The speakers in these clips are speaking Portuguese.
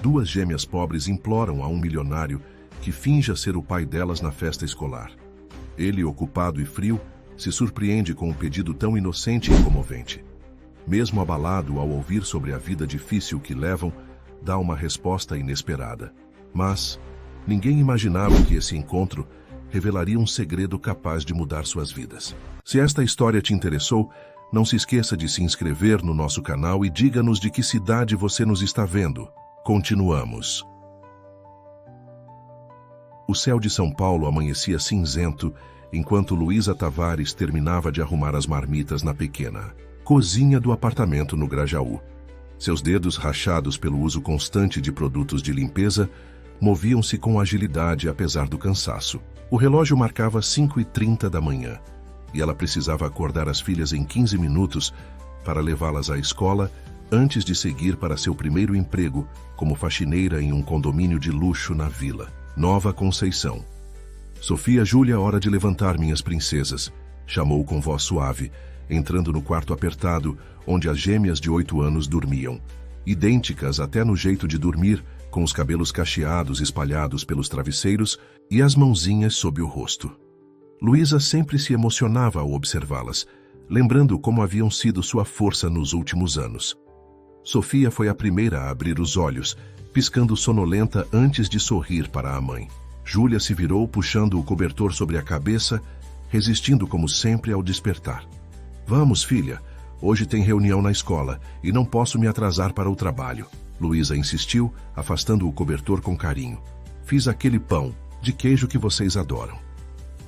Duas gêmeas pobres imploram a um milionário que finja ser o pai delas na festa escolar. Ele, ocupado e frio, se surpreende com um pedido tão inocente e comovente. Mesmo abalado ao ouvir sobre a vida difícil que levam, dá uma resposta inesperada. Mas ninguém imaginava que esse encontro revelaria um segredo capaz de mudar suas vidas. Se esta história te interessou, não se esqueça de se inscrever no nosso canal e diga-nos de que cidade você nos está vendo. Continuamos. O céu de São Paulo amanhecia cinzento enquanto Luísa Tavares terminava de arrumar as marmitas na pequena cozinha do apartamento no Grajaú. Seus dedos, rachados pelo uso constante de produtos de limpeza, moviam-se com agilidade apesar do cansaço. O relógio marcava 5h30 da manhã e ela precisava acordar as filhas em 15 minutos para levá-las à escola antes de seguir para seu primeiro emprego como faxineira em um condomínio de luxo na Vila Nova Conceição. Sofia, Júlia, hora de levantar, minhas princesas, chamou com voz suave, entrando no quarto apertado onde as gêmeas de 8 anos dormiam, idênticas até no jeito de dormir, com os cabelos cacheados espalhados pelos travesseiros e as mãozinhas sob o rosto. Luísa sempre se emocionava ao observá-las, lembrando como haviam sido sua força nos últimos anos. Sofia foi a primeira a abrir os olhos, piscando sonolenta antes de sorrir para a mãe. Júlia se virou puxando o cobertor sobre a cabeça, resistindo como sempre ao despertar. Vamos, filha, hoje tem reunião na escola e não posso me atrasar para o trabalho. Luísa insistiu, afastando o cobertor com carinho. Fiz aquele pão de queijo que vocês adoram.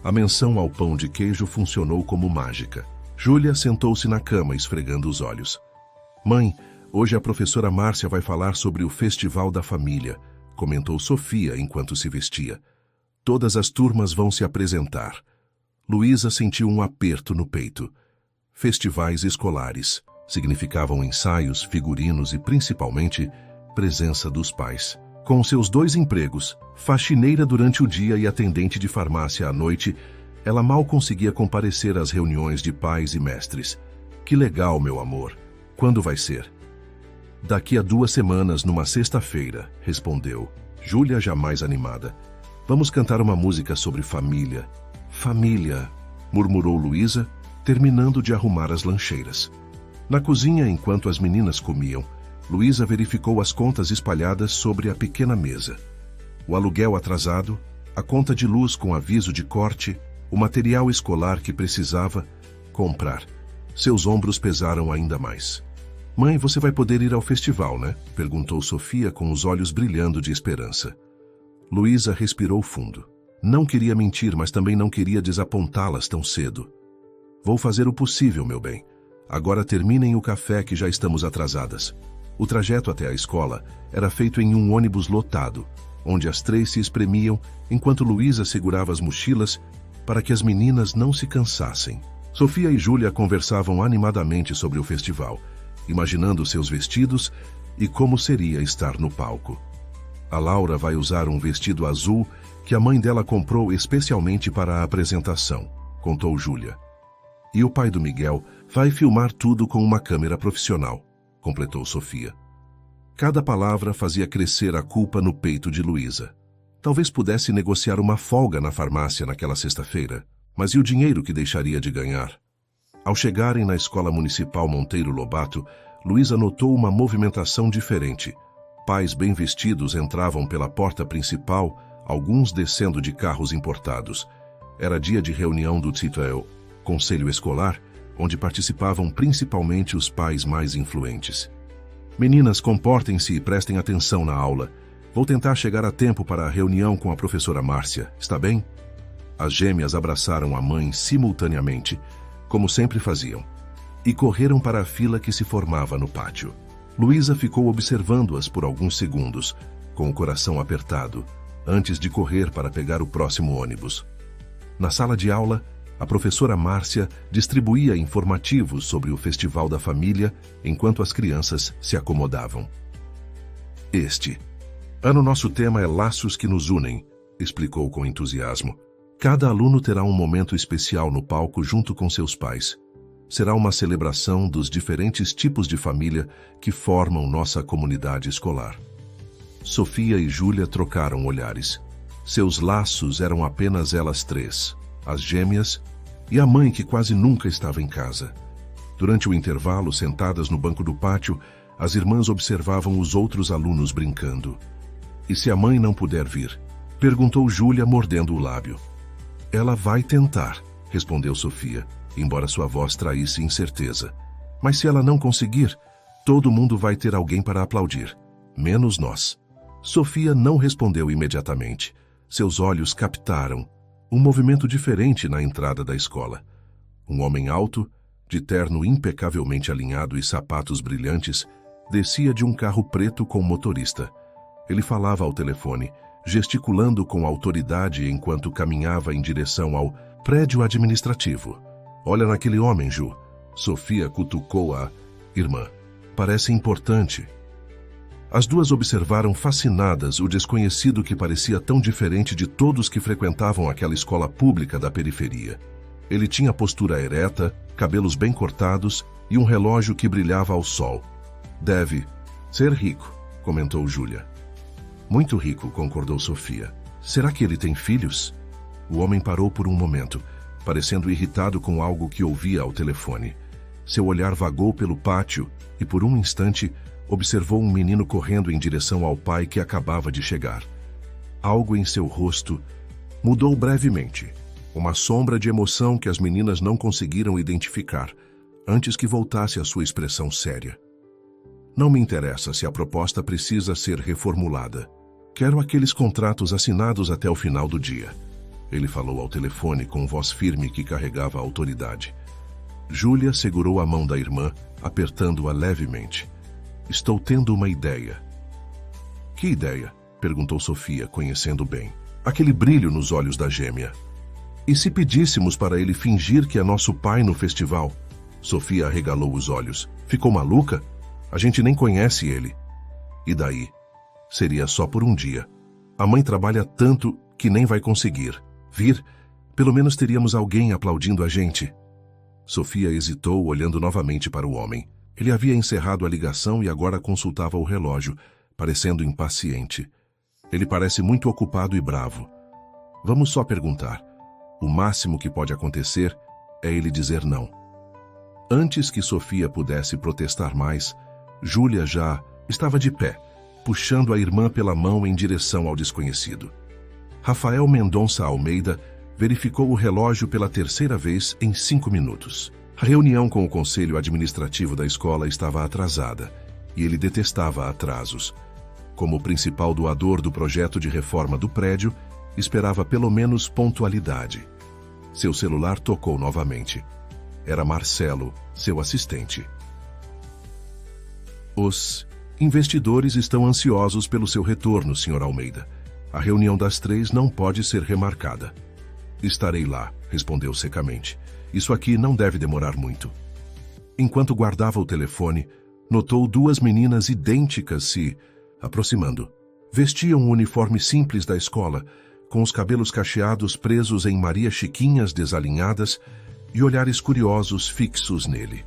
A menção ao pão de queijo funcionou como mágica. Júlia sentou-se na cama, esfregando os olhos. Mãe, hoje a professora Márcia vai falar sobre o Festival da Família, comentou Sofia enquanto se vestia. Todas as turmas vão se apresentar. Luísa sentiu um aperto no peito. Festivais escolares significavam ensaios, figurinos e, principalmente, presença dos pais. Com seus 2 empregos, faxineira durante o dia e atendente de farmácia à noite, ela mal conseguia comparecer às reuniões de pais e mestres. Que legal, meu amor. Quando vai ser? Daqui a 2 semanas, numa sexta-feira, respondeu, Júlia jamais animada. Vamos cantar uma música sobre família. Família, murmurou Luísa, terminando de arrumar as lancheiras. Na cozinha, enquanto as meninas comiam, Luísa verificou as contas espalhadas sobre a pequena mesa. O aluguel atrasado, a conta de luz com aviso de corte, o material escolar que precisava comprar. Seus ombros pesaram ainda mais. Mãe, você vai poder ir ao festival, né? Perguntou Sofia com os olhos brilhando de esperança. Luísa respirou fundo. Não queria mentir, mas também não queria desapontá-las tão cedo. Vou fazer o possível, meu bem. Agora terminem o café que já estamos atrasadas. O trajeto até a escola era feito em um ônibus lotado, onde as 3 se espremiam enquanto Luísa segurava as mochilas para que as meninas não se cansassem. Sofia e Júlia conversavam animadamente sobre o festival, imaginando seus vestidos e como seria estar no palco. A Laura vai usar um vestido azul que a mãe dela comprou especialmente para a apresentação, contou Júlia. E o pai do Miguel vai filmar tudo com uma câmera profissional, completou Sofia. Cada palavra fazia crescer a culpa no peito de Luísa. Talvez pudesse negociar uma folga na farmácia naquela sexta-feira, mas e o dinheiro que deixaria de ganhar? Ao chegarem na Escola Municipal Monteiro Lobato, Luísa notou uma movimentação diferente. Pais bem vestidos entravam pela porta principal, alguns descendo de carros importados. Era dia de reunião do CITEL, Conselho Escolar, onde participavam principalmente os pais mais influentes. Meninas, comportem-se e prestem atenção na aula. Vou tentar chegar a tempo para a reunião com a professora Márcia, está bem? As gêmeas abraçaram a mãe simultaneamente, como sempre faziam, e correram para a fila que se formava no pátio. Luísa ficou observando-as por alguns segundos, com o coração apertado, antes de correr para pegar o próximo ônibus. Na sala de aula, a professora Márcia distribuía informativos sobre o Festival da Família enquanto as crianças se acomodavam. Este ano nosso tema é Laços que nos unem, explicou com entusiasmo. Cada aluno terá um momento especial no palco junto com seus pais. Será uma celebração dos diferentes tipos de família que formam nossa comunidade escolar. Sofia e Júlia trocaram olhares. Seus laços eram apenas elas três, as gêmeas e a mãe que quase nunca estava em casa. Durante o intervalo, sentadas no banco do pátio, as irmãs observavam os outros alunos brincando. E se a mãe não puder vir? Perguntou Júlia, mordendo o lábio. Ela vai tentar, respondeu Sofia, embora sua voz traísse incerteza. Mas se ela não conseguir, todo mundo vai ter alguém para aplaudir, menos nós. Sofia não respondeu imediatamente. Seus olhos captaram um movimento diferente na entrada da escola. Um homem alto, de terno impecavelmente alinhado e sapatos brilhantes, descia de um carro preto com motorista. Ele falava ao telefone, gesticulando com autoridade enquanto caminhava em direção ao prédio administrativo. Olha naquele homem, Ju. Sofia cutucou a irmã. Parece importante. As duas observaram fascinadas o desconhecido que parecia tão diferente de todos que frequentavam aquela escola pública da periferia. Ele tinha postura ereta, cabelos bem cortados e um relógio que brilhava ao sol. Deve ser rico, comentou Júlia. Muito rico, concordou Sofia. Será que ele tem filhos? O homem parou por um momento, parecendo irritado com algo que ouvia ao telefone. Seu olhar vagou pelo pátio e, por um instante, observou um menino correndo em direção ao pai que acabava de chegar. Algo em seu rosto mudou brevemente, uma sombra de emoção que as meninas não conseguiram identificar, antes que voltasse à sua expressão séria. Não me interessa se a proposta precisa ser reformulada. Quero aqueles contratos assinados até o final do dia. Ele falou ao telefone com voz firme que carregava a autoridade. Júlia segurou a mão da irmã, apertando-a levemente. Estou tendo uma ideia. Que ideia? Perguntou Sofia, conhecendo bem. Aquele brilho nos olhos da gêmea. E se pedíssemos para ele fingir que é nosso pai no festival? Sofia arregalou os olhos. Ficou maluca? A gente nem conhece ele. E daí? Seria só por um dia. A mãe trabalha tanto que nem vai conseguir vir. Pelo menos teríamos alguém aplaudindo a gente. Sofia hesitou, olhando novamente para o homem. Ele havia encerrado a ligação e agora consultava o relógio, parecendo impaciente. Ele parece muito ocupado e bravo. Vamos só perguntar. O máximo que pode acontecer é ele dizer não. Antes que Sofia pudesse protestar mais, Júlia já estava de pé, puxando a irmã pela mão em direção ao desconhecido. Rafael Mendonça Almeida verificou o relógio pela terceira vez em 5 minutos. A reunião com o conselho administrativo da escola estava atrasada, e ele detestava atrasos. Como principal doador do projeto de reforma do prédio, esperava pelo menos pontualidade. Seu celular tocou novamente. Era Marcelo, seu assistente. Os investidores estão ansiosos pelo seu retorno, Sr. Almeida. A reunião das 3 não pode ser remarcada. Estarei lá, respondeu secamente. Isso aqui não deve demorar muito. Enquanto guardava o telefone, notou 2 meninas idênticas se aproximando. Vestiam um uniforme simples da escola, com os cabelos cacheados presos em Maria Chiquinhas desalinhadas e olhares curiosos fixos nele.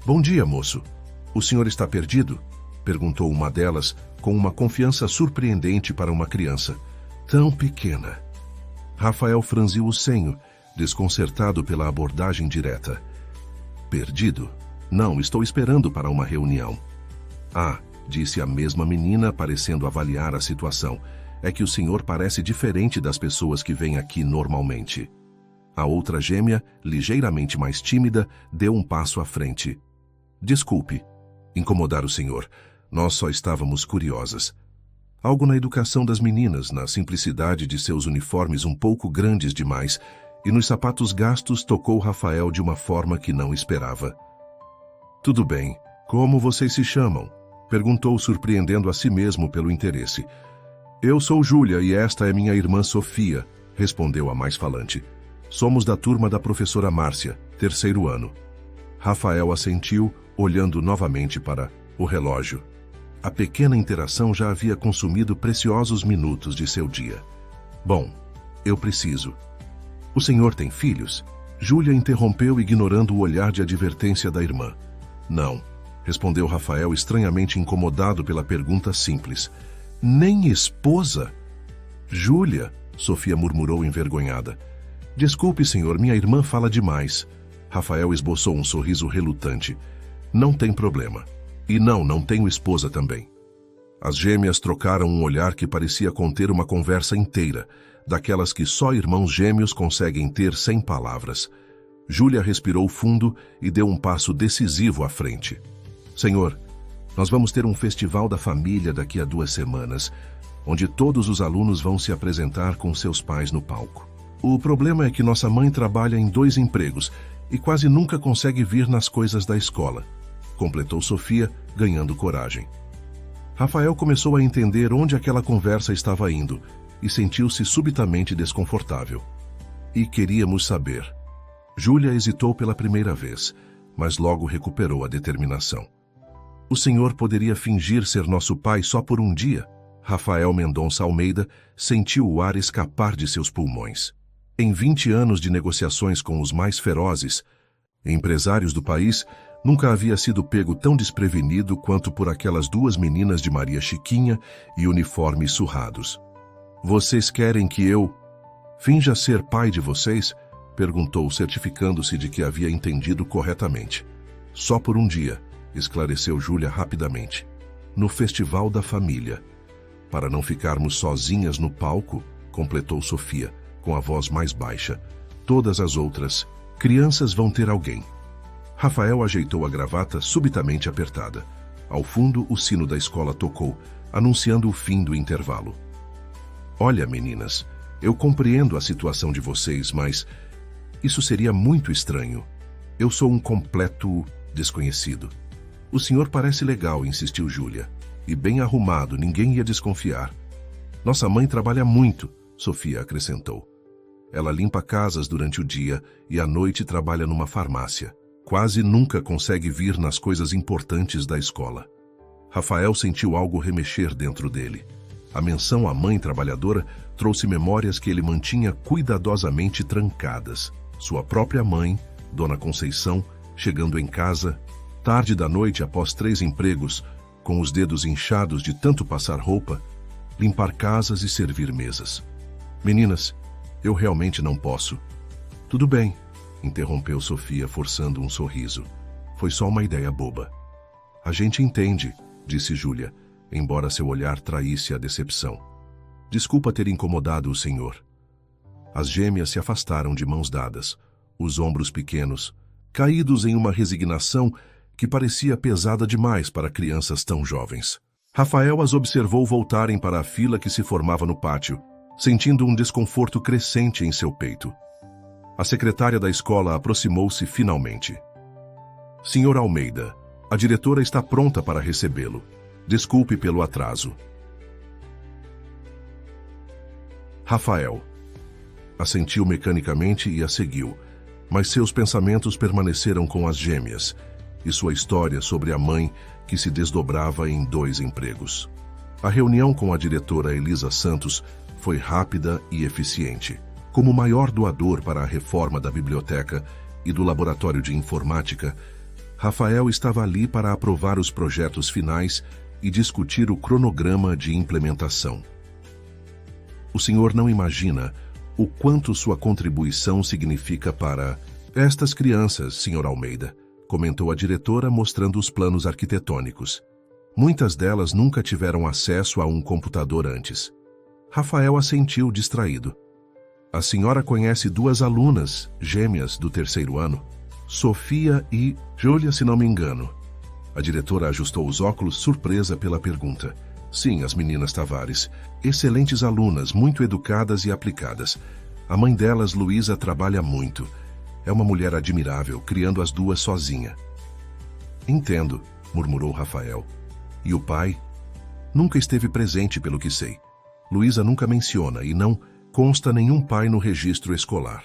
Bom dia, moço. O senhor está perdido? Perguntou uma delas com uma confiança surpreendente para uma criança tão pequena. Rafael franziu o senho, desconcertado pela abordagem direta. Perdido? Não, estou esperando para uma reunião. Ah, disse a mesma menina, parecendo avaliar a situação. É que o senhor parece diferente das pessoas que vêm aqui normalmente. A outra gêmea, ligeiramente mais tímida, deu um passo à frente. Desculpe incomodar o senhor. Nós só estávamos curiosas. Algo na educação das meninas, na simplicidade de seus uniformes um pouco grandes demais, e nos sapatos gastos tocou Rafael de uma forma que não esperava. Tudo bem. Como vocês se chamam? Perguntou, surpreendendo a si mesmo pelo interesse. Eu sou Júlia e esta é minha irmã Sofia, respondeu a mais falante. Somos da turma da professora Márcia, 3º ano. Rafael assentiu, olhando novamente para o relógio. A pequena interação já havia consumido preciosos minutos de seu dia. Bom, eu preciso. O senhor tem filhos? Júlia interrompeu, ignorando o olhar de advertência da irmã. Não, respondeu Rafael, estranhamente incomodado pela pergunta simples. Nem esposa? Júlia, Sofia murmurou envergonhada. Desculpe, senhor, minha irmã fala demais. Rafael esboçou um sorriso relutante. Não tem problema. E não tenho esposa também. As gêmeas trocaram um olhar que parecia conter uma conversa inteira, daquelas que só irmãos gêmeos conseguem ter sem palavras. Júlia respirou fundo e deu um passo decisivo à frente. Senhor, nós vamos ter um festival da família daqui a 2 semanas, onde todos os alunos vão se apresentar com seus pais no palco. O problema é que nossa mãe trabalha em 2 empregos e quase nunca consegue vir nas coisas da escola, completou Sofia, ganhando coragem. Rafael começou a entender onde aquela conversa estava indo e sentiu-se subitamente desconfortável. E queríamos saber. Júlia hesitou pela primeira vez, mas logo recuperou a determinação. O senhor poderia fingir ser nosso pai só por um dia? Rafael Mendonça Almeida sentiu o ar escapar de seus pulmões. Em 20 anos de negociações com os mais ferozes empresários do país, nunca havia sido pego tão desprevenido quanto por aquelas 2 meninas de Maria Chiquinha e uniformes surrados. Vocês querem que eu finja ser pai de vocês? Perguntou, certificando-se de que havia entendido corretamente. Só por um dia, esclareceu Júlia rapidamente. No Festival da Família. Para não ficarmos sozinhas no palco, completou Sofia, com a voz mais baixa. Todas as outras crianças vão ter alguém. Rafael ajeitou a gravata subitamente apertada. Ao fundo, o sino da escola tocou, anunciando o fim do intervalo. Olha, meninas, eu compreendo a situação de vocês, mas isso seria muito estranho. Eu sou um completo desconhecido. O senhor parece legal, insistiu Júlia. E bem arrumado, ninguém ia desconfiar. Nossa mãe trabalha muito, Sofia acrescentou. Ela limpa casas durante o dia e à noite trabalha numa farmácia. Quase nunca consegue vir nas coisas importantes da escola. Rafael sentiu algo remexer dentro dele. A menção à mãe trabalhadora trouxe memórias que ele mantinha cuidadosamente trancadas. Sua própria mãe, Dona Conceição, chegando em casa, tarde da noite após 3 empregos, com os dedos inchados de tanto passar roupa, limpar casas e servir mesas. Meninas, eu realmente não posso. Tudo bem, interrompeu Sofia, forçando um sorriso. Foi só uma ideia boba. A gente entende, disse Júlia, embora seu olhar traísse a decepção. Desculpa ter incomodado o senhor. As gêmeas se afastaram de mãos dadas, os ombros pequenos, caídos em uma resignação que parecia pesada demais para crianças tão jovens. Rafael as observou voltarem para a fila que se formava no pátio, sentindo um desconforto crescente em seu peito. A secretária da escola aproximou-se finalmente. Senhor Almeida, a diretora está pronta para recebê-lo. Desculpe pelo atraso. Rafael assentiu mecanicamente e a seguiu, mas seus pensamentos permaneceram com as gêmeas e sua história sobre a mãe que se desdobrava em 2 empregos. A reunião com a diretora Elisa Santos foi rápida e eficiente. Como maior doador para a reforma da biblioteca e do laboratório de informática, Rafael estava ali para aprovar os projetos finais e discutir o cronograma de implementação. O senhor não imagina o quanto sua contribuição significa para estas crianças, senhor Almeida, comentou a diretora, mostrando os planos arquitetônicos. Muitas delas nunca tiveram acesso a um computador antes. Rafael assentiu distraído. A senhora conhece 2 alunas, gêmeas do 3º ano? Sofia e Júlia, se não me engano. A diretora ajustou os óculos, surpresa pela pergunta. Sim, as meninas Tavares. Excelentes alunas, muito educadas e aplicadas. A mãe delas, Luísa, trabalha muito. É uma mulher admirável, criando as 2 sozinha. Entendo, murmurou Rafael. E o pai? Nunca esteve presente, pelo que sei. Luísa nunca menciona e não consta nenhum pai no registro escolar.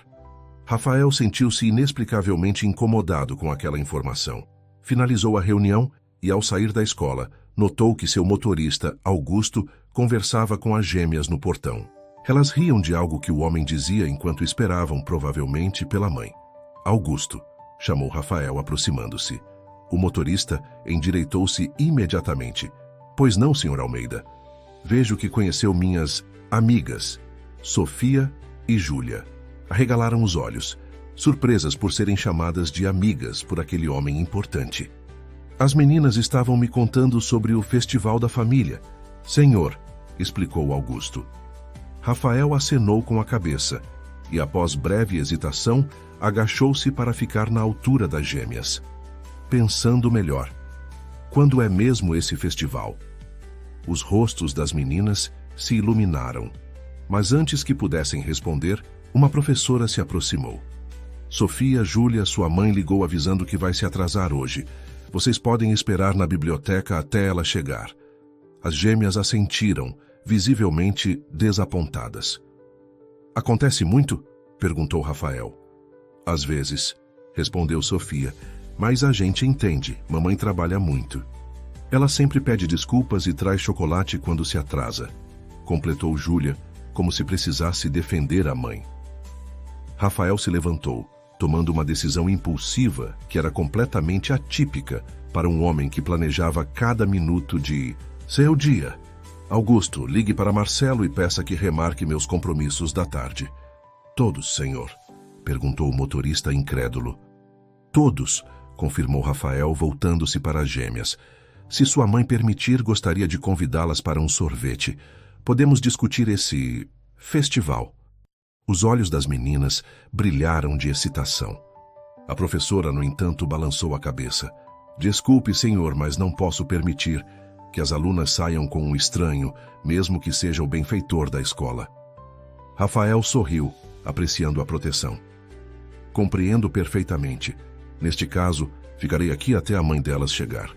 Rafael sentiu-se inexplicavelmente incomodado com aquela informação. Finalizou a reunião e, ao sair da escola, notou que seu motorista, Augusto, conversava com as gêmeas no portão. Elas riam de algo que o homem dizia enquanto esperavam, provavelmente, pela mãe. Augusto, chamou Rafael, aproximando-se. O motorista endireitou-se imediatamente. Pois não, senhor Almeida. Vejo que conheceu minhas amigas, Sofia e Júlia. Arregalaram os olhos, surpresas por serem chamadas de amigas por aquele homem importante. As meninas estavam me contando sobre o festival da família. Senhor, explicou Augusto. Rafael acenou com a cabeça e, após breve hesitação, agachou-se para ficar na altura das gêmeas. Pensando melhor. Quando é mesmo esse festival? Os rostos das meninas se iluminaram, mas antes que pudessem responder, uma professora se aproximou. Sofia, Júlia, sua mãe ligou avisando que vai se atrasar hoje. Vocês podem esperar na biblioteca até ela chegar. As gêmeas assentiram, visivelmente desapontadas. Acontece muito? Perguntou Rafael. Às vezes, respondeu Sofia, mas a gente entende, mamãe trabalha muito. Ela sempre pede desculpas e traz chocolate quando se atrasa, completou Júlia, como se precisasse defender a mãe. Rafael se levantou, tomando uma decisão impulsiva que era completamente atípica para um homem que planejava cada minuto de seu dia. Augusto, ligue para Marcelo e peça que remarque meus compromissos da tarde. Todos, senhor? Perguntou o motorista incrédulo. Todos, confirmou Rafael, voltando-se para as gêmeas. Se sua mãe permitir, gostaria de convidá-las para um sorvete. Podemos discutir esse festival. Os olhos das meninas brilharam de excitação. A professora, no entanto, balançou a cabeça. Desculpe, senhor, mas não posso permitir que as alunas saiam com um estranho, mesmo que seja o benfeitor da escola. Rafael sorriu, apreciando a proteção. Compreendo perfeitamente. Neste caso, ficarei aqui até a mãe delas chegar.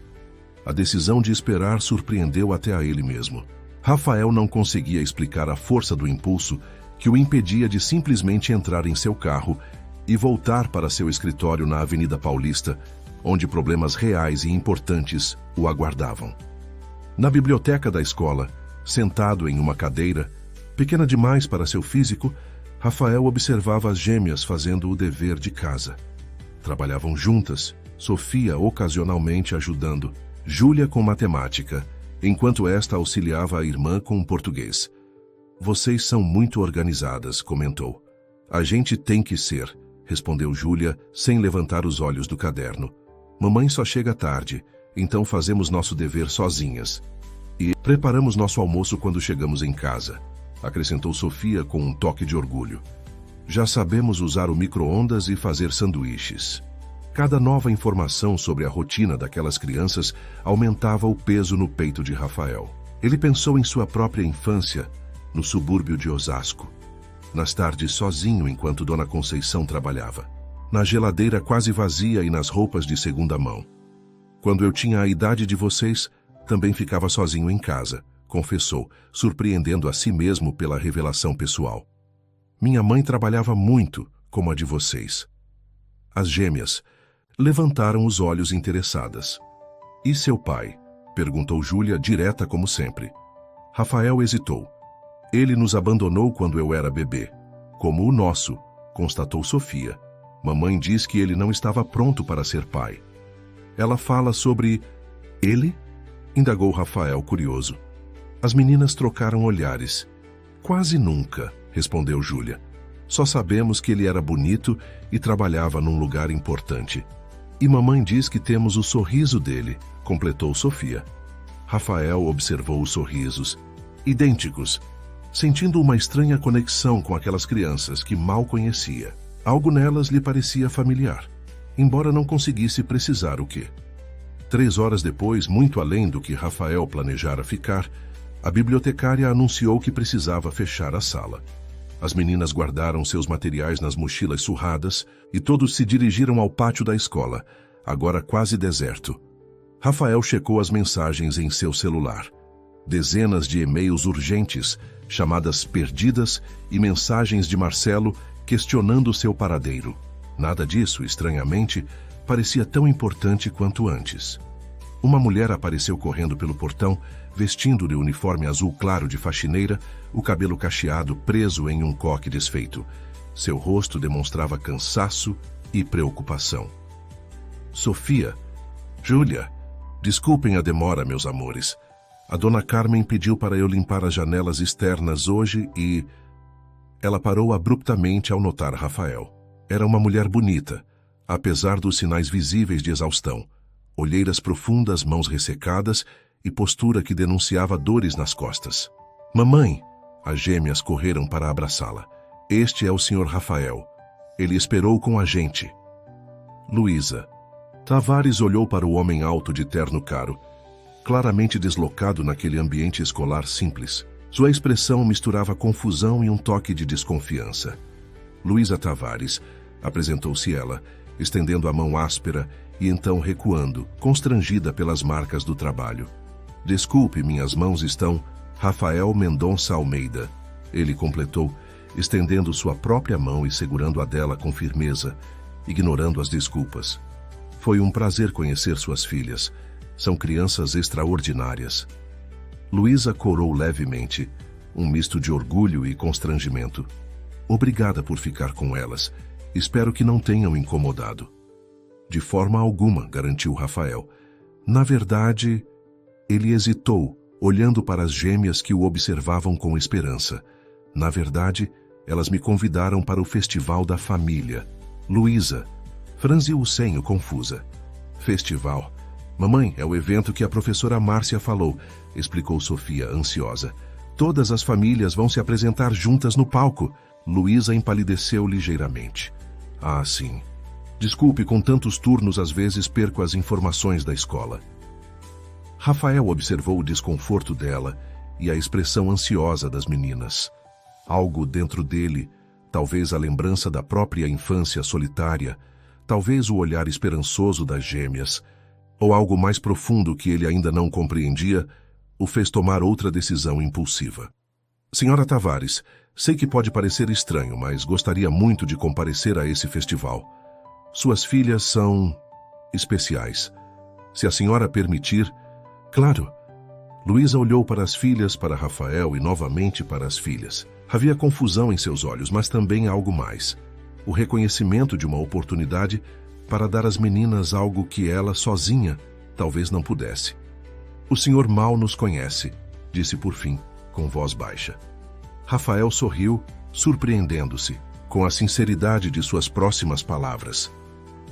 A decisão de esperar surpreendeu até a ele mesmo. Rafael não conseguia explicar a força do impulso que o impedia de simplesmente entrar em seu carro e voltar para seu escritório na Avenida Paulista, onde problemas reais e importantes o aguardavam. Na biblioteca da escola, sentado em uma cadeira, pequena demais para seu físico, Rafael observava as gêmeas fazendo o dever de casa. Trabalhavam juntas, Sofia ocasionalmente ajudando, Júlia com matemática, enquanto esta auxiliava a irmã com português. Vocês são muito organizadas, comentou. A gente tem que ser, respondeu Júlia, sem levantar os olhos do caderno. Mamãe só chega tarde, então fazemos nosso dever sozinhas. E preparamos nosso almoço quando chegamos em casa, acrescentou Sofia com um toque de orgulho. Já sabemos usar o micro-ondas e fazer sanduíches. Cada nova informação sobre a rotina daquelas crianças aumentava o peso no peito de Rafael. Ele pensou em sua própria infância, no subúrbio de Osasco. Nas tardes sozinho enquanto Dona Conceição trabalhava. Na geladeira quase vazia e nas roupas de segunda mão. Quando eu tinha a idade de vocês, também ficava sozinho em casa, confessou, surpreendendo a si mesmo pela revelação pessoal. Minha mãe trabalhava muito, como a de vocês. As gêmeas levantaram os olhos interessadas. E seu pai? Perguntou Júlia, direta como sempre. Rafael hesitou. Ele nos abandonou quando eu era bebê. Como o nosso, constatou Sofia. Mamãe diz que ele não estava pronto para ser pai. Ela fala sobre... Ele? Indagou Rafael, curioso. As meninas trocaram olhares. Quase nunca, respondeu Júlia. Só sabemos que ele era bonito e trabalhava num lugar importante. E mamãe diz que temos o sorriso dele, completou Sofia. Rafael observou os sorrisos, idênticos, sentindo uma estranha conexão com aquelas crianças que mal conhecia. Algo nelas lhe parecia familiar, embora não conseguisse precisar o quê. 3 horas depois, muito além do que Rafael planejara ficar, a bibliotecária anunciou que precisava fechar a sala. As meninas guardaram seus materiais nas mochilas surradas e todos se dirigiram ao pátio da escola, agora quase deserto. Rafael checou as mensagens em seu celular. Dezenas de e-mails urgentes, chamadas perdidas e mensagens de Marcelo questionando seu paradeiro. Nada disso, estranhamente, parecia tão importante quanto antes. Uma mulher apareceu correndo pelo portão, vestindo-lhe o uniforme azul claro de faxineira, o cabelo cacheado preso em um coque desfeito. Seu rosto demonstrava cansaço e preocupação. Sofia, Júlia, desculpem a demora, meus amores. A dona Carmen pediu para eu limpar as janelas externas hoje e... Ela parou abruptamente ao notar Rafael. Era uma mulher bonita, apesar dos sinais visíveis de exaustão. Olheiras profundas, mãos ressecadas e postura que denunciava dores nas costas. Mamãe! As gêmeas correram para abraçá-la. Este é o Sr. Rafael. Ele esperou com a gente. Luísa. Tavares olhou para o homem alto de terno caro, claramente deslocado naquele ambiente escolar simples. Sua expressão misturava confusão e um toque de desconfiança. Luísa Tavares, apresentou-se ela, estendendo a mão áspera e então recuando, constrangida pelas marcas do trabalho. Desculpe, minhas mãos estão... Rafael Mendonça Almeida. Ele completou, estendendo sua própria mão e segurando a dela com firmeza, ignorando as desculpas. Foi um prazer conhecer suas filhas. São crianças extraordinárias. Luísa corou levemente, um misto de orgulho e constrangimento. Obrigada por ficar com elas. Espero que não tenham incomodado. De forma alguma, garantiu Rafael. Na verdade, ele hesitou, olhando para as gêmeas que o observavam com esperança. Na verdade, elas me convidaram para o Festival da Família. Luísa franziu o senho confusa. Festival? Mamãe, é o evento que a professora Márcia falou, explicou Sofia, ansiosa. Todas as famílias vão se apresentar juntas no palco. Luísa empalideceu ligeiramente. Ah, sim. Desculpe, com tantos turnos às vezes perco as informações da escola. Rafael observou o desconforto dela e a expressão ansiosa das meninas. Algo dentro dele, talvez a lembrança da própria infância solitária, talvez o olhar esperançoso das gêmeas, ou algo mais profundo que ele ainda não compreendia, o fez tomar outra decisão impulsiva. Senhora Tavares, sei que pode parecer estranho, mas gostaria muito de comparecer a esse festival. Suas filhas são... especiais. Se a senhora permitir... Claro. Luísa olhou para as filhas, para Rafael e novamente para as filhas. Havia confusão em seus olhos, mas também algo mais. O reconhecimento de uma oportunidade para dar às meninas algo que ela, sozinha, talvez não pudesse. O senhor mal nos conhece, disse por fim, com voz baixa. Rafael sorriu, surpreendendo-se, com a sinceridade de suas próximas palavras.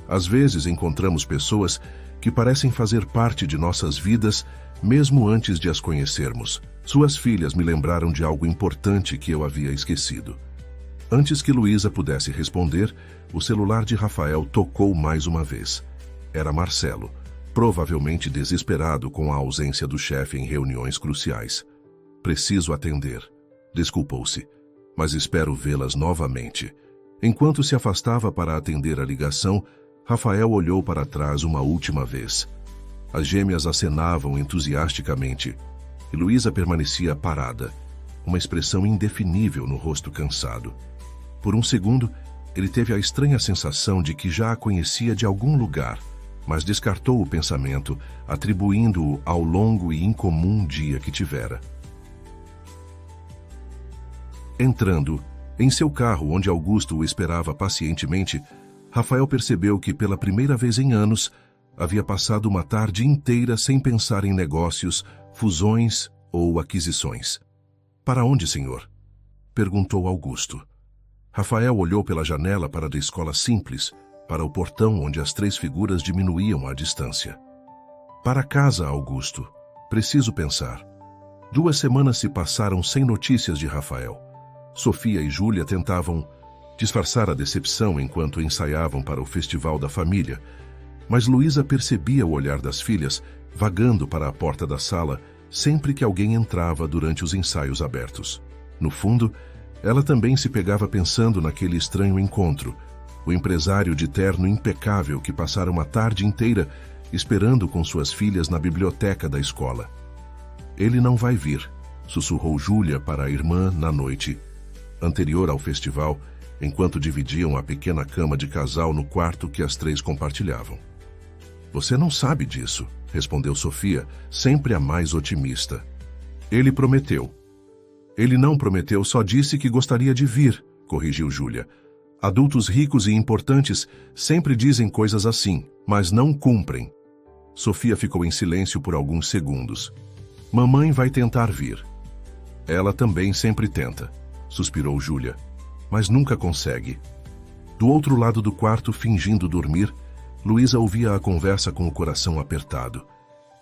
Às vezes encontramos pessoas que parecem fazer parte de nossas vidas mesmo antes de as conhecermos. Suas filhas me lembraram de algo importante que eu havia esquecido. Antes que Luísa pudesse responder, o celular de Rafael tocou mais uma vez. Era Marcelo, provavelmente desesperado com a ausência do chefe em reuniões cruciais. Preciso atender. Desculpou-se, mas espero vê-las novamente. Enquanto se afastava para atender a ligação, Rafael olhou para trás uma última vez. As gêmeas acenavam entusiasticamente e Luísa permanecia parada, uma expressão indefinível no rosto cansado. Por um segundo, ele teve a estranha sensação de que já a conhecia de algum lugar, mas descartou o pensamento, atribuindo-o ao longo e incomum dia que tivera. Entrando, em seu carro onde Augusto o esperava pacientemente, Rafael percebeu que pela primeira vez em anos havia passado uma tarde inteira sem pensar em negócios, fusões ou aquisições. Para onde, senhor? Perguntou Augusto. Rafael olhou pela janela para a escola simples, para o portão onde as três figuras diminuíam a distância. Para casa, Augusto. Preciso pensar. 2 semanas se passaram sem notícias de Rafael. Sofia e Júlia tentavam disfarçar a decepção enquanto ensaiavam para o Festival da Família, mas Luísa percebia o olhar das filhas vagando para a porta da sala sempre que alguém entrava durante os ensaios abertos. No fundo, ela também se pegava pensando naquele estranho encontro, o empresário de terno impecável que passara uma tarde inteira esperando com suas filhas na biblioteca da escola. Ele não vai vir, sussurrou Júlia para a irmã na noite anterior ao festival, enquanto dividiam a pequena cama de casal no quarto que as três compartilhavam. Você não sabe disso, respondeu Sofia, sempre a mais otimista. Ele prometeu. Ele não prometeu, só disse que gostaria de vir, corrigiu Júlia. Adultos ricos e importantes sempre dizem coisas assim, mas não cumprem. Sofia ficou em silêncio por alguns segundos. Mamãe vai tentar vir. Ela também sempre tenta, suspirou Júlia, mas nunca consegue. Do outro lado do quarto, fingindo dormir, Luísa ouvia a conversa com o coração apertado.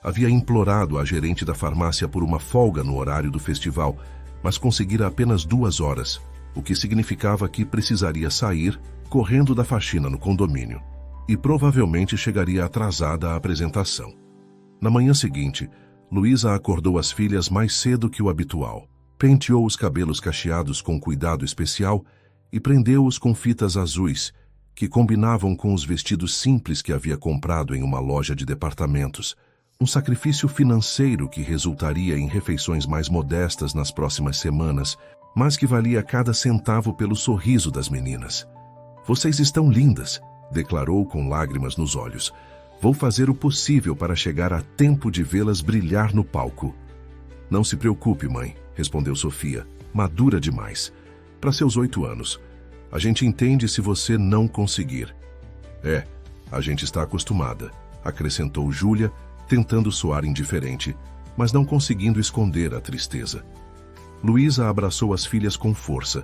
Havia implorado à gerente da farmácia por uma folga no horário do festival, mas conseguira apenas 2 horas, o que significava que precisaria sair correndo da faxina no condomínio, e provavelmente chegaria atrasada à apresentação. Na manhã seguinte, Luísa acordou as filhas mais cedo que o habitual, penteou os cabelos cacheados com cuidado especial e prendeu-os com fitas azuis, que combinavam com os vestidos simples que havia comprado em uma loja de departamentos, um sacrifício financeiro que resultaria em refeições mais modestas nas próximas semanas, mas que valia cada centavo pelo sorriso das meninas. "Vocês estão lindas", declarou com lágrimas nos olhos. "Vou fazer o possível para chegar a tempo de vê-las brilhar no palco." "Não se preocupe, mãe", respondeu Sofia, madura demais. "Para seus 8 anos. A gente entende se você não conseguir." A gente está acostumada", acrescentou Júlia, tentando soar indiferente, mas não conseguindo esconder a tristeza. Luísa abraçou as filhas com força,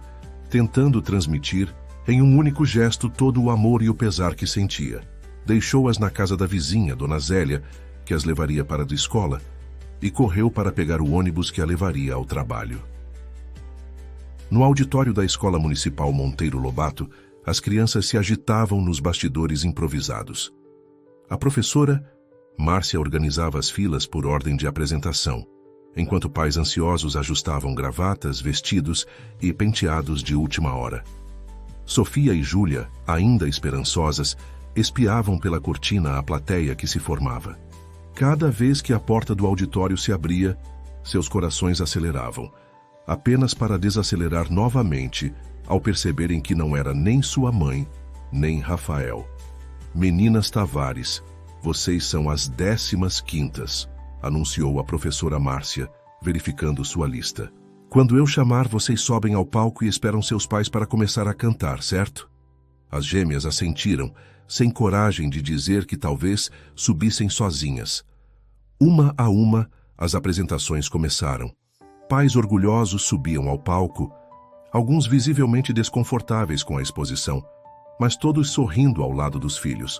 tentando transmitir, em um único gesto, todo o amor e o pesar que sentia. Deixou-as na casa da vizinha, Dona Zélia, que as levaria para a escola, e correu para pegar o ônibus que a levaria ao trabalho. No auditório da Escola Municipal Monteiro Lobato, as crianças se agitavam nos bastidores improvisados. A professora Márcia organizava as filas por ordem de apresentação, enquanto pais ansiosos ajustavam gravatas, vestidos e penteados de última hora. Sofia e Júlia, ainda esperançosas, espiavam pela cortina a plateia que se formava. Cada vez que a porta do auditório se abria, seus corações aceleravam, apenas para desacelerar novamente ao perceberem que não era nem sua mãe, nem Rafael. "Meninas Tavares, vocês são as 15ª", anunciou a professora Márcia, verificando sua lista. "Quando eu chamar, vocês sobem ao palco e esperam seus pais para começar a cantar, certo?" As gêmeas assentiram, sem coragem de dizer que talvez subissem sozinhas. Uma a uma, as apresentações começaram. Pais orgulhosos subiam ao palco, alguns visivelmente desconfortáveis com a exposição, mas todos sorrindo ao lado dos filhos.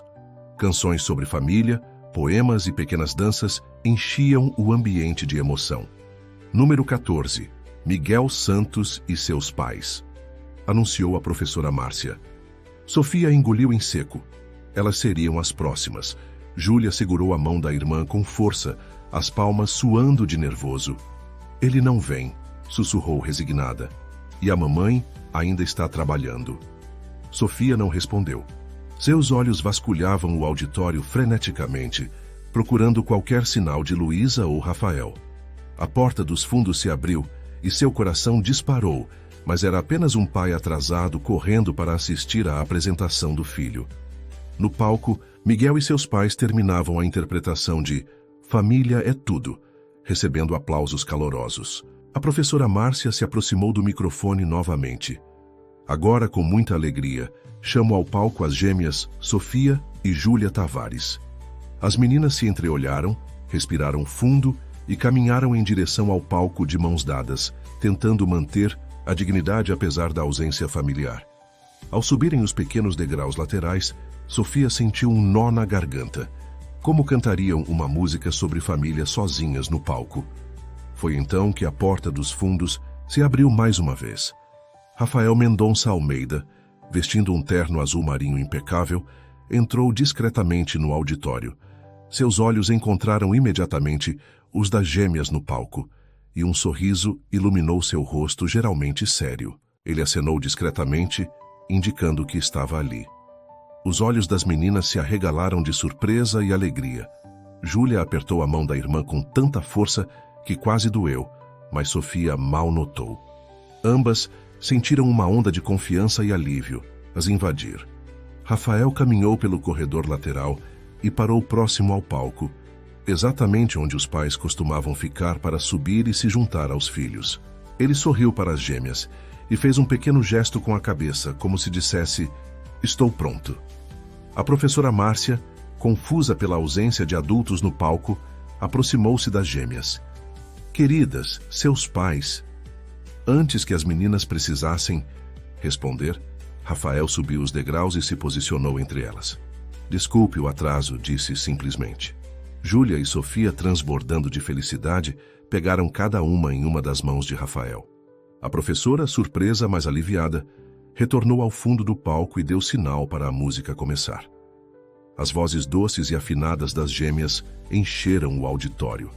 Canções sobre família, poemas e pequenas danças enchiam o ambiente de emoção. "Número 14, Miguel Santos e seus pais", anunciou a professora Márcia. Sofia engoliu em seco. Elas seriam as próximas. Júlia segurou a mão da irmã com força, as palmas suando de nervoso. "Ele não vem", sussurrou resignada. "E a mamãe ainda está trabalhando." Sofia não respondeu. Seus olhos vasculhavam o auditório freneticamente, procurando qualquer sinal de Luísa ou Rafael. A porta dos fundos se abriu e seu coração disparou, mas era apenas um pai atrasado correndo para assistir à apresentação do filho. No palco, Miguel e seus pais terminavam a interpretação de "Família é Tudo", recebendo aplausos calorosos. A professora Márcia se aproximou do microfone novamente. "Agora, com muita alegria, chamo ao palco as gêmeas Sofia e Júlia Tavares." As meninas se entreolharam, respiraram fundo e caminharam em direção ao palco de mãos dadas, tentando manter a dignidade apesar da ausência familiar. Ao subirem os pequenos degraus laterais, Sofia sentiu um nó na garganta. Como cantariam uma música sobre família sozinhas no palco? Foi então que a porta dos fundos se abriu mais uma vez. Rafael Mendonça Almeida, vestindo um terno azul marinho impecável, entrou discretamente no auditório. Seus olhos encontraram imediatamente os das gêmeas no palco, e um sorriso iluminou seu rosto geralmente sério. Ele acenou discretamente, indicando que estava ali. Os olhos das meninas se arregalaram de surpresa e alegria. Júlia apertou a mão da irmã com tanta força que quase doeu, mas Sofia mal notou. Ambas sentiram uma onda de confiança e alívio as invadir. Rafael caminhou pelo corredor lateral e parou próximo ao palco, exatamente onde os pais costumavam ficar para subir e se juntar aos filhos. Ele sorriu para as gêmeas e fez um pequeno gesto com a cabeça, como se dissesse: "Estou pronto." A professora Márcia, confusa pela ausência de adultos no palco, aproximou-se das gêmeas. Queridas, seus pais. Antes que as meninas precisassem responder, Rafael subiu os degraus e se posicionou entre elas. Desculpe o atraso, disse simplesmente. Júlia e Sofia, transbordando de felicidade, pegaram cada uma em uma das mãos de Rafael. A professora, surpresa, mas aliviada, retornou ao fundo do palco e deu sinal para a música começar. As vozes doces e afinadas das gêmeas encheram o auditório.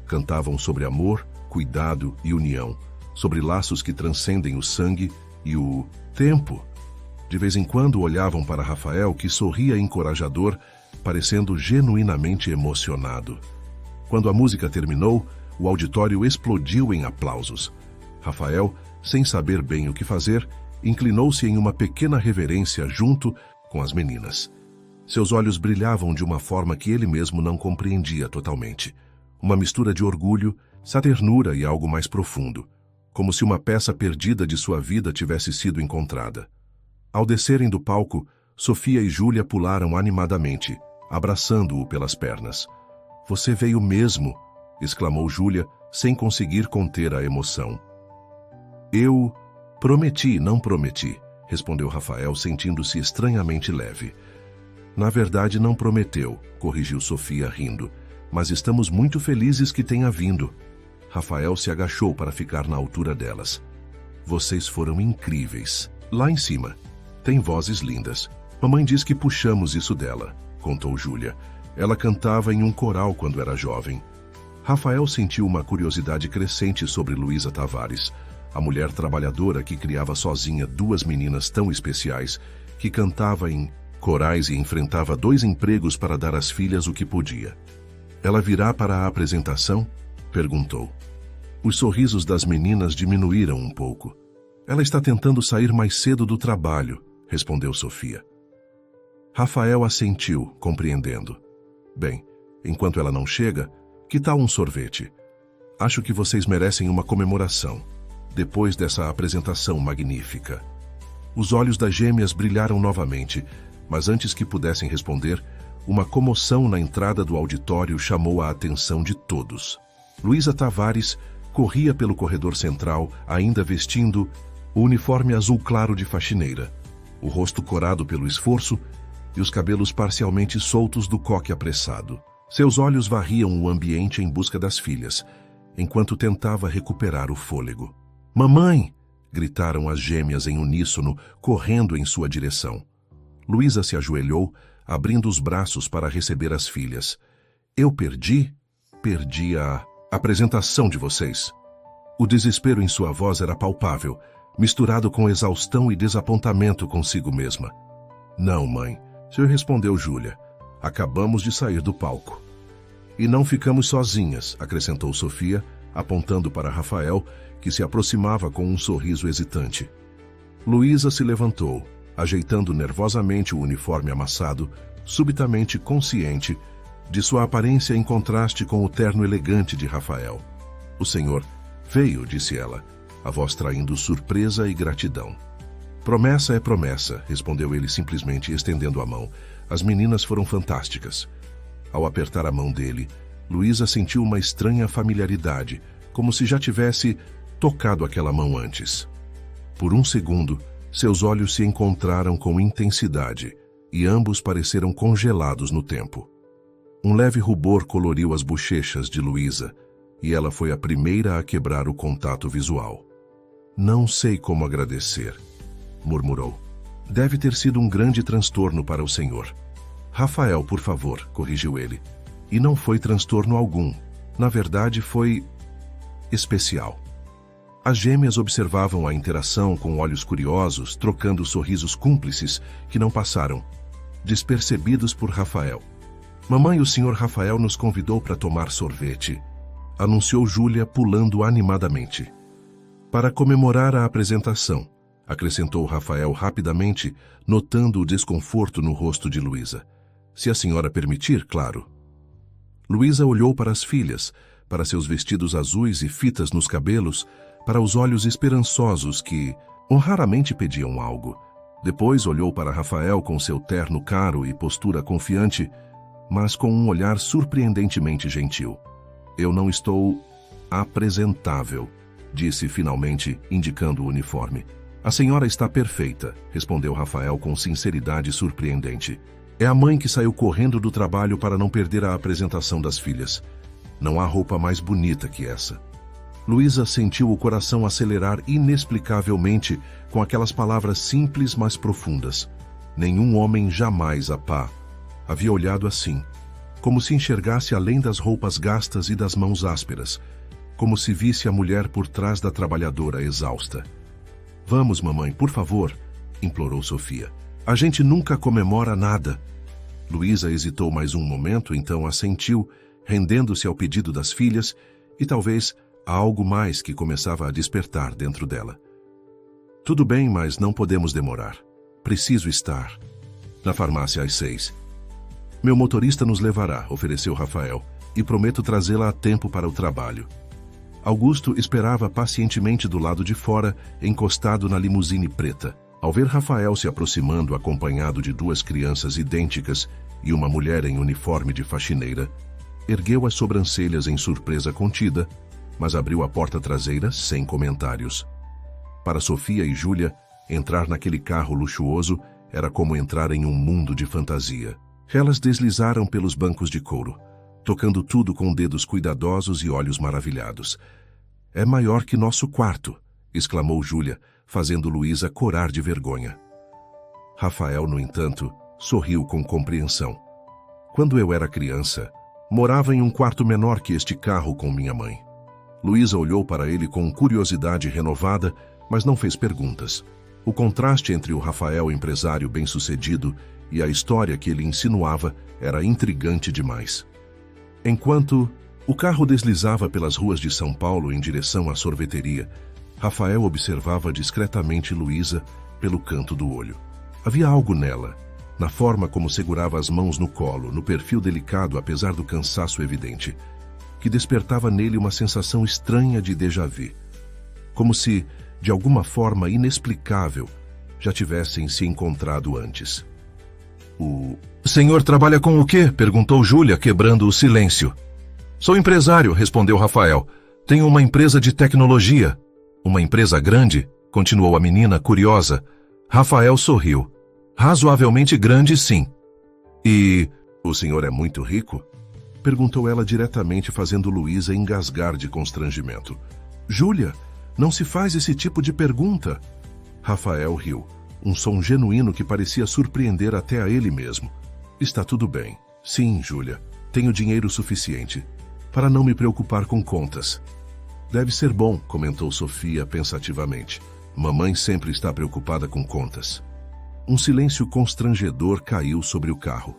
Cantavam sobre amor, cuidado e união, sobre laços que transcendem o sangue e o tempo. De vez em quando olhavam para Rafael, que sorria encorajador, parecendo genuinamente emocionado. Quando a música terminou, o auditório explodiu em aplausos. Rafael, sem saber bem o que fazer, inclinou-se em uma pequena reverência junto com as meninas. Seus olhos brilhavam de uma forma que ele mesmo não compreendia totalmente. Uma mistura de orgulho, ternura e algo mais profundo, como se uma peça perdida de sua vida tivesse sido encontrada. Ao descerem do palco, Sofia e Júlia pularam animadamente, abraçando-o pelas pernas. "Você veio mesmo!" exclamou Júlia, sem conseguir conter a emoção. "Eu prometi, não prometi", respondeu Rafael, sentindo-se estranhamente leve. "Na verdade, não prometeu", corrigiu Sofia, rindo, "mas estamos muito felizes que tenha vindo." Rafael se agachou para ficar na altura delas. "Vocês foram incríveis. Lá em cima. Tem vozes lindas. Mamãe diz que puxamos isso dela", contou Júlia. "Ela cantava em um coral quando era jovem." Rafael sentiu uma curiosidade crescente sobre Luísa Tavares, a mulher trabalhadora que criava sozinha duas meninas tão especiais, que cantava em corais e enfrentava 2 empregos para dar às filhas o que podia. "Ela virá para a apresentação?" perguntou. Os sorrisos das meninas diminuíram um pouco. "Ela está tentando sair mais cedo do trabalho", respondeu Sofia. Rafael assentiu, compreendendo. "Bem, enquanto ela não chega, que tal um sorvete? Acho que vocês merecem uma comemoração, depois dessa apresentação magnífica." Os olhos das gêmeas brilharam novamente, mas antes que pudessem responder, uma comoção na entrada do auditório chamou a atenção de todos. Luísa Tavares corria pelo corredor central, ainda vestindo o uniforme azul claro de faxineira, o rosto corado pelo esforço e os cabelos parcialmente soltos do coque apressado. Seus olhos varriam o ambiente em busca das filhas, enquanto tentava recuperar o fôlego. "Mamãe!" gritaram as gêmeas em uníssono, correndo em sua direção. Luísa se ajoelhou, abrindo os braços para receber as filhas. "Eu perdi a apresentação de vocês." O desespero em sua voz era palpável, misturado com exaustão e desapontamento consigo mesma. "Não, mãe", respondeu Júlia. "Acabamos de sair do palco." "E não ficamos sozinhas", acrescentou Sofia, apontando para Rafael, que se aproximava com um sorriso hesitante. Luísa se levantou, ajeitando nervosamente o uniforme amassado, subitamente consciente de sua aparência em contraste com o terno elegante de Rafael. "O senhor veio", disse ela, a voz traindo surpresa e gratidão. "Promessa é promessa", respondeu ele simplesmente, estendendo a mão. "As meninas foram fantásticas." Ao apertar a mão dele, Luísa sentiu uma estranha familiaridade, como se já tivesse tocado aquela mão antes. Por um segundo, seus olhos se encontraram com intensidade, e ambos pareceram congelados no tempo. Um leve rubor coloriu as bochechas de Luísa, e ela foi a primeira a quebrar o contato visual. "Não sei como agradecer", murmurou. "Deve ter sido um grande transtorno para o senhor." "Rafael, por favor", corrigiu ele. "E não foi transtorno algum. Na verdade, foi especial." As gêmeas observavam a interação com olhos curiosos, trocando sorrisos cúmplices que não passaram, despercebidos por Rafael. "Mamãe, o senhor Rafael nos convidou para tomar sorvete", anunciou Júlia, pulando animadamente. "Para comemorar a apresentação", acrescentou Rafael rapidamente, notando o desconforto no rosto de Luísa. "Se a senhora permitir, claro." Luísa olhou para as filhas, para seus vestidos azuis e fitas nos cabelos, para os olhos esperançosos que raramente pediam algo. Depois olhou para Rafael com seu terno caro e postura confiante, mas com um olhar surpreendentemente gentil. "Eu não estou apresentável, disse finalmente, indicando o uniforme. A senhora está perfeita, respondeu Rafael com sinceridade surpreendente. É a mãe que saiu correndo do trabalho para não perder a apresentação das filhas. Não há roupa mais bonita que essa. Luísa sentiu o coração acelerar inexplicavelmente com aquelas palavras simples, mas profundas. Nenhum homem jamais, apá, havia olhado assim, como se enxergasse além das roupas gastas e das mãos ásperas, como se visse a mulher por trás da trabalhadora exausta. Vamos, mamãe, por favor, implorou Sofia. A gente nunca comemora nada. Luísa hesitou mais um momento, então assentiu, rendendo-se ao pedido das filhas e talvez a algo mais que começava a despertar dentro dela. Tudo bem, mas não podemos demorar. Preciso estar na farmácia às 6. Meu motorista nos levará, ofereceu Rafael, e prometo trazê-la a tempo para o trabalho. Augusto esperava pacientemente do lado de fora, encostado na limusine preta. Ao ver Rafael se aproximando acompanhado de duas crianças idênticas e uma mulher em uniforme de faxineira, ergueu as sobrancelhas em surpresa contida, mas abriu a porta traseira sem comentários. Para Sofia e Júlia, entrar naquele carro luxuoso era como entrar em um mundo de fantasia. Elas deslizaram pelos bancos de couro, tocando tudo com dedos cuidadosos e olhos maravilhados. É maior que nosso quarto, exclamou Júlia, fazendo Luísa corar de vergonha. Rafael, no entanto, sorriu com compreensão. Quando eu era criança, morava em um quarto menor que este carro com minha mãe. Luísa olhou para ele com curiosidade renovada, mas não fez perguntas. O contraste entre o Rafael empresário bem-sucedido e a história que ele insinuava era intrigante demais. Enquanto o carro deslizava pelas ruas de São Paulo em direção à sorveteria, Rafael observava discretamente Luísa pelo canto do olho. Havia algo nela, na forma como segurava as mãos no colo, no perfil delicado apesar do cansaço evidente, que despertava nele uma sensação estranha de déjà-vu, como se, de alguma forma inexplicável, já tivessem se encontrado antes. O senhor trabalha com o quê? Perguntou Júlia, quebrando o silêncio. Sou empresário, respondeu Rafael. Tenho uma empresa de tecnologia. Uma empresa grande? Continuou a menina, curiosa. Rafael sorriu. Razoavelmente grande, sim. E o senhor é muito rico? Perguntou ela diretamente, fazendo Luísa engasgar de constrangimento. Júlia, não se faz esse tipo de pergunta. Rafael riu, um som genuíno que parecia surpreender até a ele mesmo. Está tudo bem. Sim, Júlia, tenho dinheiro suficiente para não me preocupar com contas. Deve ser bom, comentou Sofia pensativamente. Mamãe sempre está preocupada com contas. Um silêncio constrangedor caiu sobre o carro.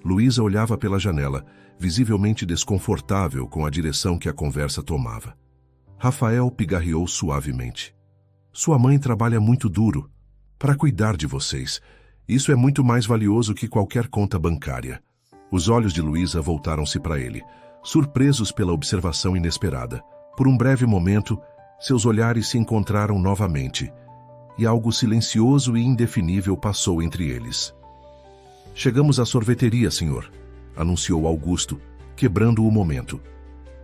Luísa olhava pela janela, visivelmente desconfortável com a direção que a conversa tomava. Rafael pigarreou suavemente. Sua mãe trabalha muito duro para cuidar de vocês. Isso é muito mais valioso que qualquer conta bancária. Os olhos de Luísa voltaram-se para ele, surpresos pela observação inesperada. Por um breve momento, seus olhares se encontraram novamente, e algo silencioso e indefinível passou entre eles. Chegamos à sorveteria, senhor, anunciou Augusto, quebrando o momento.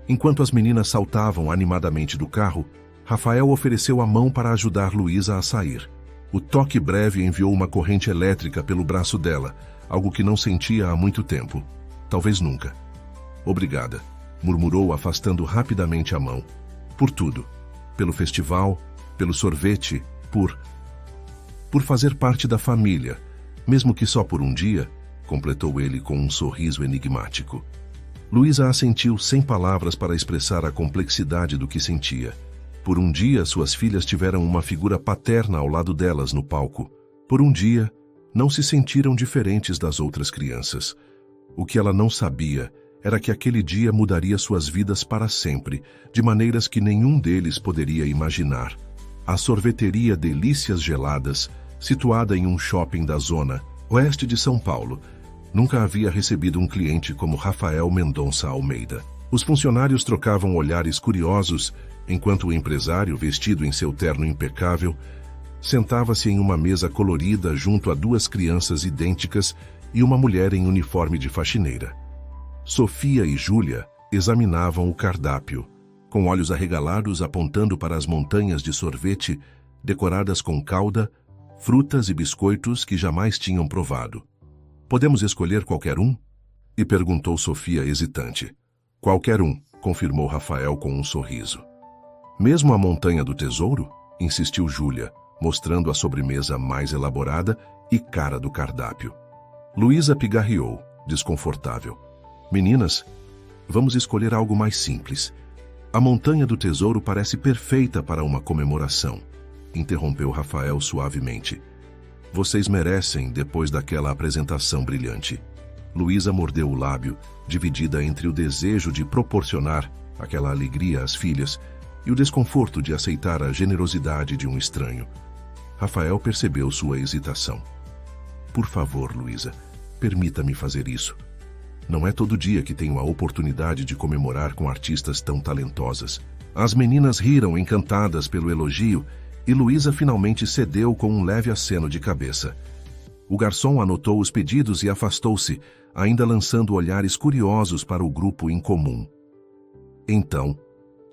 Enquanto as meninas saltavam animadamente do carro, Rafael ofereceu a mão para ajudar Luísa a sair. O toque breve enviou uma corrente elétrica pelo braço dela, algo que não sentia há muito tempo. Talvez nunca. Obrigada, murmurou, afastando rapidamente a mão. Por tudo. Pelo festival, pelo sorvete, por fazer parte da família, mesmo que só por um dia, completou ele com um sorriso enigmático. Luísa assentiu sem palavras para expressar a complexidade do que sentia. Por um dia, suas filhas tiveram uma figura paterna ao lado delas no palco. Por um dia, não se sentiram diferentes das outras crianças. O que ela não sabia era que aquele dia mudaria suas vidas para sempre, de maneiras que nenhum deles poderia imaginar. A sorveteria Delícias Geladas, situada em um shopping da zona oeste de São Paulo, nunca havia recebido um cliente como Rafael Mendonça Almeida. Os funcionários trocavam olhares curiosos, enquanto o empresário, vestido em seu terno impecável, sentava-se em uma mesa colorida junto a duas crianças idênticas e uma mulher em uniforme de faxineira. Sofia e Júlia examinavam o cardápio, com olhos arregalados apontando para as montanhas de sorvete, decoradas com calda, frutas e biscoitos que jamais tinham provado. Podemos escolher qualquer um? E perguntou Sofia hesitante. Qualquer um, confirmou Rafael com um sorriso. Mesmo a montanha do tesouro? Insistiu Júlia, mostrando a sobremesa mais elaborada e cara do cardápio. Luísa pigarreou, desconfortável. Meninas, vamos escolher algo mais simples. A montanha do tesouro parece perfeita para uma comemoração, interrompeu Rafael suavemente. Vocês merecem depois daquela apresentação brilhante. Luísa mordeu o lábio, dividida entre o desejo de proporcionar aquela alegria às filhas e o desconforto de aceitar a generosidade de um estranho. Rafael percebeu sua hesitação. Por favor, Luísa, permita-me fazer isso. Não é todo dia que tenho a oportunidade de comemorar com artistas tão talentosas. As meninas riram encantadas pelo elogio e Luísa finalmente cedeu com um leve aceno de cabeça. O garçom anotou os pedidos e afastou-se, ainda lançando olhares curiosos para o grupo em comum. Então,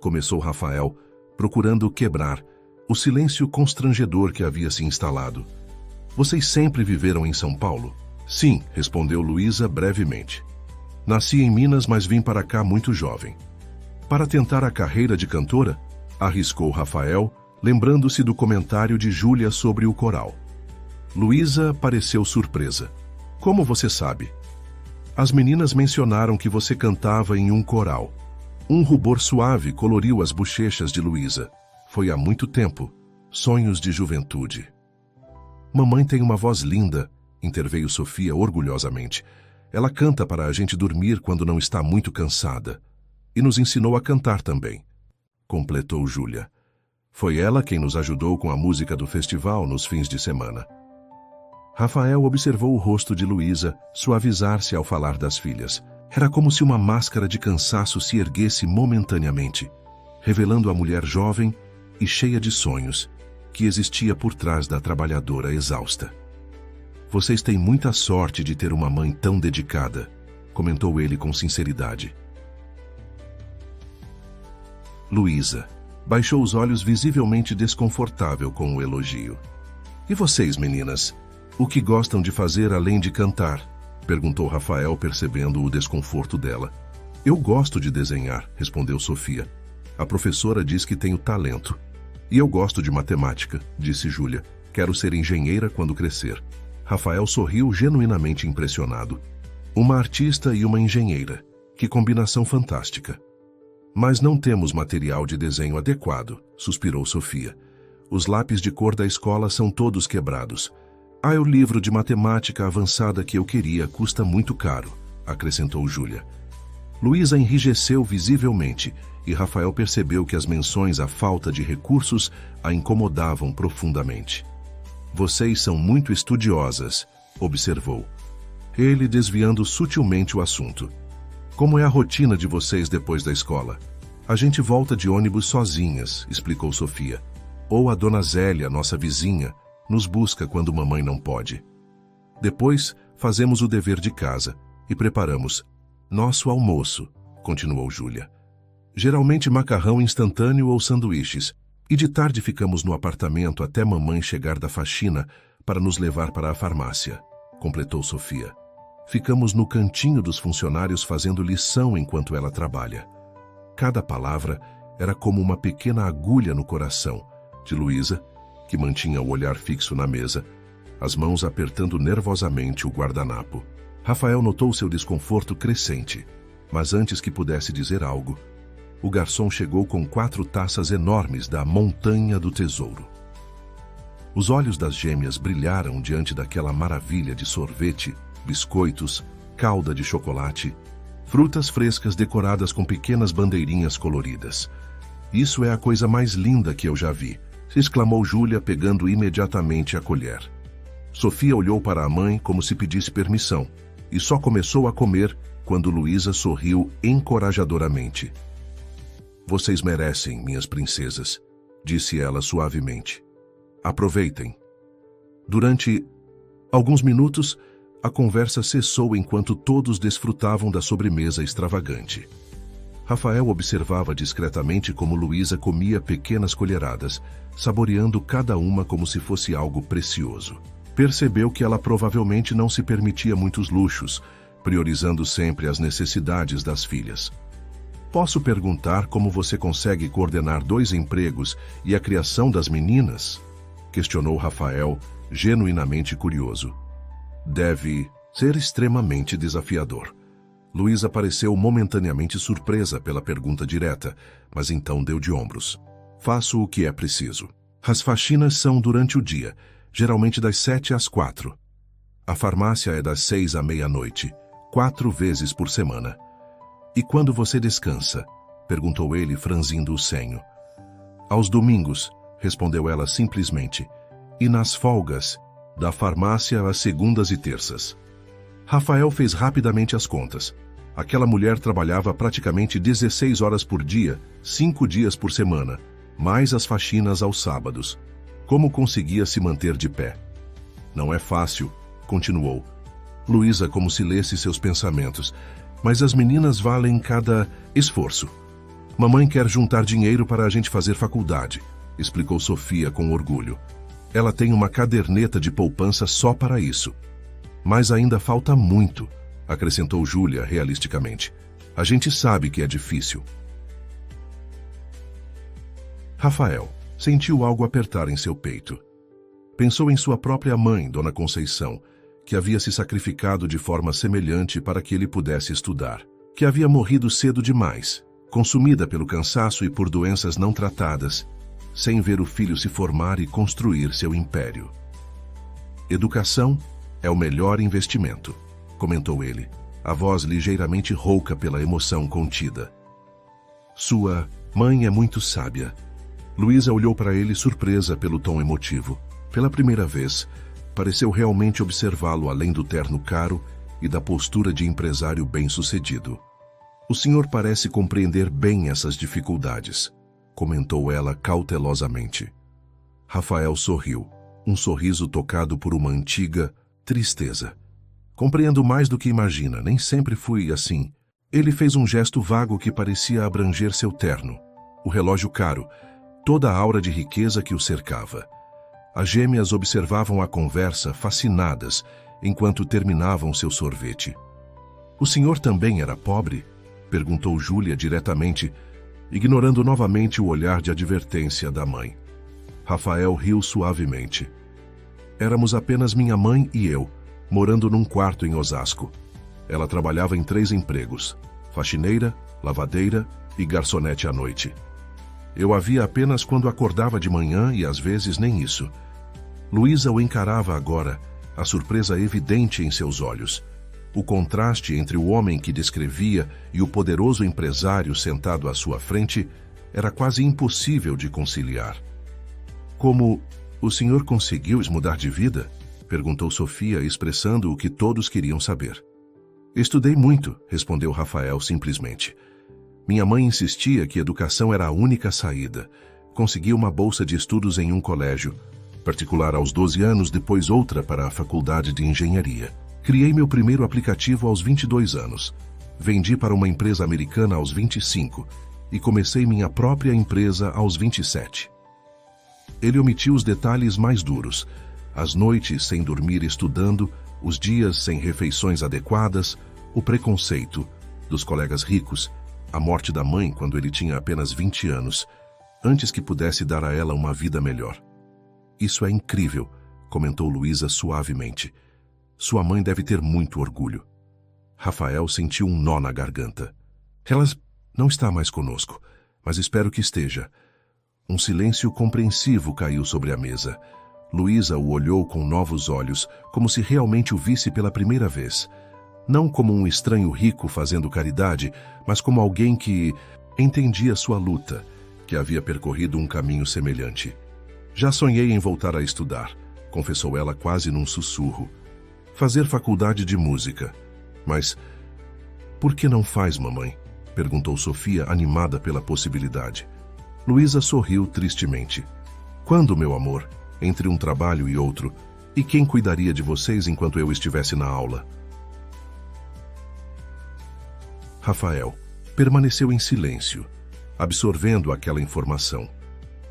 começou Rafael, procurando quebrar o silêncio constrangedor que havia se instalado. Vocês sempre viveram em São Paulo? Sim, respondeu Luísa brevemente. Nasci em Minas, mas vim para cá muito jovem. Para tentar a carreira de cantora? Arriscou Rafael, lembrando-se do comentário de Júlia sobre o coral. Luísa pareceu surpresa. Como você sabe? As meninas mencionaram que você cantava em um coral. Um rubor suave coloriu as bochechas de Luísa. Foi há muito tempo. Sonhos de juventude. Mamãe tem uma voz linda, interveio Sofia orgulhosamente. Ela canta para a gente dormir quando não está muito cansada. E nos ensinou a cantar também, completou Júlia. Foi ela quem nos ajudou com a música do festival nos fins de semana. Rafael observou o rosto de Luísa suavizar-se ao falar das filhas. Era como se uma máscara de cansaço se erguesse momentaneamente, revelando a mulher jovem e cheia de sonhos que existia por trás da trabalhadora exausta. Vocês têm muita sorte de ter uma mãe tão dedicada, comentou ele com sinceridade. Luísa baixou os olhos visivelmente desconfortável com o elogio. E vocês, meninas? O que gostam de fazer além de cantar? Perguntou Rafael, percebendo o desconforto dela. Eu gosto de desenhar, respondeu Sofia. A professora diz que tenho talento. E eu gosto de matemática, disse Júlia. Quero ser engenheira quando crescer. Rafael sorriu genuinamente impressionado. Uma artista e uma engenheira. Que combinação fantástica. Mas não temos material de desenho adequado, suspirou Sofia. Os lápis de cor da escola são todos quebrados. Ah, o livro de matemática avançada que eu queria custa muito caro, acrescentou Júlia. Luísa enrijeceu visivelmente e Rafael percebeu que as menções à falta de recursos a incomodavam profundamente. Vocês são muito estudiosas, observou. Ele desviando sutilmente o assunto. Como é a rotina de vocês depois da escola? A gente volta de ônibus sozinhas, explicou Sofia. Ou a dona Zélia, nossa vizinha, nos busca quando mamãe não pode. Depois, fazemos o dever de casa e preparamos nosso almoço, continuou Júlia. Geralmente macarrão instantâneo ou sanduíches, e de tarde ficamos no apartamento até mamãe chegar da faxina para nos levar para a farmácia, completou Sofia. Ficamos no cantinho dos funcionários fazendo lição enquanto ela trabalha. Cada palavra era como uma pequena agulha no coração de Luísa, que mantinha o olhar fixo na mesa, as mãos apertando nervosamente o guardanapo. Rafael notou seu desconforto crescente, mas antes que pudesse dizer algo, o garçom chegou com 4 taças enormes da Montanha do Tesouro. Os olhos das gêmeas brilharam diante daquela maravilha de sorvete, biscoitos, calda de chocolate, frutas frescas decoradas com pequenas bandeirinhas coloridas. Isso é a coisa mais linda que eu já vi, exclamou Júlia, pegando imediatamente a colher. Sofia olhou para a mãe como se pedisse permissão e só começou a comer quando Luísa sorriu encorajadoramente. Vocês merecem, minhas princesas, disse ela suavemente. Aproveitem. Durante alguns minutos, a conversa cessou enquanto todos desfrutavam da sobremesa extravagante. Rafael observava discretamente como Luísa comia pequenas colheradas, saboreando cada uma como se fosse algo precioso. Percebeu que ela provavelmente não se permitia muitos luxos, priorizando sempre as necessidades das filhas. Posso perguntar como você consegue coordenar 2 empregos e a criação das meninas? Questionou Rafael, genuinamente curioso. Deve ser extremamente desafiador. Luísa pareceu momentaneamente surpresa pela pergunta direta, mas então deu de ombros. Faço o que é preciso. As faxinas são durante o dia, geralmente das 7 às 4. A farmácia é das 6 à meia-noite, 4 vezes por semana. E quando você descansa? Perguntou ele, franzindo o senho. Aos domingos, respondeu ela simplesmente. E nas folgas? Da farmácia às segundas e terças. Rafael fez rapidamente as contas. Aquela mulher trabalhava praticamente 16 horas por dia, 5 dias por semana, mais as faxinas aos sábados. Como conseguia se manter de pé? Não é fácil, continuou. Luísa como se lesse seus pensamentos. Mas as meninas valem cada esforço. Mamãe quer juntar dinheiro para a gente fazer faculdade, explicou Sofia com orgulho. Ela tem uma caderneta de poupança só para isso. Mas ainda falta muito, acrescentou Júlia realisticamente. A gente sabe que é difícil. Rafael sentiu algo apertar em seu peito. Pensou em sua própria mãe, Dona Conceição, que havia se sacrificado de forma semelhante para que ele pudesse estudar, que havia morrido cedo demais, consumida pelo cansaço e por doenças não tratadas, sem ver o filho se formar e construir seu império. Educação é o melhor investimento, comentou ele, a voz ligeiramente rouca pela emoção contida. Sua mãe é muito sábia. Luísa olhou para ele surpresa pelo tom emotivo. Pela primeira vez, pareceu realmente observá-lo além do terno caro e da postura de empresário bem-sucedido. O senhor parece compreender bem essas dificuldades, comentou ela cautelosamente. Rafael sorriu, um sorriso tocado por uma antiga tristeza. Compreendo mais do que imagina, nem sempre fui assim. Ele fez um gesto vago que parecia abranger seu terno, o relógio caro, toda a aura de riqueza que o cercava. As gêmeas observavam a conversa, fascinadas, enquanto terminavam seu sorvete. O senhor também era pobre? Perguntou Júlia diretamente, ignorando novamente o olhar de advertência da mãe. Rafael riu suavemente. Éramos apenas minha mãe e eu, morando num quarto em Osasco. Ela trabalhava em 3 empregos, faxineira, lavadeira e garçonete à noite. Eu a via apenas quando acordava de manhã e às vezes nem isso. Luísa o encarava agora, a surpresa evidente em seus olhos. O contraste entre o homem que descrevia e o poderoso empresário sentado à sua frente era quase impossível de conciliar. Como o senhor conseguiu mudar de vida? Perguntou Sofia, expressando o que todos queriam saber. Estudei muito, respondeu Rafael simplesmente. Minha mãe insistia que educação era a única saída. Consegui uma bolsa de estudos em um colégio particular aos 12 anos, depois outra para a faculdade de engenharia. Criei meu primeiro aplicativo aos 22 anos. Vendi para uma empresa americana aos 25 e comecei minha própria empresa aos 27. Ele omitiu os detalhes mais duros. As noites sem dormir estudando, os dias sem refeições adequadas, o preconceito dos colegas ricos, a morte da mãe quando ele tinha apenas 20 anos, antes que pudesse dar a ela uma vida melhor. Isso é incrível, comentou Luísa suavemente. Sua mãe deve ter muito orgulho. Rafael sentiu um nó na garganta. Ela não está mais conosco, mas espero que esteja. Um silêncio compreensivo caiu sobre a mesa. Luísa o olhou com novos olhos, como se realmente o visse pela primeira vez. Não como um estranho rico fazendo caridade, mas como alguém que entendia sua luta, que havia percorrido um caminho semelhante. Já sonhei em voltar a estudar, confessou ela quase num sussurro. Fazer faculdade de música. Mas por que não faz, mamãe? Perguntou Sofia, animada pela possibilidade. Luísa sorriu tristemente. Quando, meu amor? Entre um trabalho e outro. E quem cuidaria de vocês enquanto eu estivesse na aula? Rafael Permaneceu em silêncio, absorvendo aquela informação.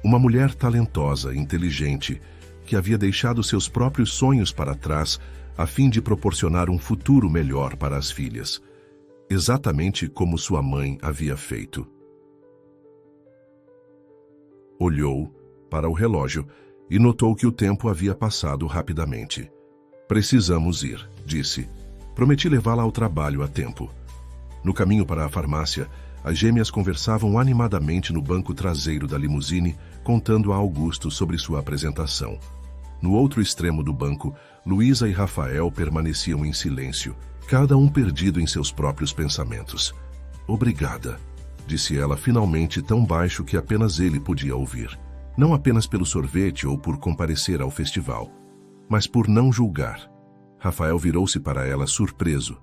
Uma mulher talentosa, inteligente, que havia deixado seus próprios sonhos para trás a fim de proporcionar um futuro melhor para as filhas, exatamente como sua mãe havia feito. Olhou para o relógio e notou que o tempo havia passado rapidamente. Precisamos ir, disse. Prometi levá-la ao trabalho a tempo. No caminho para a farmácia, as gêmeas conversavam animadamente no banco traseiro da limusine, contando a Augusto sobre sua apresentação. No outro extremo do banco, Luísa e Rafael permaneciam em silêncio, cada um perdido em seus próprios pensamentos. Obrigada, disse ela finalmente tão baixo que apenas ele podia ouvir. Não apenas pelo sorvete ou por comparecer ao festival, mas por não julgar. Rafael virou-se para ela surpreso.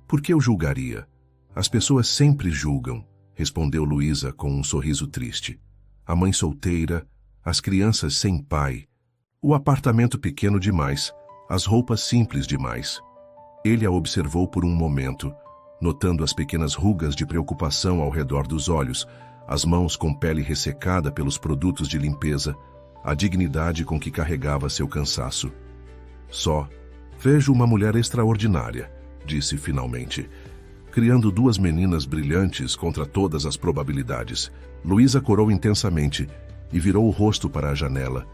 Por que eu julgaria? As pessoas sempre julgam, respondeu Luísa com um sorriso triste. A mãe solteira, as crianças sem pai, o apartamento pequeno demais, as roupas simples demais. Ele a observou por um momento, notando as pequenas rugas de preocupação ao redor dos olhos, as mãos com pele ressecada pelos produtos de limpeza, a dignidade com que carregava seu cansaço. Vejo uma mulher extraordinária, disse finalmente. Criando duas meninas brilhantes contra todas as probabilidades. Luísa corou intensamente e virou o rosto para a janela,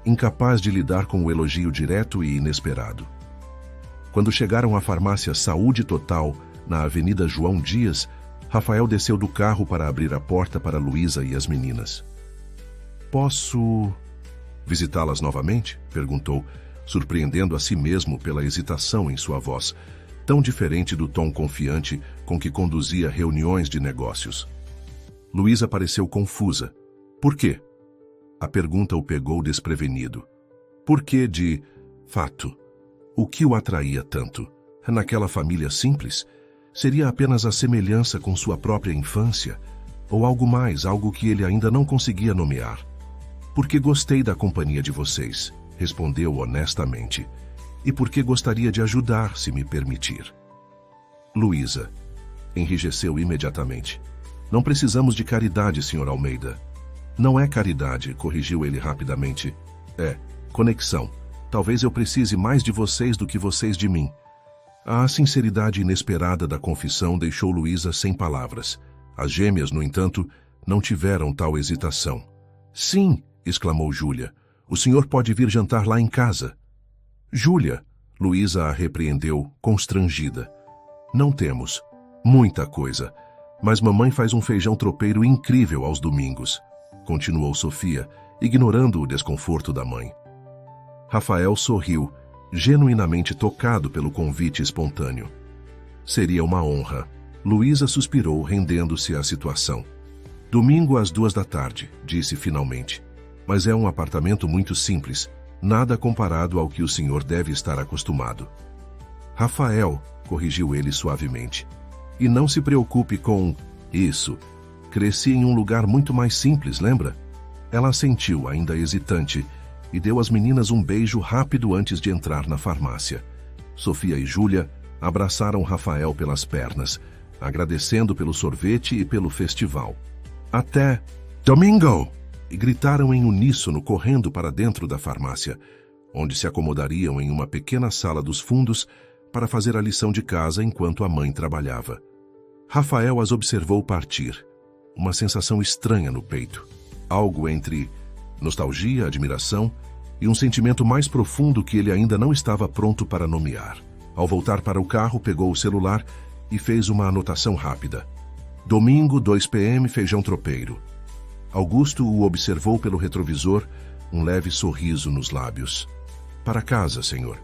incapaz de lidar com o elogio direto e inesperado. Quando chegaram à farmácia Saúde Total, na Avenida João Dias, Rafael desceu do carro para abrir a porta para Luísa e as meninas. Posso visitá-las novamente? Perguntou, surpreendendo a si mesmo pela hesitação em sua voz, tão diferente do tom confiante com que conduzia reuniões de negócios. Luísa pareceu confusa. Por quê? A pergunta o pegou desprevenido. Por que de fato? O que o atraía tanto? Naquela família simples? Seria apenas a semelhança com sua própria infância? Ou algo mais, algo que ele ainda não conseguia nomear? Porque gostei da companhia de vocês, respondeu honestamente. E porque gostaria de ajudar, se me permitir. Luísa enrijeceu imediatamente. Não precisamos de caridade, Sr. Almeida. Não é caridade, corrigiu ele rapidamente. É conexão. Talvez eu precise mais de vocês do que vocês de mim. A sinceridade inesperada da confissão deixou Luísa sem palavras. As gêmeas, no entanto, não tiveram tal hesitação. Sim, exclamou Júlia. O senhor pode vir jantar lá em casa. Júlia, Luísa a repreendeu, constrangida. Não temos. Muita coisa. Mas mamãe faz um feijão tropeiro incrível aos domingos, continuou Sofia, ignorando o desconforto da mãe. Rafael sorriu, genuinamente tocado pelo convite espontâneo. Seria uma honra. Luísa suspirou, rendendo-se à situação. Domingo às 14h, disse finalmente. Mas é um apartamento muito simples, nada comparado ao que o senhor deve estar acostumado. Rafael, corrigiu ele suavemente. E não se preocupe com isso. Cresci em um lugar muito mais simples, lembra? Ela assentiu, ainda hesitante, e deu às meninas um beijo rápido antes de entrar na farmácia. Sofia e Júlia abraçaram Rafael pelas pernas, agradecendo pelo sorvete e pelo festival. Até domingo! E gritaram em uníssono, correndo para dentro da farmácia, onde se acomodariam em uma pequena sala dos fundos para fazer a lição de casa enquanto a mãe trabalhava. Rafael as observou partir, uma sensação estranha no peito, algo entre nostalgia, admiração e um sentimento mais profundo que ele ainda não estava pronto para nomear. Ao voltar para o carro, pegou o celular e fez uma anotação rápida. Domingo, 2 p.m., feijão tropeiro. Augusto o observou pelo retrovisor, um leve sorriso nos lábios. Para casa, senhor.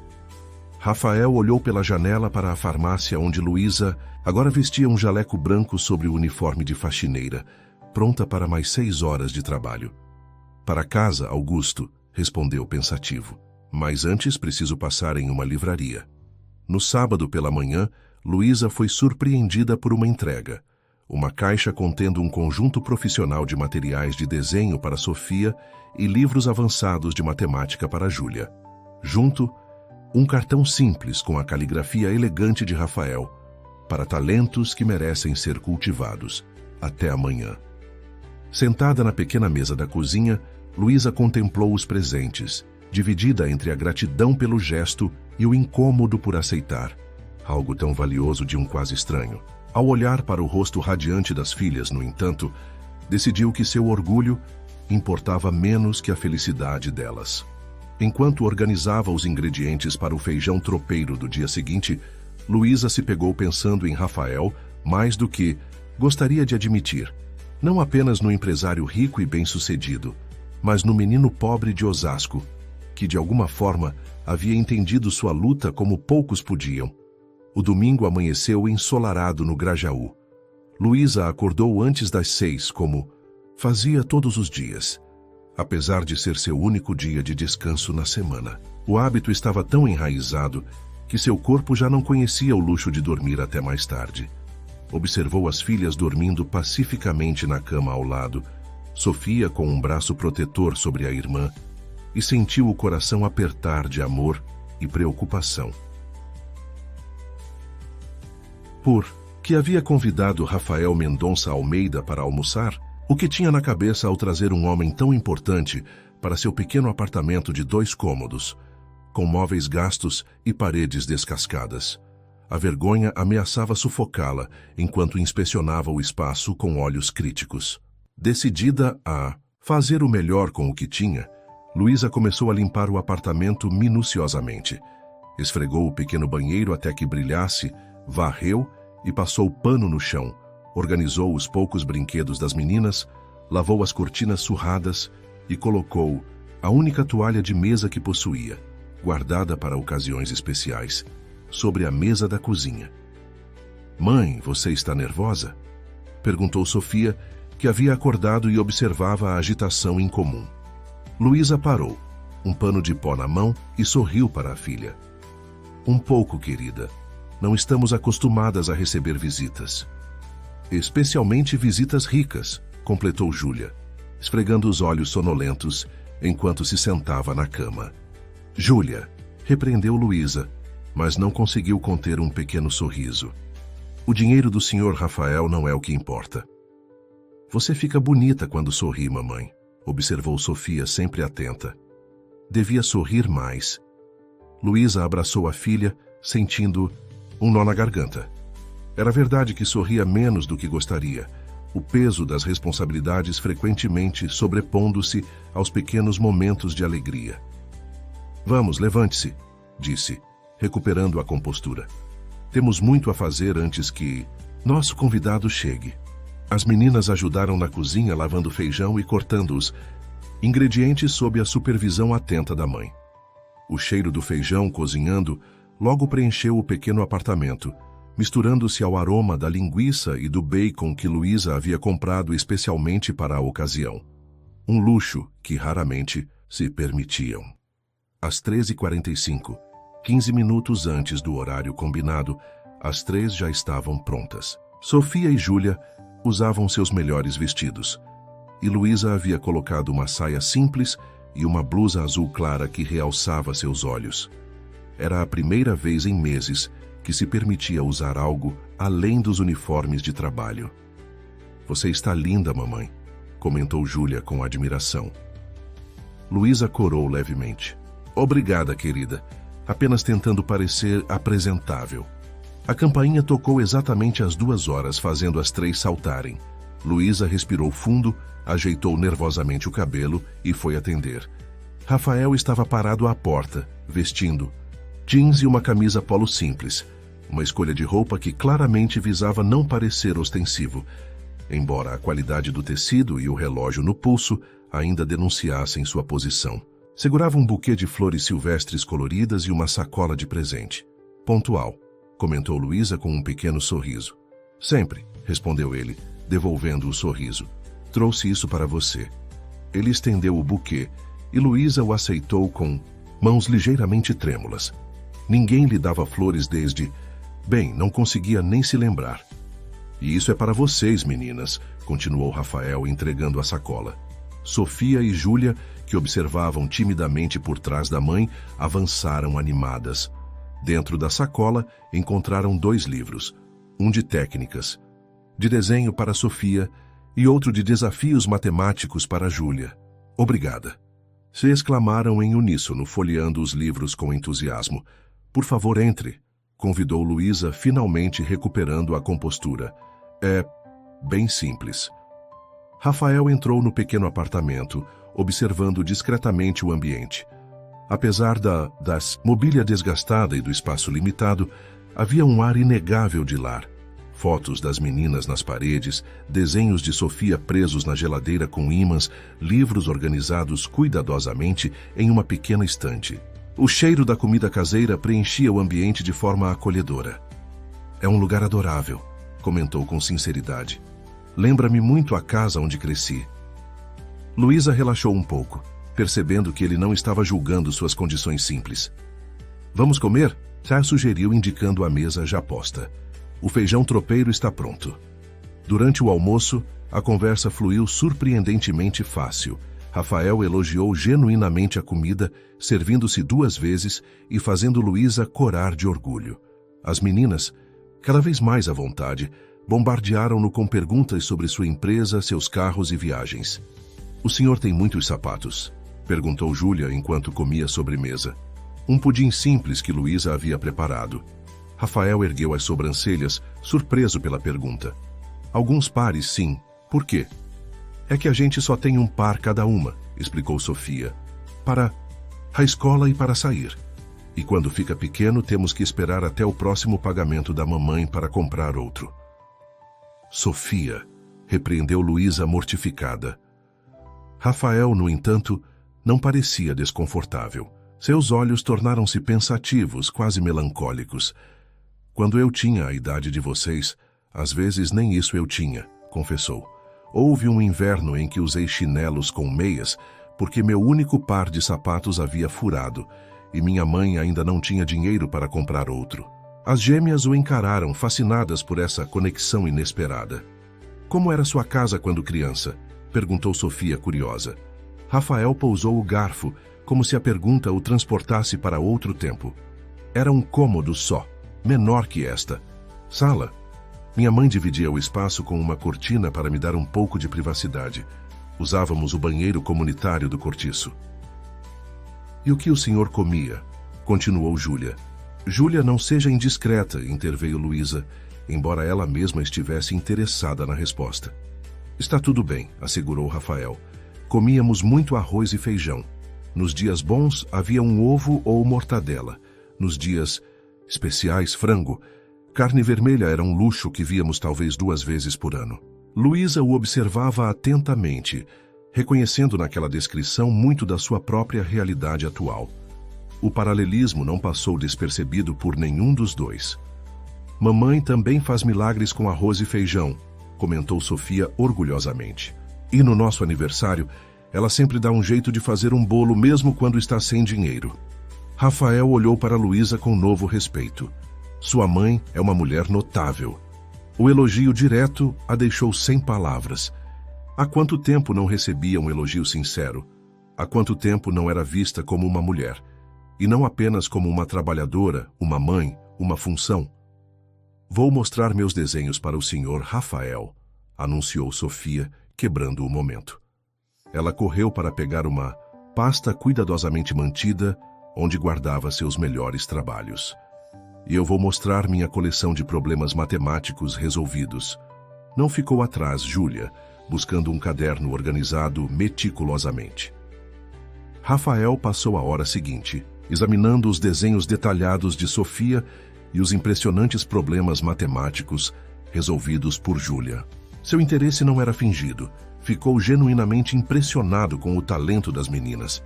Rafael olhou pela janela para a farmácia onde Luísa agora vestia um jaleco branco sobre o uniforme de faxineira, pronta para mais 6 horas de trabalho. Para casa, Augusto, respondeu pensativo. Mas antes preciso passar em uma livraria. No sábado pela manhã, Luísa foi surpreendida por uma entrega. Uma caixa contendo um conjunto profissional de materiais de desenho para Sofia e livros avançados de matemática para Júlia. Junto, um cartão simples com a caligrafia elegante de Rafael. para talentos que merecem ser cultivados. Até amanhã. Sentada na pequena mesa da cozinha, Luísa contemplou os presentes, dividida entre a gratidão pelo gesto e o incômodo por aceitar algo tão valioso de um quase estranho. Ao olhar para o rosto radiante das filhas, no entanto, decidiu que seu orgulho importava menos que a felicidade delas. Enquanto organizava os ingredientes para o feijão tropeiro do dia seguinte, Luísa se pegou pensando em Rafael mais do que gostaria de admitir, não apenas no empresário rico e bem-sucedido, mas no menino pobre de Osasco, que de alguma forma havia entendido sua luta como poucos podiam. O domingo amanheceu ensolarado no Grajaú. Luísa acordou antes das 6, como fazia todos os dias, apesar de ser seu único dia de descanso na semana. O hábito estava tão enraizado que seu corpo já não conhecia o luxo de dormir até mais tarde. Observou as filhas dormindo pacificamente na cama ao lado, Sofia com um braço protetor sobre a irmã, e sentiu o coração apertar de amor e preocupação. Que havia convidado Rafael Mendonça Almeida para almoçar? O que tinha na cabeça ao trazer um homem tão importante para seu pequeno apartamento de 2 cômodos, com móveis gastos e paredes descascadas? A vergonha ameaçava sufocá-la enquanto inspecionava o espaço com olhos críticos. Decidida a fazer o melhor com o que tinha, Luísa começou a limpar o apartamento minuciosamente. Esfregou o pequeno banheiro até que brilhasse, varreu e passou pano no chão, organizou os poucos brinquedos das meninas, lavou as cortinas surradas e colocou a única toalha de mesa que possuía, guardada para ocasiões especiais, sobre a mesa da cozinha. "Mãe, você está nervosa?" perguntou Sofia, que havia acordado e observava a agitação incomum. Luísa parou, um pano de pó na mão, e sorriu para a filha. "Um pouco, querida. Não estamos acostumadas a receber visitas." "Especialmente visitas ricas", completou Júlia, esfregando os olhos sonolentos enquanto se sentava na cama. "Júlia", repreendeu Luísa, mas não conseguiu conter um pequeno sorriso. "O dinheiro do Sr. Rafael não é o que importa." "Você fica bonita quando sorri, mamãe", observou Sofia, sempre atenta. "Devia sorrir mais." Luísa abraçou a filha, sentindo um nó na garganta. Era verdade que sorria menos do que gostaria, o peso das responsabilidades frequentemente sobrepondo-se aos pequenos momentos de alegria. "Vamos, levante-se", disse, recuperando a compostura. "Temos muito a fazer antes que nosso convidado chegue." As meninas ajudaram na cozinha lavando feijão e cortando os ingredientes sob a supervisão atenta da mãe. O cheiro do feijão cozinhando logo preencheu o pequeno apartamento, misturando-se ao aroma da linguiça e do bacon que Luísa havia comprado especialmente para a ocasião. Um luxo que raramente se permitiam. Às 13h45, 15 minutos antes do horário combinado, as 3 já estavam prontas. Sofia e Júlia usavam seus melhores vestidos, e Luísa havia colocado uma saia simples e uma blusa azul clara que realçava seus olhos. Era a primeira vez em meses que se permitia usar algo além dos uniformes de trabalho. "Você está linda, mamãe", comentou Júlia com admiração. Luísa corou levemente. "Obrigada, querida. Apenas tentando parecer apresentável." A campainha tocou exatamente às 2 horas, fazendo as 3 saltarem. Luísa respirou fundo, ajeitou nervosamente o cabelo e foi atender. Rafael estava parado à porta, vestindo jeans e uma camisa polo simples, uma escolha de roupa que claramente visava não parecer ostensivo, embora a qualidade do tecido e o relógio no pulso ainda denunciassem sua posição. Segurava um buquê de flores silvestres coloridas e uma sacola de presente. "Pontual", comentou Luísa com um pequeno sorriso. "Sempre", respondeu ele, devolvendo o sorriso. "Trouxe isso para você." Ele estendeu o buquê e Luísa o aceitou com mãos ligeiramente trêmulas. Ninguém lhe dava flores desde... Bem, não conseguia nem se lembrar. "E isso é para vocês, meninas", continuou Rafael, entregando a sacola. Sofia e Júlia, que observavam timidamente por trás da mãe, avançaram animadas. Dentro da sacola, encontraram 2 livros. um de técnicas, de desenho para Sofia e outro de desafios matemáticos para Júlia. Obrigada. Se exclamaram em uníssono, folheando os livros com entusiasmo. Por favor, entre, convidou Luísa, finalmente recuperando a compostura. É bem simples. Rafael entrou no pequeno apartamento, observando discretamente o ambiente. Apesar das mobília desgastada e do espaço limitado, havia um ar inegável de lar. Fotos das meninas nas paredes, desenhos de Sofia presos na geladeira com ímãs, livros organizados cuidadosamente em uma pequena estante. O cheiro da comida caseira preenchia o ambiente de forma acolhedora. É um lugar adorável, comentou com sinceridade. Lembra-me muito a casa onde cresci. Luísa relaxou um pouco, percebendo que ele não estava julgando suas condições simples. Vamos comer? Já sugeriu, indicando a mesa já posta. O feijão tropeiro está pronto. Durante o almoço, a conversa fluiu surpreendentemente fácil. Rafael elogiou genuinamente a comida, servindo-se 2 vezes e fazendo Luísa corar de orgulho. As meninas, cada vez mais à vontade, bombardearam-no com perguntas sobre sua empresa, seus carros e viagens. O senhor tem muitos sapatos? Perguntou Júlia enquanto comia sobremesa. Um pudim simples que Luísa havia preparado. Rafael ergueu as sobrancelhas, surpreso pela pergunta. Alguns pares, sim. Por quê? É que a gente só tem um par cada uma, explicou Sofia. Para a escola e para sair. E quando fica pequeno, temos que esperar até o próximo pagamento da mamãe para comprar outro. Sofia, repreendeu Luísa mortificada. Rafael, no entanto, não parecia desconfortável. Seus olhos tornaram-se pensativos, quase melancólicos. Quando eu tinha a idade de vocês, às vezes nem isso eu tinha, confessou. Houve um inverno em que usei chinelos com meias, porque meu único par de sapatos havia furado, e minha mãe ainda não tinha dinheiro para comprar outro. As gêmeas o encararam, fascinadas por essa conexão inesperada. Como era sua casa quando criança? Perguntou Sofia, curiosa. Rafael pousou o garfo, como se a pergunta o transportasse para outro tempo. Era um cômodo só, menor que esta. Sala. Minha mãe dividia o espaço com uma cortina para me dar um pouco de privacidade. Usávamos o banheiro comunitário do cortiço. E o que o senhor comia? Continuou Júlia. Júlia, não seja indiscreta, interveio Luísa, embora ela mesma estivesse interessada na resposta. Está tudo bem, assegurou Rafael. Comíamos muito arroz e feijão. Nos dias bons, havia um ovo ou mortadela. Nos dias especiais, frango. Carne vermelha era um luxo que víamos talvez 2 vezes por ano. Luísa o observava atentamente, reconhecendo naquela descrição muito da sua própria realidade atual. O paralelismo não passou despercebido por nenhum dos dois. Mamãe também faz milagres com arroz e feijão, comentou Sofia orgulhosamente. E no nosso aniversário, ela sempre dá um jeito de fazer um bolo mesmo quando está sem dinheiro. Rafael olhou para Luísa com novo respeito. Sua mãe é uma mulher notável. O elogio direto a deixou sem palavras. Há quanto tempo não recebia um elogio sincero? Há quanto tempo não era vista como uma mulher? E não apenas como uma trabalhadora, uma mãe, uma função? Vou mostrar meus desenhos para o senhor Rafael, anunciou Sofia, quebrando o momento. Ela correu para pegar uma pasta cuidadosamente mantida, onde guardava seus melhores trabalhos. E eu vou mostrar minha coleção de problemas matemáticos resolvidos. Não ficou atrás, Júlia, buscando um caderno organizado meticulosamente. Rafael passou a hora seguinte, examinando os desenhos detalhados de Sofia e os impressionantes problemas matemáticos resolvidos por Júlia. Seu interesse não era fingido. Ficou genuinamente impressionado com o talento das meninas.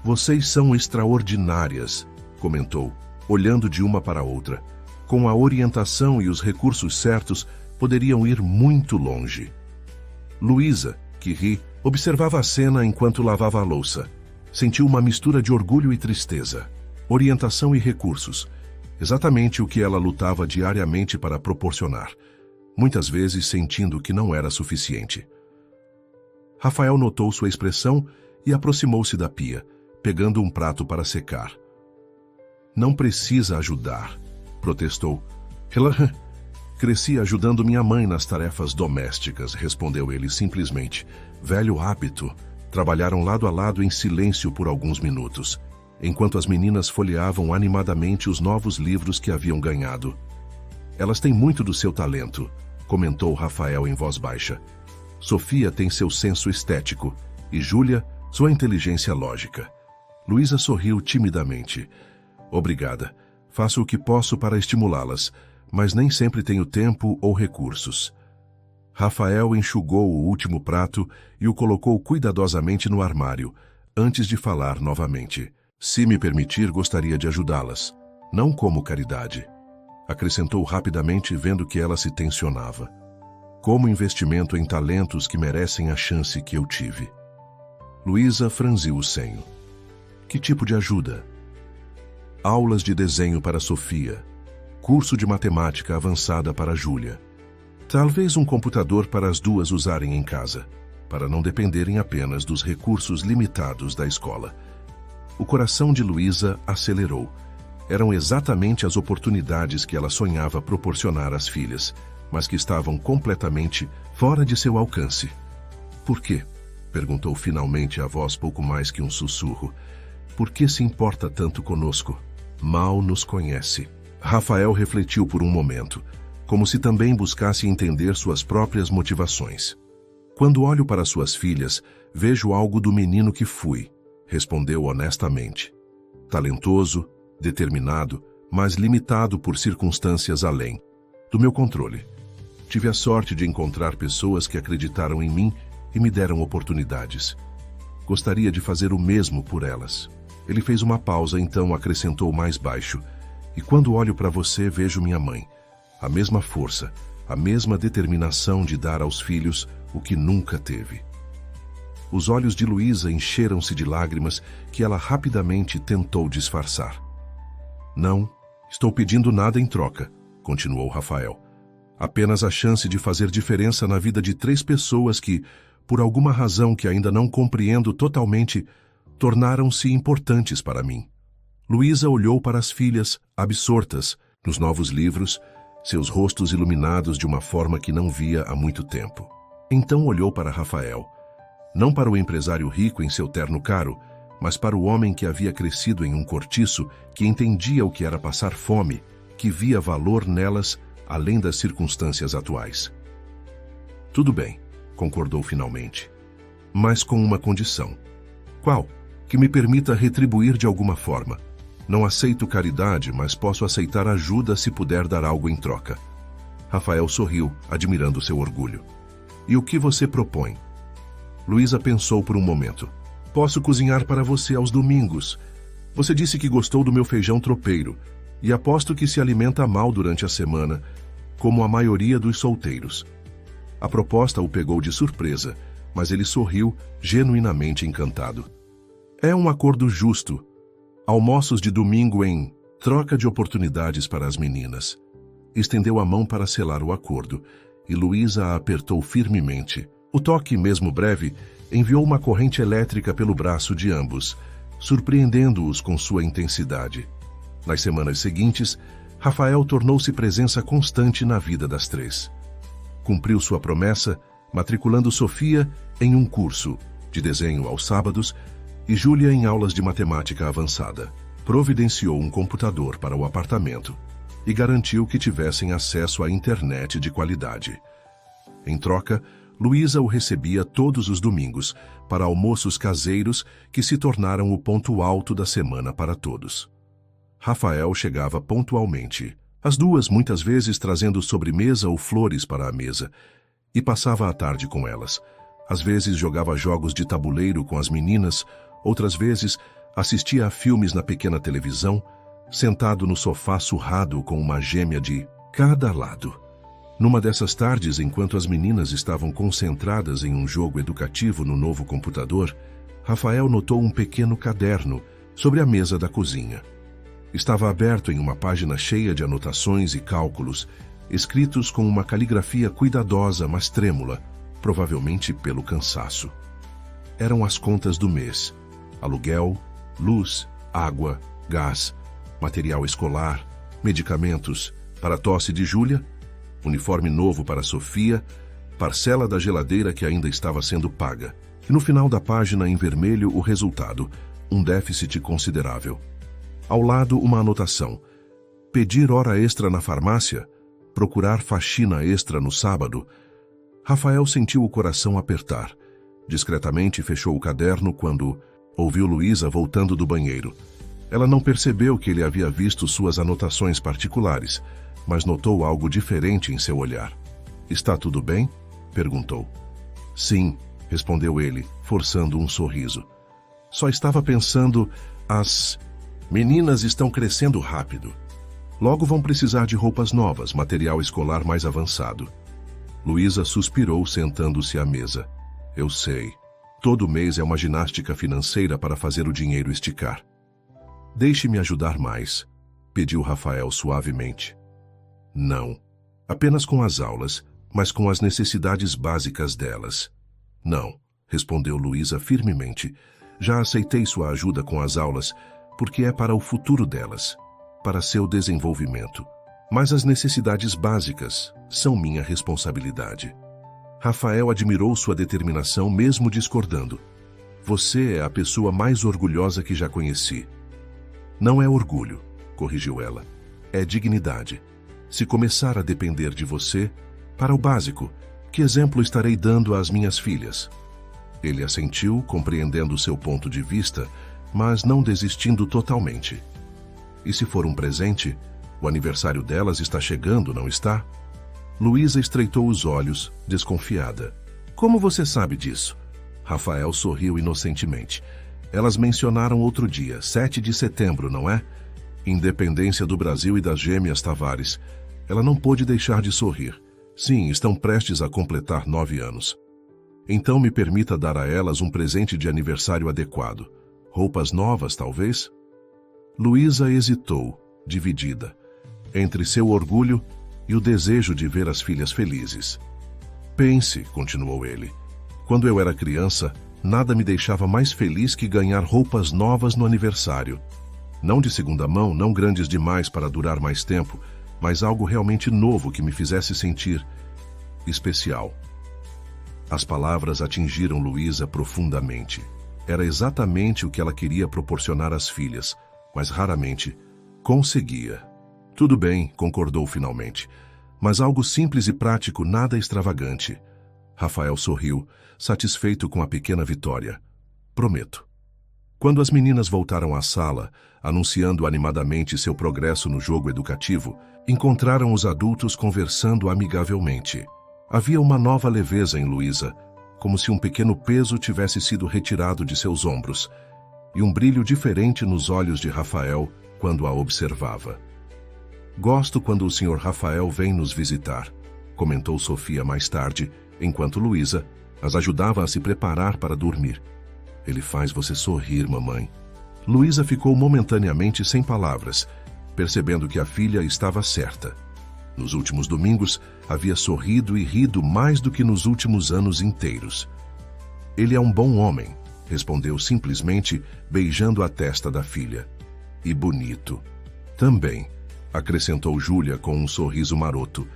Vocês são extraordinárias, comentou, olhando de uma para a outra. Com a orientação e os recursos certos, poderiam ir muito longe. Luísa, que ri, observava a cena enquanto lavava a louça. Sentiu uma mistura de orgulho e tristeza. Orientação e recursos. Exatamente o que ela lutava diariamente para proporcionar. Muitas vezes sentindo que não era suficiente. Rafael notou sua expressão e aproximou-se da pia, pegando um prato para secar. Não precisa ajudar, protestou. Cresci ajudando minha mãe nas tarefas domésticas, respondeu ele simplesmente. Velho hábito. Trabalharam lado a lado em silêncio por alguns minutos, enquanto as meninas folheavam animadamente os novos livros que haviam ganhado. Elas têm muito do seu talento, comentou Rafael em voz baixa. Sofia tem seu senso estético e Júlia, sua inteligência lógica. Luísa sorriu timidamente. Obrigada. Faço o que posso para estimulá-las, mas nem sempre tenho tempo ou recursos. Rafael enxugou o último prato e o colocou cuidadosamente no armário, antes de falar novamente. Se me permitir, gostaria de ajudá-las. Não como caridade. Acrescentou rapidamente, vendo que ela se tensionava. Como investimento em talentos que merecem a chance que eu tive. Luísa franziu o senho. Que tipo de ajuda? Aulas de desenho para Sofia. Curso de matemática avançada para Júlia. Talvez um computador para as duas usarem em casa, para não dependerem apenas dos recursos limitados da escola. O coração de Luísa acelerou. Eram exatamente as oportunidades que ela sonhava proporcionar às filhas, mas que estavam completamente fora de seu alcance. Por quê? Perguntou finalmente a voz pouco mais que um sussurro. Por que se importa tanto conosco? Mal nos conhece. Rafael refletiu por um momento, como se também buscasse entender suas próprias motivações. Quando olho para suas filhas, vejo algo do menino que fui, respondeu honestamente. Talentoso, determinado, mas limitado por circunstâncias além do meu controle. Tive a sorte de encontrar pessoas que acreditaram em mim e me deram oportunidades. Gostaria de fazer o mesmo por elas. Ele fez uma pausa, então acrescentou mais baixo. E quando olho para você, vejo minha mãe. A mesma força, a mesma determinação de dar aos filhos o que nunca teve. Os olhos de Luísa encheram-se de lágrimas que ela rapidamente tentou disfarçar. Não, estou pedindo nada em troca, continuou Rafael. Apenas a chance de fazer diferença na vida de 3 pessoas que, por alguma razão que ainda não compreendo totalmente, tornaram-se importantes para mim. Luísa olhou para as filhas, absortas, nos novos livros, seus rostos iluminados de uma forma que não via há muito tempo. Então olhou para Rafael, não para o empresário rico em seu terno caro, mas para o homem que havia crescido em um cortiço, que entendia o que era passar fome, que via valor nelas, além das circunstâncias atuais. Tudo bem, concordou finalmente, mas com uma condição. Qual? Que me permita retribuir de alguma forma. Não aceito caridade, mas posso aceitar ajuda se puder dar algo em troca. Rafael sorriu, admirando seu orgulho. E o que você propõe? Luísa pensou por um momento. Posso cozinhar para você aos domingos. Você disse que gostou do meu feijão tropeiro, e aposto que se alimenta mal durante a semana, como a maioria dos solteiros. A proposta o pegou de surpresa, mas ele sorriu, genuinamente encantado. É um acordo justo. Almoços de domingo em troca de oportunidades para as meninas. Estendeu a mão para selar o acordo, e Luísa a apertou firmemente. O toque, mesmo breve, enviou uma corrente elétrica pelo braço de ambos, surpreendendo-os com sua intensidade. Nas semanas seguintes, Rafael tornou-se presença constante na vida das 3. Cumpriu sua promessa, matriculando Sofia em um curso de desenho aos sábados e Júlia em aulas de matemática avançada. Providenciou um computador para o apartamento e garantiu que tivessem acesso à internet de qualidade. Em troca, Luísa o recebia todos os domingos para almoços caseiros que se tornaram o ponto alto da semana para todos. Rafael chegava pontualmente, as duas muitas vezes trazendo sobremesa ou flores para a mesa, e passava a tarde com elas. Às vezes jogava jogos de tabuleiro com as meninas, outras vezes assistia a filmes na pequena televisão, sentado no sofá surrado com uma gêmea de cada lado. Numa dessas tardes, enquanto as meninas estavam concentradas em um jogo educativo no novo computador, Rafael notou um pequeno caderno sobre a mesa da cozinha. Estava aberto em uma página cheia de anotações e cálculos, escritos com uma caligrafia cuidadosa, mas trêmula, provavelmente pelo cansaço. Eram as contas do mês: aluguel, luz, água, gás, material escolar, medicamentos, para a tosse de Júlia, uniforme novo para Sofia, parcela da geladeira que ainda estava sendo paga. E no final da página, em vermelho, o resultado: um déficit considerável. Ao lado, uma anotação: pedir hora extra na farmácia, procurar faxina extra no sábado. Rafael sentiu o coração apertar. Discretamente fechou o caderno quando ouviu Luísa voltando do banheiro. Ela não percebeu que ele havia visto suas anotações particulares, mas notou algo diferente em seu olhar. "Está tudo bem?" perguntou. "Sim", respondeu ele, forçando um sorriso. "Só estava pensando, as meninas estão crescendo rápido. Logo vão precisar de roupas novas, material escolar mais avançado." Luísa suspirou, sentando-se à mesa. "Eu sei. Todo mês é uma ginástica financeira para fazer o dinheiro esticar." "Deixe-me ajudar mais", pediu Rafael suavemente. "Não. Apenas com as aulas, mas com as necessidades básicas delas." "Não", respondeu Luísa firmemente. "Já aceitei sua ajuda com as aulas, porque é para o futuro delas, para seu desenvolvimento. Mas as necessidades básicas são minha responsabilidade." Rafael admirou sua determinação, mesmo discordando. "Você é a pessoa mais orgulhosa que já conheci." "Não é orgulho", corrigiu ela. "É dignidade. Se começar a depender de você, para o básico, que exemplo estarei dando às minhas filhas?" Ele assentiu, compreendendo seu ponto de vista, mas não desistindo totalmente. "E se for um presente? O aniversário delas está chegando, não está?" Luísa estreitou os olhos, desconfiada. "Como você sabe disso?" Rafael sorriu inocentemente. "Elas mencionaram outro dia, 7 de setembro, não é? Independência do Brasil e das gêmeas Tavares." Ela não pôde deixar de sorrir. "Sim, estão prestes a completar 9 anos. Então me permita dar a elas um presente de aniversário adequado. Roupas novas, talvez?" Luísa hesitou, dividida, entre seu orgulho e o desejo de ver as filhas felizes. "Pense", continuou ele, "quando eu era criança, nada me deixava mais feliz que ganhar roupas novas no aniversário. Não de segunda mão, não grandes demais para durar mais tempo, mas algo realmente novo que me fizesse sentir especial." As palavras atingiram Luísa profundamente. Era exatamente o que ela queria proporcionar às filhas, mas raramente conseguia. "Tudo bem", concordou finalmente, "mas algo simples e prático, nada extravagante." Rafael sorriu, satisfeito com a pequena vitória. "Prometo." Quando as meninas voltaram à sala, anunciando animadamente seu progresso no jogo educativo, encontraram os adultos conversando amigavelmente. Havia uma nova leveza em Luísa, como se um pequeno peso tivesse sido retirado de seus ombros, e um brilho diferente nos olhos de Rafael quando a observava. "Gosto quando o Sr. Rafael vem nos visitar", comentou Sofia mais tarde, enquanto Luísa as ajudava a se preparar para dormir. "Ele faz você sorrir, mamãe." Luísa ficou momentaneamente sem palavras, percebendo que a filha estava certa. Nos últimos domingos, havia sorrido e rido mais do que nos últimos anos inteiros. "Ele é um bom homem", respondeu simplesmente, beijando a testa da filha. "E bonito." "Também", acrescentou Júlia com um sorriso maroto,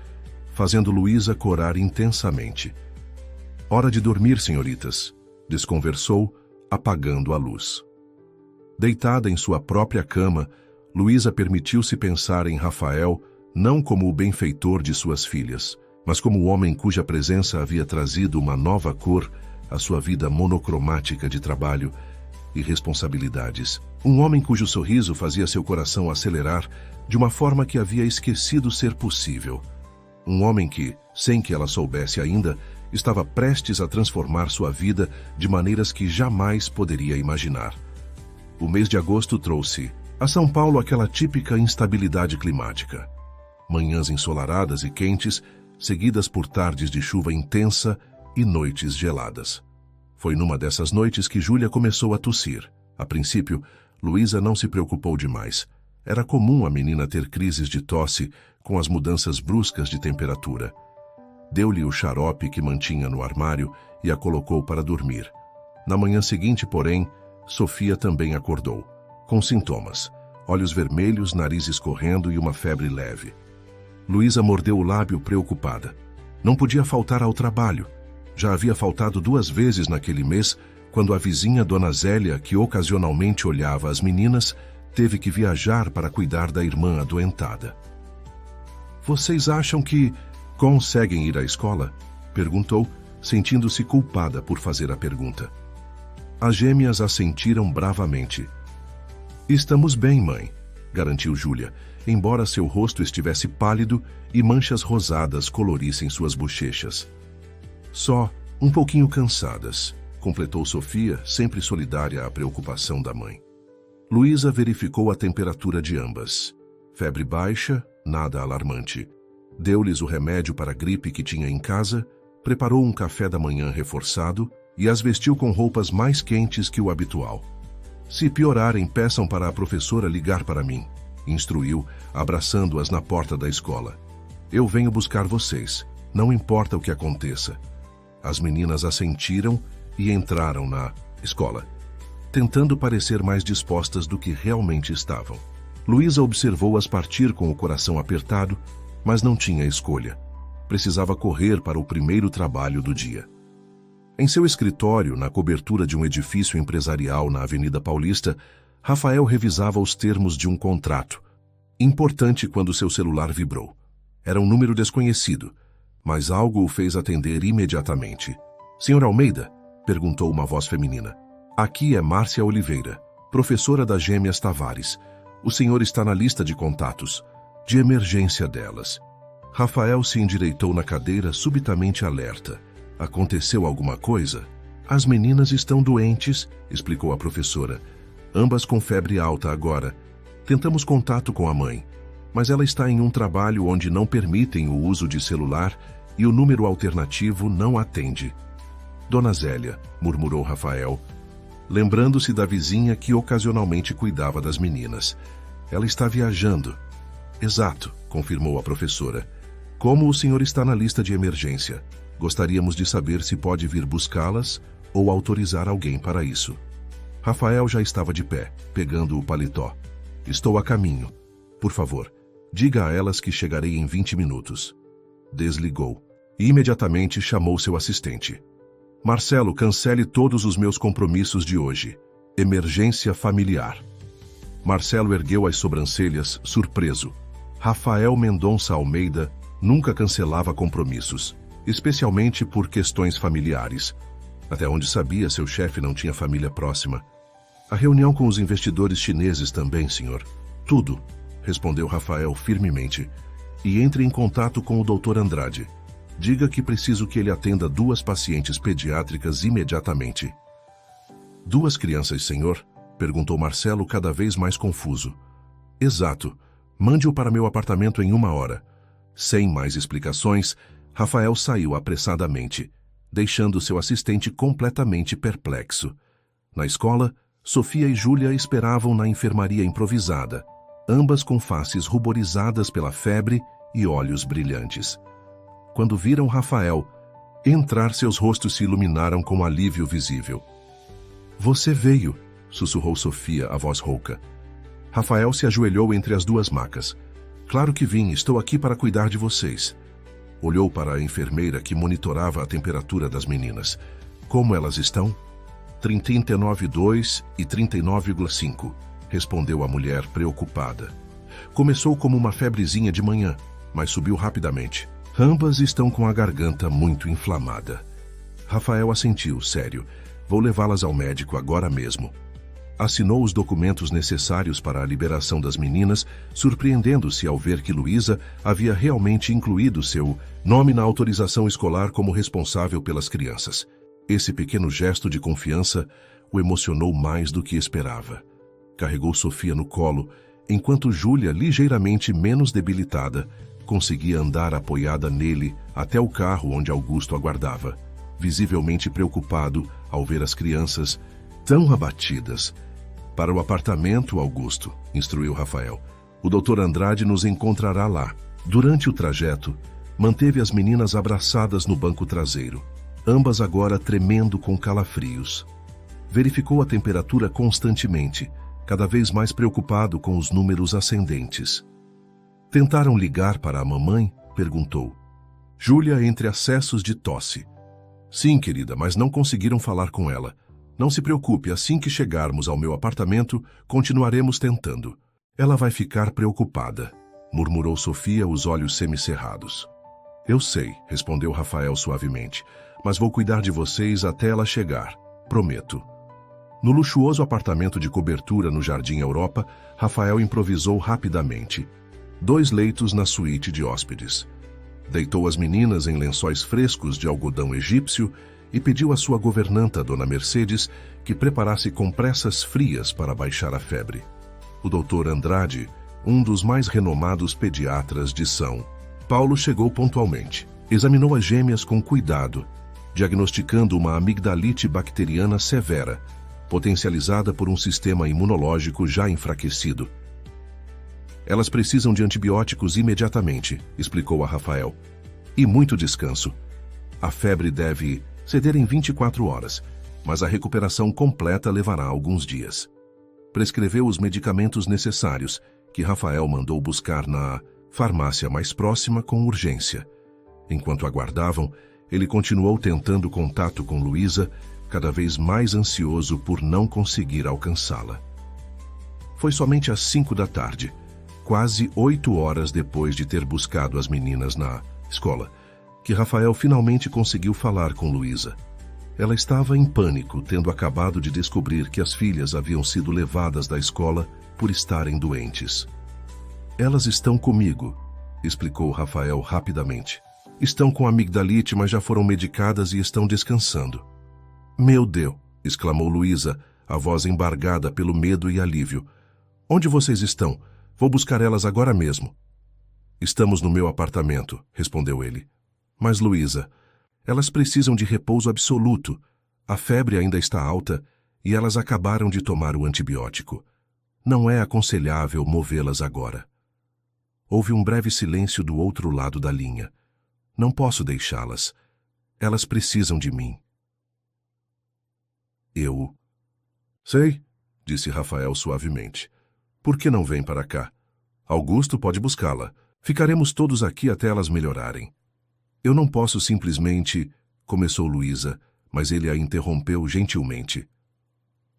fazendo Luísa corar intensamente. "Hora de dormir, senhoritas", desconversou, apagando a luz. Deitada em sua própria cama, Luísa permitiu-se pensar em Rafael não como o benfeitor de suas filhas, mas como o homem cuja presença havia trazido uma nova cor à sua vida monocromática de trabalho e responsabilidades. Um homem cujo sorriso fazia seu coração acelerar de uma forma que havia esquecido ser possível. Um homem que, sem que ela soubesse ainda, estava prestes a transformar sua vida de maneiras que jamais poderia imaginar. O mês de agosto trouxe a São Paulo aquela típica instabilidade climática. Manhãs ensolaradas e quentes, seguidas por tardes de chuva intensa e noites geladas. Foi numa dessas noites que Júlia começou a tossir. A princípio, Luísa não se preocupou demais. Era comum a menina ter crises de tosse com as mudanças bruscas de temperatura. Deu-lhe o xarope que mantinha no armário e a colocou para dormir. Na manhã seguinte, porém, Sofia também acordou, com sintomas: olhos vermelhos, nariz escorrendo e uma febre leve. Luísa mordeu o lábio preocupada. Não podia faltar ao trabalho. Já havia faltado 2 vezes naquele mês, quando a vizinha Dona Zélia, que ocasionalmente olhava as meninas, teve que viajar para cuidar da irmã adoentada. Vocês acham que conseguem ir à escola? Perguntou, sentindo-se culpada por fazer a pergunta. As gêmeas assentiram bravamente. Estamos bem, mãe, garantiu Júlia, embora seu rosto estivesse pálido e manchas rosadas colorissem suas bochechas. Só um pouquinho cansadas, completou Sofia, sempre solidária à preocupação da mãe. Luísa verificou a temperatura de ambas. Febre baixa, nada alarmante. Deu-lhes o remédio para a gripe que tinha em casa, preparou um café da manhã reforçado e as vestiu com roupas mais quentes que o habitual. Se piorarem, peçam para a professora ligar para mim, instruiu, abraçando-as na porta da escola. Eu venho buscar vocês, não importa o que aconteça. As meninas assentiram e entraram na escola, tentando parecer mais dispostas do que realmente estavam. Luísa observou-as partir com o coração apertado, mas não tinha escolha. Precisava correr para o primeiro trabalho do dia. Em seu escritório, na cobertura de um edifício empresarial na Avenida Paulista, Rafael revisava os termos de um contrato. Importante quando seu celular vibrou. Era um número desconhecido, mas algo o fez atender imediatamente. Senhor Almeida? Perguntou uma voz feminina. Aqui é Márcia Oliveira, professora das Gêmeas Tavares. O senhor está na lista de contatos, de emergência delas. Rafael se endireitou na cadeira, subitamente alerta. Aconteceu alguma coisa? As meninas estão doentes, explicou a professora. Ambas com febre alta agora. Tentamos contato com a mãe, mas ela está em um trabalho onde não permitem o uso de celular e o número alternativo não atende. Dona Zélia, murmurou Rafael, lembrando-se da vizinha que ocasionalmente cuidava das meninas. Ela está viajando. Exato, confirmou a professora. Como o senhor está na lista de emergência, gostaríamos de saber se pode vir buscá-las ou autorizar alguém para isso. Rafael já estava de pé, pegando o paletó. Estou a caminho. Por favor, diga a elas que chegarei em 20 minutos. Desligou e imediatamente chamou seu assistente. Marcelo, cancele todos os meus compromissos de hoje. Emergência familiar. Marcelo ergueu as sobrancelhas, surpreso. Rafael Mendonça Almeida nunca cancelava compromissos, especialmente por questões familiares. Até onde sabia, seu chefe não tinha família próxima. A reunião com os investidores chineses também, senhor. Tudo, respondeu Rafael firmemente. E entre em contato com o Dr. Andrade. Diga que preciso que ele atenda 2 pacientes pediátricas imediatamente. 2 crianças, senhor? Perguntou Marcelo, cada vez mais confuso. Exato. Mande-o para meu apartamento em 1 hora. Sem mais explicações, Rafael saiu apressadamente, deixando seu assistente completamente perplexo. Na escola, Sofia e Júlia esperavam na enfermaria improvisada, ambas com faces ruborizadas pela febre e olhos brilhantes. Quando viram Rafael entrar, seus rostos se iluminaram com alívio visível. Você veio, sussurrou Sofia, a voz rouca. Rafael se ajoelhou entre as 2 macas. Claro que vim, estou aqui para cuidar de vocês. Olhou para a enfermeira que monitorava a temperatura das meninas. Como elas estão? 39,2 e 39,5, respondeu a mulher preocupada. Começou como uma febrezinha de manhã, mas subiu rapidamente. Ambas estão com a garganta muito inflamada. Rafael assentiu, sério. Vou levá-las ao médico agora mesmo. Assinou os documentos necessários para a liberação das meninas, surpreendendo-se ao ver que Luísa havia realmente incluído seu nome na autorização escolar como responsável pelas crianças. Esse pequeno gesto de confiança o emocionou mais do que esperava. Carregou Sofia no colo, enquanto Júlia, ligeiramente menos debilitada, conseguia andar apoiada nele até o carro onde Augusto aguardava, visivelmente preocupado ao ver as crianças tão abatidas. Para o apartamento, Augusto, instruiu Rafael. O Dr. Andrade nos encontrará lá. Durante o trajeto, manteve as meninas abraçadas no banco traseiro, ambas agora tremendo com calafrios. Verificou a temperatura constantemente, cada vez mais preocupado com os números ascendentes. Tentaram ligar para a mamãe? Perguntou. Júlia entre acessos de tosse. Sim, querida, mas não conseguiram falar com ela. Não se preocupe, assim que chegarmos ao meu apartamento, continuaremos tentando. Ela vai ficar preocupada, murmurou Sofia, os olhos semicerrados. Eu sei, respondeu Rafael suavemente, mas vou cuidar de vocês até ela chegar, prometo. No luxuoso apartamento de cobertura no Jardim Europa, Rafael improvisou rapidamente. 2 leitos na suíte de hóspedes. Deitou as meninas em lençóis frescos de algodão egípcio e pediu à sua governanta, Dona Mercedes, que preparasse compressas frias para baixar a febre. O doutor Andrade, um dos mais renomados pediatras de São Paulo, chegou pontualmente. Examinou as gêmeas com cuidado, diagnosticando uma amigdalite bacteriana severa, potencializada por um sistema imunológico já enfraquecido. Elas precisam de antibióticos imediatamente, explicou a Rafael. E muito descanso. A febre deve ceder em 24 horas, mas a recuperação completa levará alguns dias. Prescreveu os medicamentos necessários, que Rafael mandou buscar na farmácia mais próxima com urgência. Enquanto aguardavam, ele continuou tentando contato com Luísa, cada vez mais ansioso por não conseguir alcançá-la. Foi somente às 5 da tarde, quase 8 horas depois de ter buscado as meninas na escola, que Rafael finalmente conseguiu falar com Luísa. Ela estava em pânico, tendo acabado de descobrir que as filhas haviam sido levadas da escola por estarem doentes. Elas estão comigo, explicou Rafael rapidamente. Estão com amigdalite, mas já foram medicadas e estão descansando. Meu Deus, exclamou Luísa, a voz embargada pelo medo e alívio. Onde vocês estão? Vou buscar elas agora mesmo. Estamos no meu apartamento, respondeu ele. Mas, Luísa, elas precisam de repouso absoluto. A febre ainda está alta e elas acabaram de tomar o antibiótico. Não é aconselhável movê-las agora. Houve um breve silêncio do outro lado da linha. Não posso deixá-las. Elas precisam de mim. Eu... Sei, disse Rafael suavemente. Por que não vem para cá? Augusto pode buscá-la. Ficaremos todos aqui até elas melhorarem. Eu não posso simplesmente... Começou Luísa, mas ele a interrompeu gentilmente.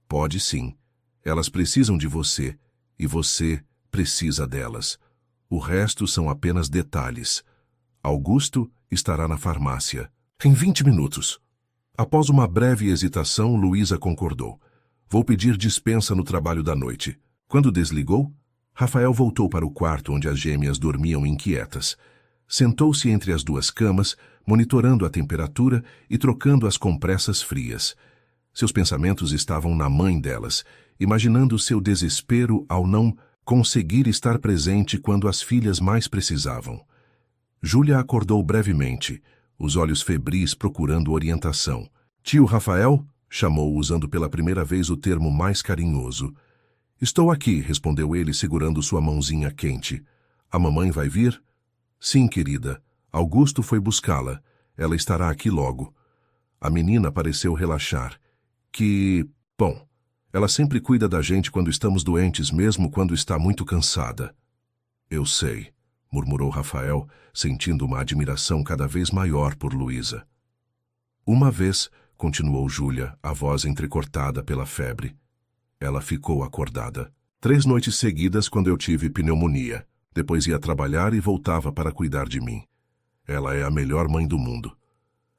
Pode sim. Elas precisam de você, e você precisa delas. O resto são apenas detalhes. Augusto estará na farmácia. Em 20 minutos. Após uma breve hesitação, Luísa concordou. Vou pedir dispensa no trabalho da noite. Quando desligou, Rafael voltou para o quarto onde as gêmeas dormiam inquietas. Sentou-se entre as 2 camas, monitorando a temperatura e trocando as compressas frias. Seus pensamentos estavam na mãe delas, imaginando seu desespero ao não conseguir estar presente quando as filhas mais precisavam. Júlia acordou brevemente, os olhos febris procurando orientação. Tio Rafael? Chamou, usando pela primeira vez o termo mais carinhoso. Estou aqui, respondeu ele, segurando sua mãozinha quente. A mamãe vai vir? Sim, querida. Augusto foi buscá-la. Ela estará aqui logo. A menina pareceu relaxar. Bom, ela sempre cuida da gente quando estamos doentes, mesmo quando está muito cansada. Eu sei, murmurou Rafael, sentindo uma admiração cada vez maior por Luísa. Uma vez, continuou Júlia, a voz entrecortada pela febre. Ela ficou acordada. 3 noites seguidas quando eu tive pneumonia. Depois ia trabalhar e voltava para cuidar de mim. Ela é a melhor mãe do mundo.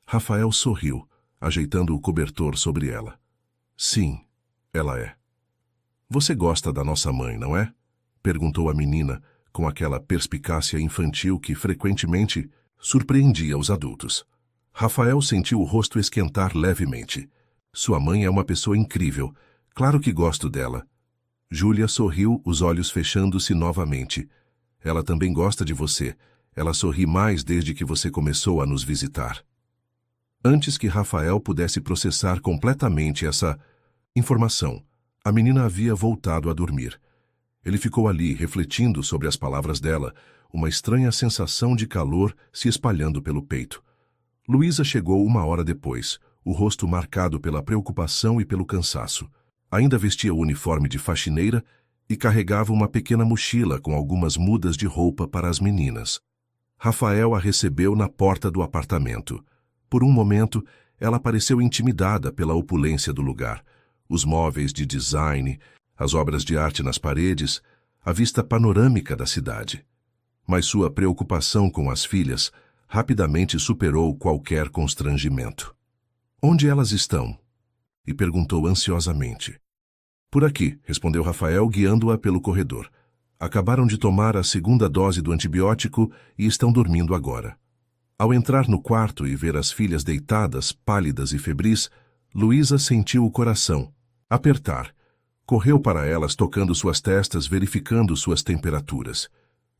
Rafael sorriu, ajeitando o cobertor sobre ela. Sim, ela é. Você gosta da nossa mãe, não é? Perguntou a menina, com aquela perspicácia infantil que frequentemente surpreendia os adultos. Rafael sentiu o rosto esquentar levemente. Sua mãe é uma pessoa incrível. Claro que gosto dela. Júlia sorriu, os olhos fechando-se novamente. Ela também gosta de você. Ela sorri mais desde que você começou a nos visitar. Antes que Rafael pudesse processar completamente essa informação, a menina havia voltado a dormir. Ele ficou ali, refletindo sobre as palavras dela, uma estranha sensação de calor se espalhando pelo peito. Luísa chegou 1 hora depois, o rosto marcado pela preocupação e pelo cansaço. Ainda vestia o uniforme de faxineira e carregava uma pequena mochila com algumas mudas de roupa para as meninas. Rafael a recebeu na porta do apartamento. Por um momento, ela pareceu intimidada pela opulência do lugar. Os móveis de design, as obras de arte nas paredes, a vista panorâmica da cidade. Mas sua preocupação com as filhas rapidamente superou qualquer constrangimento. "Onde elas estão?" e perguntou ansiosamente. "Por aqui", respondeu Rafael, guiando-a pelo corredor. "Acabaram de tomar a segunda dose do antibiótico e estão dormindo agora." Ao entrar no quarto e ver as filhas deitadas, pálidas e febris, Luísa sentiu o coração apertar. Correu para elas, tocando suas testas, verificando suas temperaturas.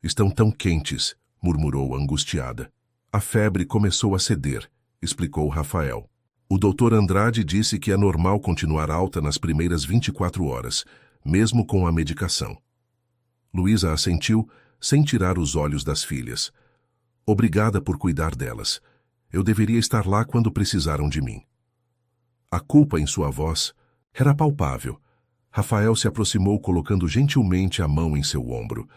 "Estão tão quentes", murmurou angustiada. "A febre começou a ceder", explicou Rafael. "O Dr. Andrade disse que é normal continuar alta nas primeiras 24 horas, mesmo com a medicação." Luísa assentiu, sem tirar os olhos das filhas. "Obrigada por cuidar delas. Eu deveria estar lá quando precisaram de mim." A culpa em sua voz era palpável. Rafael se aproximou, colocando gentilmente a mão em seu ombro.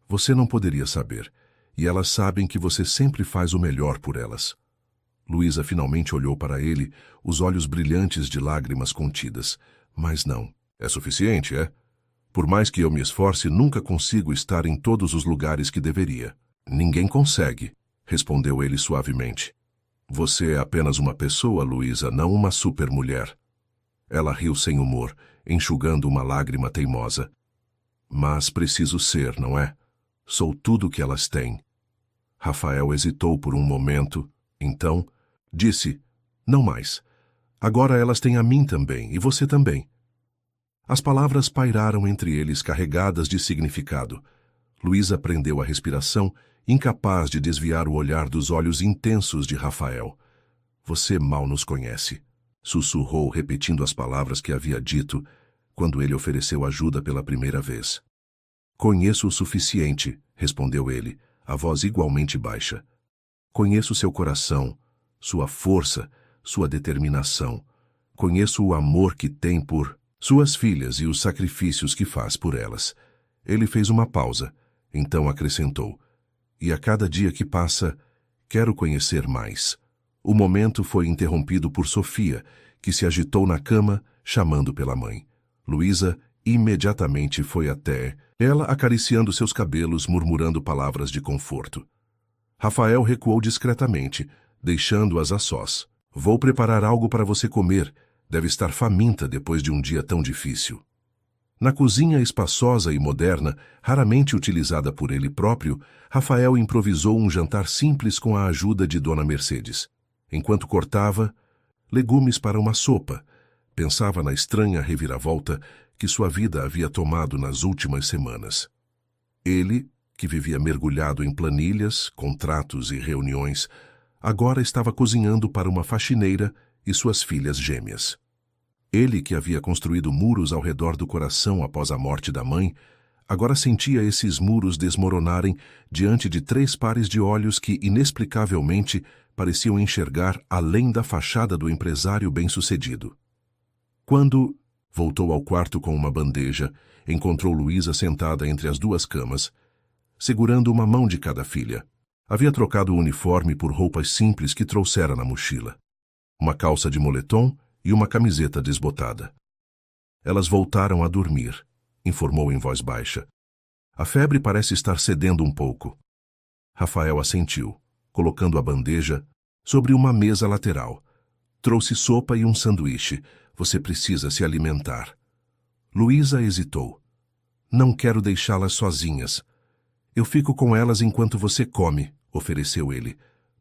"Você não poderia saber, e elas sabem que você sempre faz o melhor por elas." Luísa finalmente olhou para ele, os olhos brilhantes de lágrimas contidas. "Mas não. É suficiente, é? Por mais que eu me esforce, nunca consigo estar em todos os lugares que deveria." "Ninguém consegue", respondeu ele suavemente. "Você é apenas uma pessoa, Luísa, não uma supermulher." Ela riu sem humor, enxugando uma lágrima teimosa. "Mas preciso ser, não é? Sou tudo o que elas têm." Rafael hesitou por um momento. Então, disse: "Não mais. Agora elas têm a mim também, e você também." As palavras pairaram entre eles, carregadas de significado. Luísa prendeu a respiração, incapaz de desviar o olhar dos olhos intensos de Rafael. "Você mal nos conhece", sussurrou, repetindo as palavras que havia dito quando ele ofereceu ajuda pela primeira vez. "Conheço o suficiente", respondeu ele, a voz igualmente baixa. "Conheço seu coração, sua força, sua determinação. Conheço o amor que tem por suas filhas e os sacrifícios que faz por elas." Ele fez uma pausa, então acrescentou: "E a cada dia que passa, quero conhecer mais." O momento foi interrompido por Sofia, que se agitou na cama, chamando pela mãe. Luísa imediatamente foi até ela, acariciando seus cabelos, murmurando palavras de conforto. Rafael recuou discretamente, deixando-as a sós. "Vou preparar algo para você comer. Deve estar faminta depois de um dia tão difícil." Na cozinha espaçosa e moderna, raramente utilizada por ele próprio, Rafael improvisou um jantar simples com a ajuda de Dona Mercedes. Enquanto cortava legumes para uma sopa, pensava na estranha reviravolta que sua vida havia tomado nas últimas semanas. Ele, que vivia mergulhado em planilhas, contratos e reuniões, agora estava cozinhando para uma faxineira e suas filhas gêmeas. Ele, que havia construído muros ao redor do coração após a morte da mãe, agora sentia esses muros desmoronarem diante de 3 pares de olhos que, inexplicavelmente, pareciam enxergar além da fachada do empresário bem-sucedido. Quando voltou ao quarto com uma bandeja, encontrou Luísa sentada entre as 2 camas, segurando uma mão de cada filha. Havia trocado o uniforme por roupas simples que trouxera na mochila. Uma calça de moletom e uma camiseta desbotada. "Elas voltaram a dormir", informou em voz baixa. "A febre parece estar cedendo um pouco." Rafael assentiu, colocando a bandeja sobre uma mesa lateral. "Trouxe sopa e um sanduíche. Você precisa se alimentar." Luísa hesitou. "Não quero deixá-las sozinhas." "Eu fico com elas enquanto você come", ofereceu ele.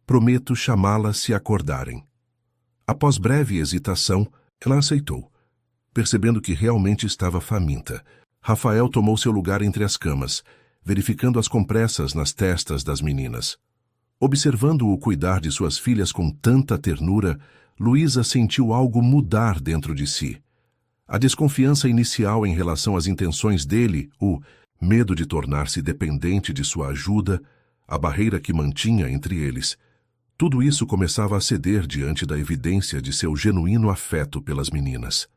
"Prometo chamá-las se acordarem." Após breve hesitação, ela aceitou. Percebendo que realmente estava faminta, Rafael tomou seu lugar entre as camas, verificando as compressas nas testas das meninas. Observando-o cuidar de suas filhas com tanta ternura, Luísa sentiu algo mudar dentro de si. A desconfiança inicial em relação às intenções dele, o medo de tornar-se dependente de sua ajuda, a barreira que mantinha entre eles, tudo isso começava a ceder diante da evidência de seu genuíno afeto pelas meninas.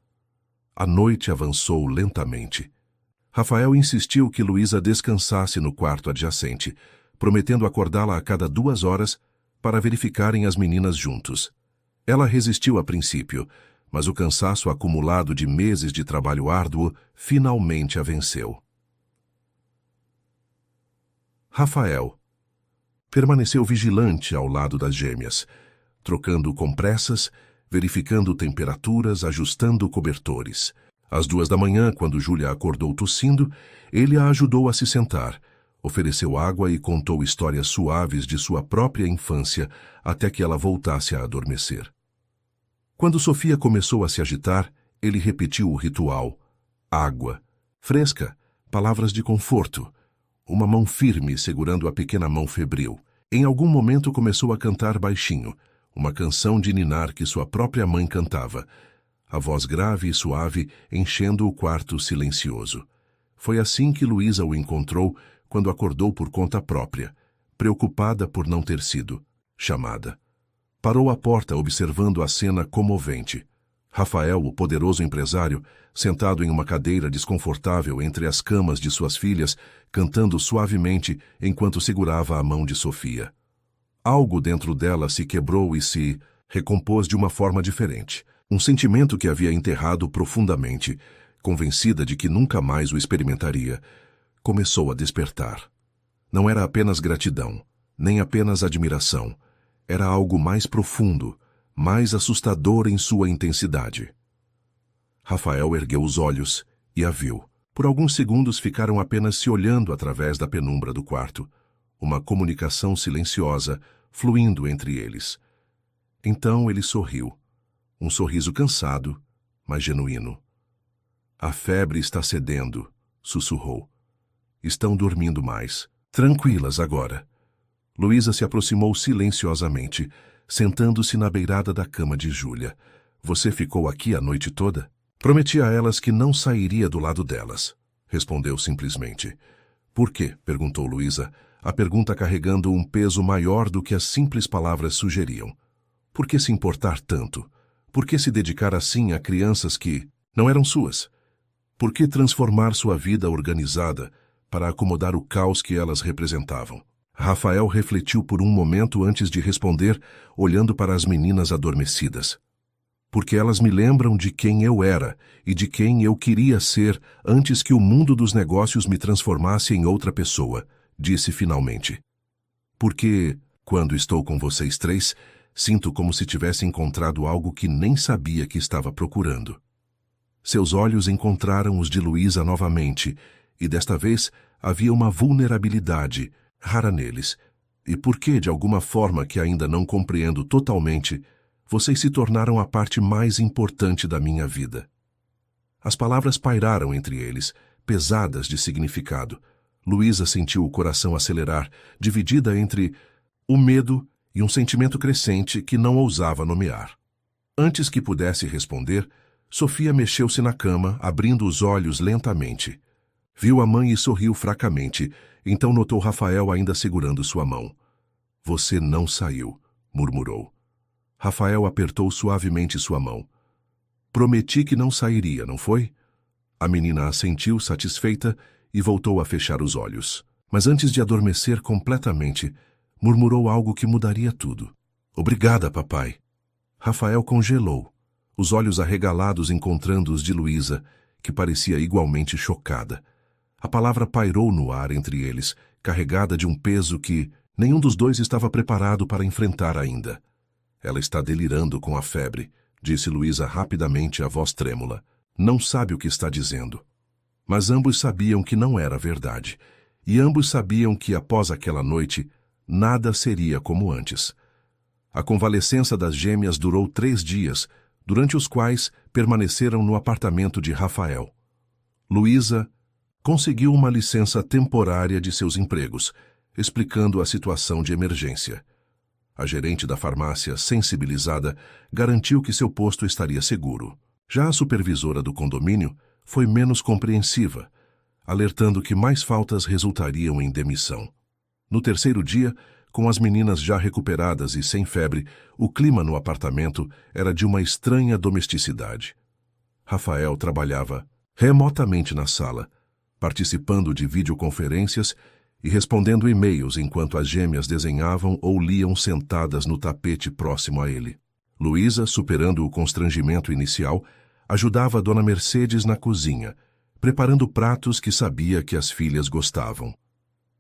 A noite avançou lentamente. Rafael insistiu que Luísa descansasse no quarto adjacente, prometendo acordá-la a cada 2 horas para verificarem as meninas juntos. Ela resistiu a princípio, mas o cansaço acumulado de meses de trabalho árduo finalmente a venceu. Rafael permaneceu vigilante ao lado das gêmeas, trocando compressas, verificando temperaturas, ajustando cobertores. Às 2 da manhã, quando Júlia acordou tossindo, ele a ajudou a se sentar, ofereceu água e contou histórias suaves de sua própria infância até que ela voltasse a adormecer. Quando Sofia começou a se agitar, ele repetiu o ritual. Água, fresca, palavras de conforto, uma mão firme segurando a pequena mão febril. Em algum momento começou a cantar baixinho, uma canção de ninar que sua própria mãe cantava, a voz grave e suave enchendo o quarto silencioso. Foi assim que Luísa o encontrou quando acordou por conta própria, preocupada por não ter sido chamada. Parou à porta observando a cena comovente. Rafael, o poderoso empresário, sentado em uma cadeira desconfortável entre as camas de suas filhas, cantando suavemente enquanto segurava a mão de Sofia. Algo dentro dela se quebrou e se recompôs de uma forma diferente. Um sentimento que havia enterrado profundamente, convencida de que nunca mais o experimentaria, começou a despertar. Não era apenas gratidão, nem apenas admiração. Era algo mais profundo, mais assustador em sua intensidade. Rafael ergueu os olhos e a viu. Por alguns segundos ficaram apenas se olhando através da penumbra do quarto, uma comunicação silenciosa fluindo entre eles. Então ele sorriu. Um sorriso cansado, mas genuíno. A febre está cedendo, sussurrou. Estão dormindo mais. Tranquilas agora. Luísa se aproximou silenciosamente, sentando-se na beirada da cama de Júlia. Você ficou aqui a noite toda? Prometi a elas que não sairia do lado delas, respondeu simplesmente. Por quê? Perguntou Luísa, a pergunta carregando um peso maior do que as simples palavras sugeriam. Por que se importar tanto? Por que se dedicar assim a crianças que não eram suas? Por que transformar sua vida organizada para acomodar o caos que elas representavam? Rafael refletiu por um momento antes de responder, olhando para as meninas adormecidas. Porque elas me lembram de quem eu era e de quem eu queria ser antes que o mundo dos negócios me transformasse em outra pessoa, disse finalmente. Porque, quando estou com vocês 3, sinto como se tivesse encontrado algo que nem sabia que estava procurando. Seus olhos encontraram os de Luísa novamente, e desta vez havia uma vulnerabilidade rara neles. E porque, de alguma forma que ainda não compreendo totalmente, vocês se tornaram a parte mais importante da minha vida. As palavras pairaram entre eles, pesadas de significado. Luísa sentiu o coração acelerar, dividida entre o medo e um sentimento crescente que não ousava nomear. Antes que pudesse responder, Sofia mexeu-se na cama, abrindo os olhos lentamente. Viu a mãe e sorriu fracamente, então notou Rafael ainda segurando sua mão. Você não saiu, murmurou. Rafael apertou suavemente sua mão. Prometi que não sairia, não foi? A menina assentiu satisfeita e voltou a fechar os olhos. Mas antes de adormecer completamente, murmurou algo que mudaria tudo. Obrigada, papai. Rafael congelou, os olhos arregalados encontrando os de Luísa, que parecia igualmente chocada. A palavra pairou no ar entre eles, carregada de um peso que nenhum dos dois estava preparado para enfrentar ainda. Ela está delirando com a febre, disse Luísa rapidamente, a voz trêmula. Não sabe o que está dizendo. Mas ambos sabiam que não era verdade, e ambos sabiam que, após aquela noite, nada seria como antes. A convalescença das gêmeas durou 3 dias, durante os quais permaneceram no apartamento de Rafael. Luísa conseguiu uma licença temporária de seus empregos, explicando a situação de emergência. A gerente da farmácia, sensibilizada, garantiu que seu posto estaria seguro. Já a supervisora do condomínio foi menos compreensiva, alertando que mais faltas resultariam em demissão. No 3º dia, com as meninas já recuperadas e sem febre, o clima no apartamento era de uma estranha domesticidade. Rafael trabalhava remotamente na sala, participando de videoconferências e respondendo e-mails enquanto as gêmeas desenhavam ou liam sentadas no tapete próximo a ele. Luísa, superando o constrangimento inicial, ajudava Dona Mercedes na cozinha, preparando pratos que sabia que as filhas gostavam.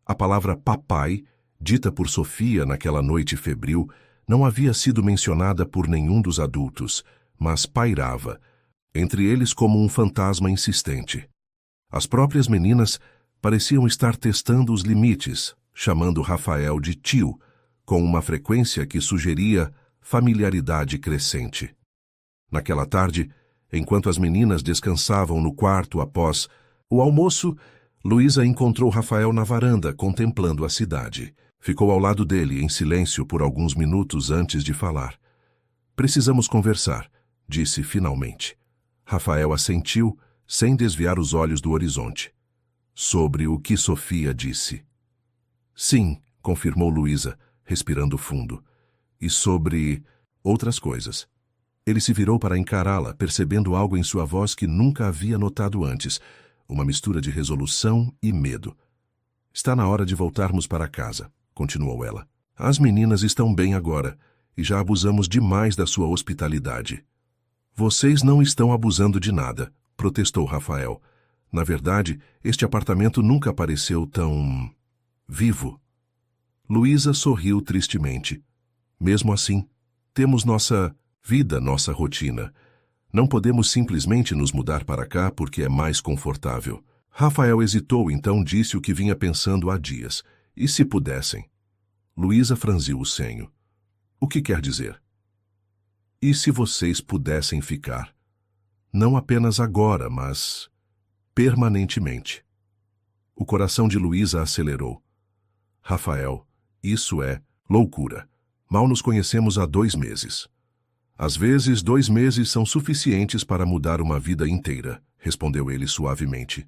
A palavra papai, dita por Sofia naquela noite febril, não havia sido mencionada por nenhum dos adultos, mas pairava, entre eles como um fantasma insistente. As próprias meninas pareciam estar testando os limites, chamando Rafael de tio, com uma frequência que sugeria familiaridade crescente. Naquela tarde, enquanto as meninas descansavam no quarto após o almoço, Luísa encontrou Rafael na varanda, contemplando a cidade. Ficou ao lado dele, em silêncio, por alguns minutos antes de falar. "Precisamos conversar", disse finalmente. Rafael assentiu, sem desviar os olhos do horizonte. "Sobre o que Sofia disse." "Sim", confirmou Luísa, respirando fundo. "E sobre outras coisas." Ele se virou para encará-la, percebendo algo em sua voz que nunca havia notado antes, uma mistura de resolução e medo. "Está na hora de voltarmos para casa", continuou ela. "As meninas estão bem agora, e já abusamos demais da sua hospitalidade." "Vocês não estão abusando de nada", protestou Rafael. "Na verdade, este apartamento nunca pareceu tão vivo." Luísa sorriu tristemente. "Mesmo assim, temos nossa vida, nossa rotina. Não podemos simplesmente nos mudar para cá porque é mais confortável." Rafael hesitou, então disse o que vinha pensando há dias. "E se pudessem?" Luísa franziu o senho. "O que quer dizer?" "E se vocês pudessem ficar? Não apenas agora, mas permanentemente." O coração de Luísa acelerou. "Rafael, isso é loucura. Mal nos conhecemos há 2 meses." "Às vezes, 2 meses são suficientes para mudar uma vida inteira", respondeu ele suavemente.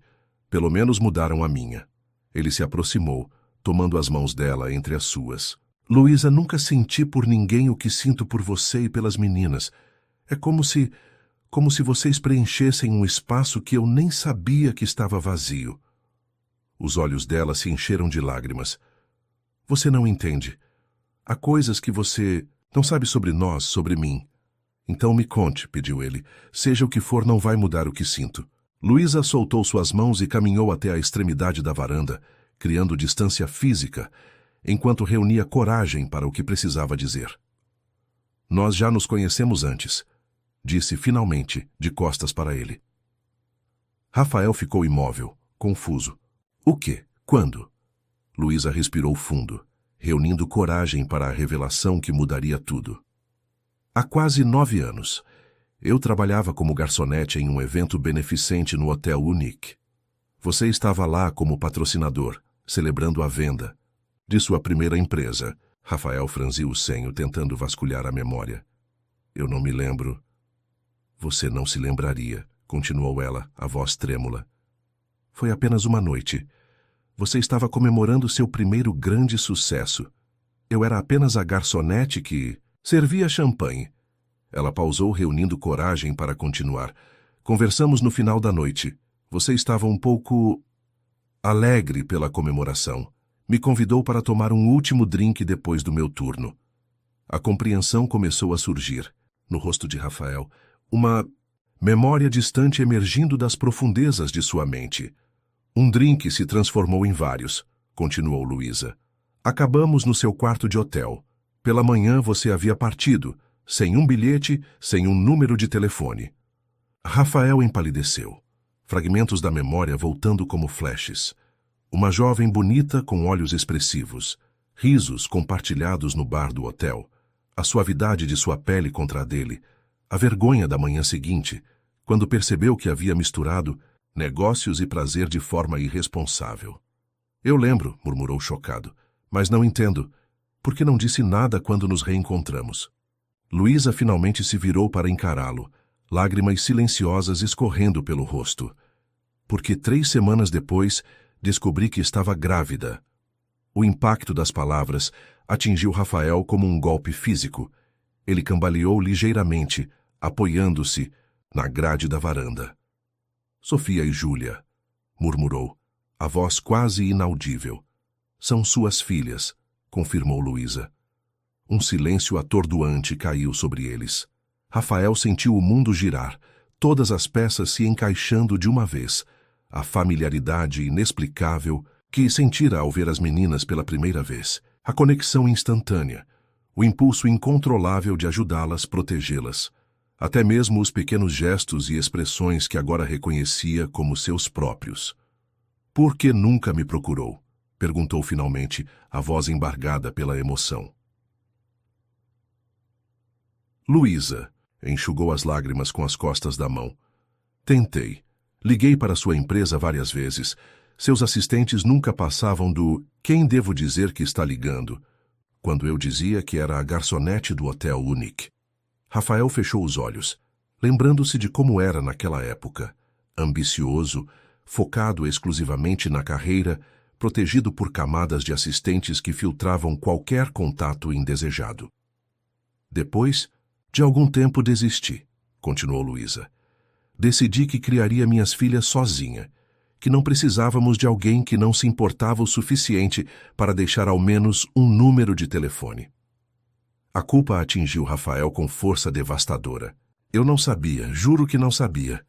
"Pelo menos mudaram a minha." Ele se aproximou, tomando as mãos dela entre as suas. "Luísa, nunca senti por ninguém o que sinto por você e pelas meninas. É como se vocês preenchessem um espaço que eu nem sabia que estava vazio." Os olhos dela se encheram de lágrimas. "Você não entende. Há coisas que você não sabe sobre nós, sobre mim." "Então me conte", pediu ele. "Seja o que for, não vai mudar o que sinto." Luísa soltou suas mãos e caminhou até a extremidade da varanda, criando distância física, enquanto reunia coragem para o que precisava dizer. "Nós já nos conhecemos antes", disse finalmente, de costas para ele. Rafael ficou imóvel, confuso. "O quê? Quando?" Luísa respirou fundo, reunindo coragem para a revelação que mudaria tudo. "Há quase 9 anos. Eu trabalhava como garçonete em um evento beneficente no Hotel Unique. Você estava lá como patrocinador, celebrando a venda de sua primeira empresa." Rafael franziu o senho, tentando vasculhar a memória. "Eu não me lembro." "Você não se lembraria", continuou ela, a voz trêmula. "Foi apenas uma noite. Você estava comemorando seu primeiro grande sucesso. Eu era apenas a garçonete que servia champanhe." Ela pausou, reunindo coragem para continuar. "Conversamos no final da noite. Você estava um pouco alegre pela comemoração. Me convidou para tomar um último drink depois do meu turno." A compreensão começou a surgir no rosto de Rafael, uma memória distante emergindo das profundezas de sua mente. "Um drink se transformou em vários", continuou Luísa. "Acabamos no seu quarto de hotel. Pela manhã você havia partido, sem um bilhete, sem um número de telefone." Rafael empalideceu, fragmentos da memória voltando como flashes. Uma jovem bonita com olhos expressivos, risos compartilhados no bar do hotel, a suavidade de sua pele contra a dele, a vergonha da manhã seguinte, quando percebeu que havia misturado negócios e prazer de forma irresponsável. "Eu lembro", murmurou chocado, "mas não entendo. Por que não disse nada quando nos reencontramos?" Luísa finalmente se virou para encará-lo, lágrimas silenciosas escorrendo pelo rosto. "Porque 3 semanas depois, descobri que estava grávida." O impacto das palavras atingiu Rafael como um golpe físico. Ele cambaleou ligeiramente, apoiando-se na grade da varanda. "Sofia e Júlia", murmurou, a voz quase inaudível. São suas filhas, confirmou Luísa. Um silêncio atordoante caiu sobre eles. Rafael sentiu o mundo girar, todas as peças se encaixando de uma vez. A familiaridade inexplicável que sentira ao ver as meninas pela primeira vez. A conexão instantânea. O impulso incontrolável de ajudá-las, protegê-las. Até mesmo os pequenos gestos e expressões que agora reconhecia como seus próprios. Por que nunca me procurou? Perguntou finalmente, a voz embargada pela emoção. Luísa enxugou as lágrimas com as costas da mão. Tentei. Liguei para sua empresa várias vezes. Seus assistentes nunca passavam do "quem devo dizer que está ligando?", quando eu dizia que era a garçonete do Hotel Unique. Rafael fechou os olhos, lembrando-se de como era naquela época. Ambicioso, focado exclusivamente na carreira, protegido por camadas de assistentes que filtravam qualquer contato indesejado. Depois, de algum tempo desisti, continuou Luísa. Decidi que criaria minhas filhas sozinha, que não precisávamos de alguém que não se importava o suficiente para deixar ao menos um número de telefone. A culpa atingiu Rafael com força devastadora. Eu não sabia, juro que não sabia.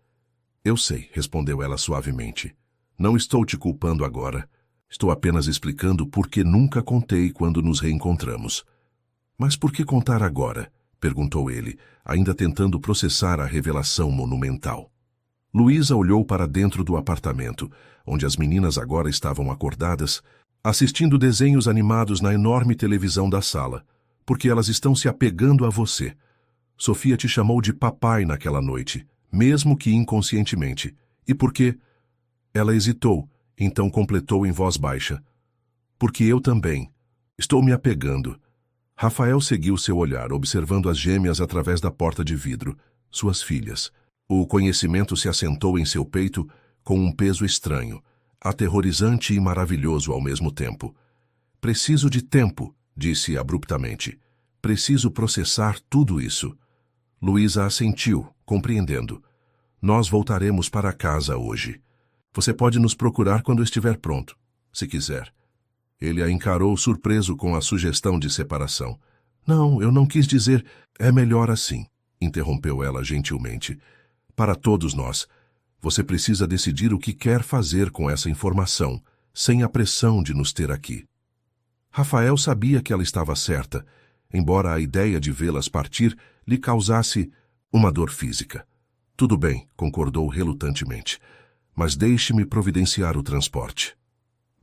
Eu sei, respondeu ela suavemente. Não estou te culpando agora. Estou apenas explicando por que nunca contei quando nos reencontramos. Mas por que contar agora? Perguntou ele, ainda tentando processar a revelação monumental. Luísa olhou para dentro do apartamento, onde as meninas agora estavam acordadas, assistindo desenhos animados na enorme televisão da sala, porque elas estão se apegando a você. Sofia te chamou de papai naquela noite, mesmo que inconscientemente. E por quê? Ela hesitou, então completou em voz baixa. Porque eu também. Estou me apegando. Rafael seguiu seu olhar, observando as gêmeas através da porta de vidro, suas filhas. O conhecimento se assentou em seu peito com um peso estranho, aterrorizante e maravilhoso ao mesmo tempo. Preciso de tempo, disse abruptamente. Preciso processar tudo isso. Luísa assentiu, compreendendo. Nós voltaremos para casa hoje. Você pode nos procurar quando estiver pronto, se quiser. Ele a encarou surpreso com a sugestão de separação. Não, eu não quis dizer. É melhor assim, interrompeu ela gentilmente. Para todos nós, você precisa decidir o que quer fazer com essa informação, sem a pressão de nos ter aqui. Rafael sabia que ela estava certa, embora a ideia de vê-las partir lhe causasse uma dor física. Tudo bem, concordou relutantemente, mas deixe-me providenciar o transporte.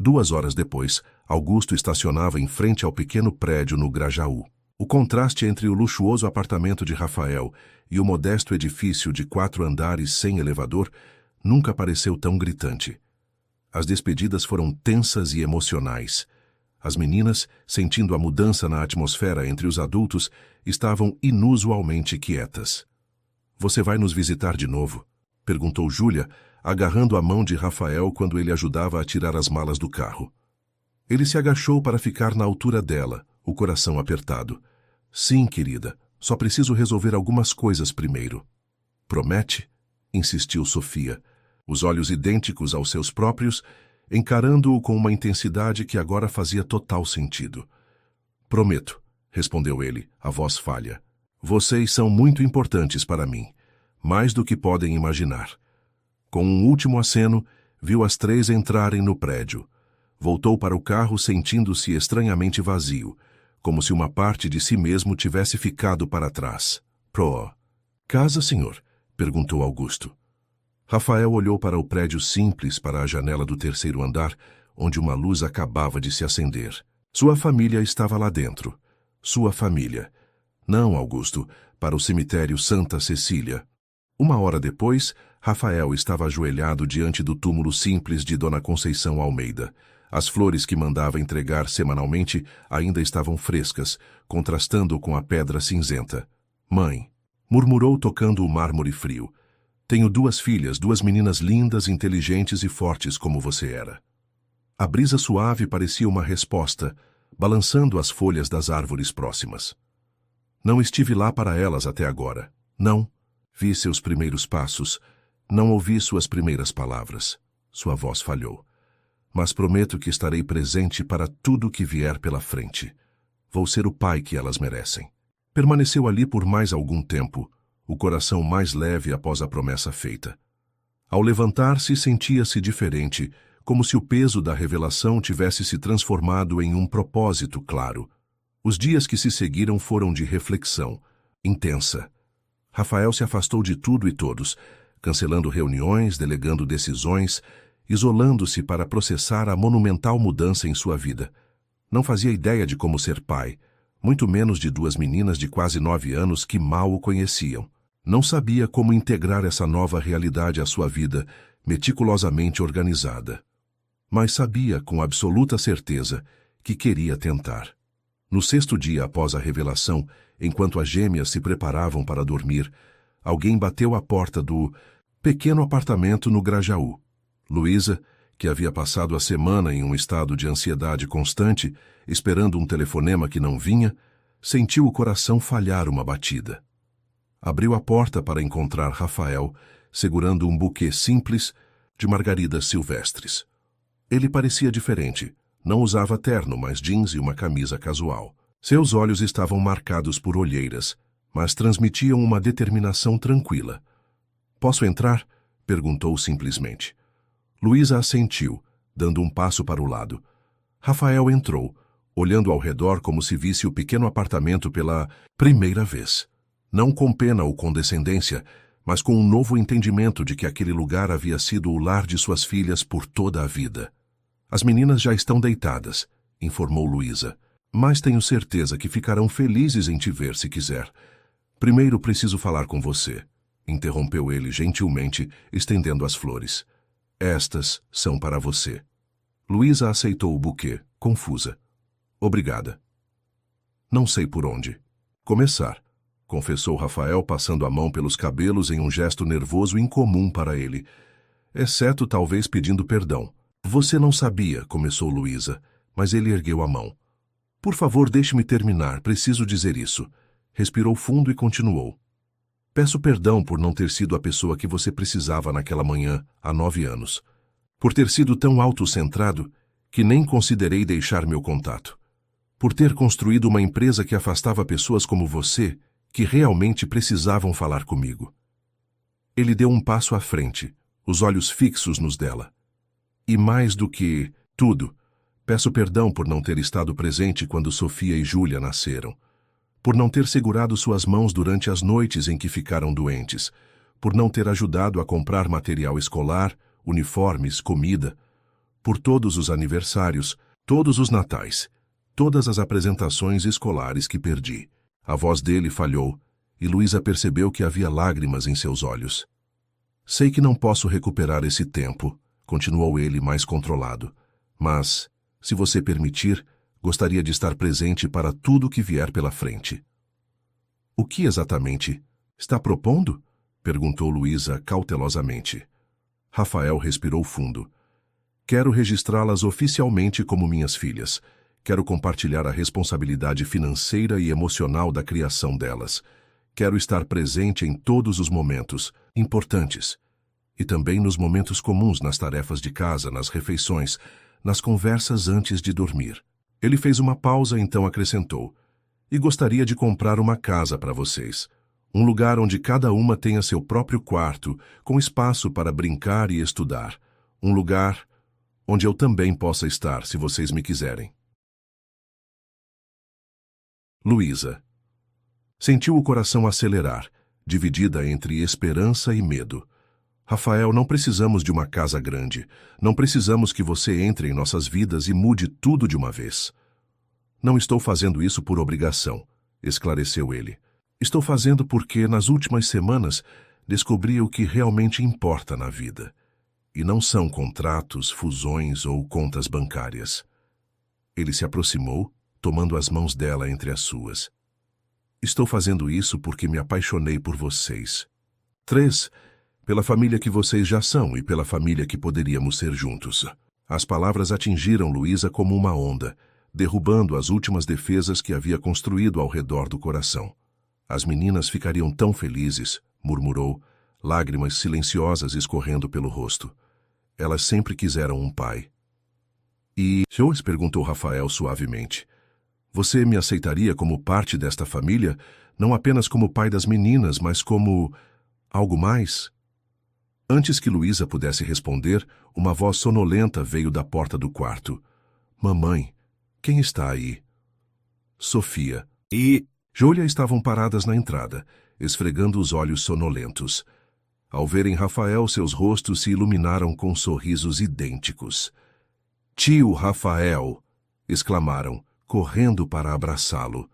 2 horas depois, Augusto estacionava em frente ao pequeno prédio no Grajaú. O contraste entre o luxuoso apartamento de Rafael e o modesto edifício de 4 andares sem elevador nunca pareceu tão gritante. As despedidas foram tensas e emocionais. As meninas, sentindo a mudança na atmosfera entre os adultos, estavam inusualmente quietas. Você vai nos visitar de novo? Perguntou Júlia, agarrando a mão de Rafael quando ele ajudava a tirar as malas do carro. Ele se agachou para ficar na altura dela, o coração apertado. Sim, querida, só preciso resolver algumas coisas primeiro. Promete? Insistiu Sofia, os olhos idênticos aos seus próprios, encarando-o com uma intensidade que agora fazia total sentido. Prometo, respondeu ele, a voz falha. Vocês são muito importantes para mim, mais do que podem imaginar. Com um último aceno, viu as 3 entrarem no prédio. Voltou para o carro sentindo-se estranhamente vazio, como se uma parte de si mesmo tivesse ficado para trás. Casa, senhor? Perguntou Augusto. Rafael olhou para o prédio simples, para a janela do 3º andar, onde uma luz acabava de se acender. Sua família estava lá dentro. Sua família. Não, Augusto, para o cemitério Santa Cecília. 1 hora depois, Rafael estava ajoelhado diante do túmulo simples de Dona Conceição Almeida. As flores que mandava entregar semanalmente ainda estavam frescas, contrastando com a pedra cinzenta. Mãe, murmurou tocando o mármore frio. Tenho 2 filhas, 2 meninas lindas, inteligentes e fortes como você era. A brisa suave parecia uma resposta, balançando as folhas das árvores próximas. Não estive lá para elas até agora. Não. Vi seus primeiros passos. Não ouvi suas primeiras palavras. Sua voz falhou. mas prometo que estarei presente para tudo que vier pela frente. Vou ser o pai que elas merecem. Permaneceu ali por mais algum tempo, o coração mais leve após a promessa feita. Ao levantar-se, sentia-se diferente, como se o peso da revelação tivesse se transformado em um propósito claro. Os dias que se seguiram foram de reflexão, intensa. Rafael se afastou de tudo e todos, cancelando reuniões, delegando decisões, isolando-se para processar a monumental mudança em sua vida. Não fazia ideia de como ser pai, muito menos de duas meninas de quase 9 anos que mal o conheciam. Não sabia como integrar essa nova realidade à sua vida, meticulosamente organizada. Mas sabia, com absoluta certeza, que queria tentar. No 6º dia após a revelação, enquanto as gêmeas se preparavam para dormir, alguém bateu à porta do pequeno apartamento no Grajaú. Luísa, que havia passado a semana em um estado de ansiedade constante, esperando um telefonema que não vinha, sentiu o coração falhar uma batida. Abriu a porta para encontrar Rafael, segurando um buquê simples de margaridas silvestres. Ele parecia diferente. Não usava terno, mas jeans e uma camisa casual. Seus olhos estavam marcados por olheiras, mas transmitiam uma determinação tranquila. "Posso entrar?" perguntou simplesmente. Luísa assentiu, dando um passo para o lado. Rafael entrou, olhando ao redor como se visse o pequeno apartamento pela primeira vez. Não com pena ou condescendência, mas com um novo entendimento de que aquele lugar havia sido o lar de suas filhas por toda a vida. "As meninas já estão deitadas", informou Luísa, "mas tenho certeza que ficarão felizes em te ver se quiser. Primeiro preciso falar com você", interrompeu ele gentilmente, estendendo as flores. "Estas são para você." Luísa aceitou o buquê, confusa. "Obrigada." "Não sei por onde começar", confessou Rafael, passando a mão pelos cabelos em um gesto nervoso incomum para ele, exceto talvez pedindo perdão. "Você não sabia", começou Luísa, mas ele ergueu a mão. "Por favor, deixe-me terminar, preciso dizer isso." Respirou fundo e continuou. "Peço perdão por não ter sido a pessoa que você precisava naquela manhã, há 9 anos. Por ter sido tão autocentrado que nem considerei deixar meu contato. Por ter construído uma empresa que afastava pessoas como você, que realmente precisavam falar comigo." Ele deu um passo à frente, os olhos fixos nos dela. "E mais do que tudo, peço perdão por não ter estado presente quando Sofia e Júlia nasceram. Por não ter segurado suas mãos durante as noites em que ficaram doentes. Por não ter ajudado a comprar material escolar, uniformes, comida. Por todos os aniversários, todos os natais, todas as apresentações escolares que perdi." A voz dele falhou, e Luísa percebeu que havia lágrimas em seus olhos. "Sei que não posso recuperar esse tempo", continuou ele mais controlado. "Mas, se você permitir, gostaria de estar presente para tudo o que vier pela frente." "O que exatamente está propondo?" perguntou Luísa cautelosamente. Rafael respirou fundo. "Quero registrá-las oficialmente como minhas filhas. Quero compartilhar a responsabilidade financeira e emocional da criação delas. Quero estar presente em todos os momentos importantes e também nos momentos comuns, nas tarefas de casa, nas refeições, nas conversas antes de dormir." Ele fez uma pausa, então acrescentou: "E gostaria de comprar uma casa para vocês. Um lugar onde cada uma tenha seu próprio quarto, com espaço para brincar e estudar. Um lugar onde eu também possa estar, se vocês me quiserem." Luísa sentiu o coração acelerar, dividida entre esperança e medo. "Rafael, não precisamos de uma casa grande. Não precisamos que você entre em nossas vidas e mude tudo de uma vez." "Não estou fazendo isso por obrigação", esclareceu ele. "Estou fazendo porque, nas últimas semanas, descobri o que realmente importa na vida. E não são contratos, fusões ou contas bancárias." Ele se aproximou, tomando as mãos dela entre as suas. "Estou fazendo isso porque me apaixonei por vocês. 3, pela família que vocês já são e pela família que poderíamos ser juntos." As palavras atingiram Luísa como uma onda, derrubando as últimas defesas que havia construído ao redor do coração. "As meninas ficariam tão felizes", murmurou, lágrimas silenciosas escorrendo pelo rosto. "Elas sempre quiseram um pai." E, Joyce, perguntou Rafael suavemente, você me aceitaria como parte desta família, não apenas como pai das meninas, mas como algo mais? Antes que Luísa pudesse responder, uma voz sonolenta veio da porta do quarto. Mamãe, quem está aí? Sofia e Júlia estavam paradas na entrada, esfregando os olhos sonolentos. Ao verem Rafael, seus rostos se iluminaram com sorrisos idênticos. Tio Rafael! Exclamaram, correndo para abraçá-lo.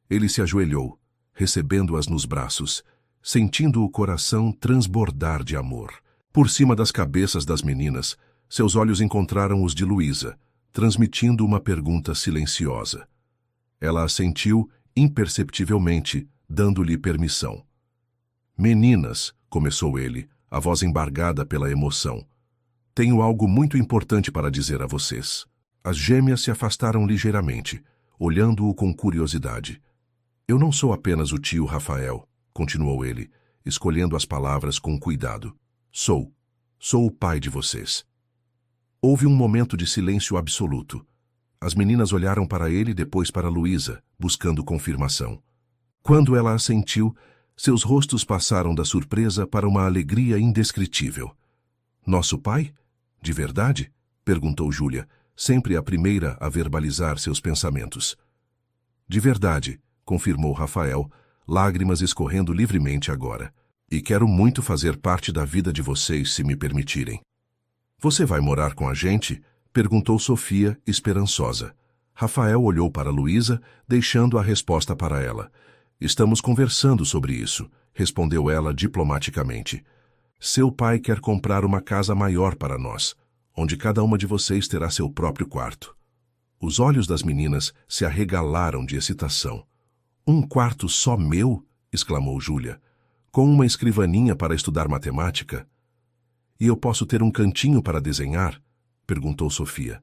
Ele se ajoelhou, recebendo-as nos braços, sentindo o coração transbordar de amor. Por cima das cabeças das meninas, seus olhos encontraram os de Luísa, transmitindo uma pergunta silenciosa. Ela assentiu imperceptivelmente, dando-lhe permissão. Meninas, começou ele, a voz embargada pela emoção. Tenho algo muito importante para dizer a vocês. As gêmeas se afastaram ligeiramente, olhando-o com curiosidade. Eu não sou apenas o tio Rafael, continuou ele, escolhendo as palavras com cuidado. Sou o pai de vocês. Houve um momento de silêncio absoluto. As meninas olharam para ele e depois para Luísa, buscando confirmação. Quando ela assentiu, seus rostos passaram da surpresa para uma alegria indescritível. Nosso pai? De verdade? Perguntou Júlia, sempre a primeira a verbalizar seus pensamentos. De verdade, confirmou Rafael, lágrimas escorrendo livremente agora. E quero muito fazer parte da vida de vocês, se me permitirem. Você vai morar com a gente? Perguntou Sofia, esperançosa. Rafael olhou para Luísa, deixando a resposta para ela. Estamos conversando sobre isso, respondeu ela diplomaticamente. Seu pai quer comprar uma casa maior para nós, onde cada uma de vocês terá seu próprio quarto. Os olhos das meninas se arregalaram de excitação. Um quarto só meu? Exclamou Júlia. Com uma escrivaninha para estudar matemática? E eu posso ter um cantinho para desenhar? Perguntou Sofia.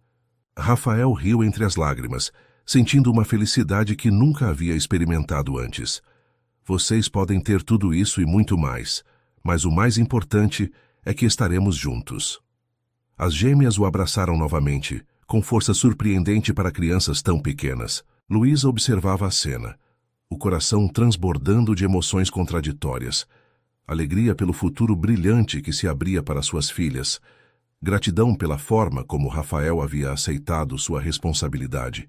Rafael riu entre as lágrimas, sentindo uma felicidade que nunca havia experimentado antes. Vocês podem ter tudo isso e muito mais, mas o mais importante é que estaremos juntos. As gêmeas o abraçaram novamente, com força surpreendente para crianças tão pequenas. Luísa observava a cena, o coração transbordando de emoções contraditórias, alegria pelo futuro brilhante que se abria para suas filhas, gratidão pela forma como Rafael havia aceitado sua responsabilidade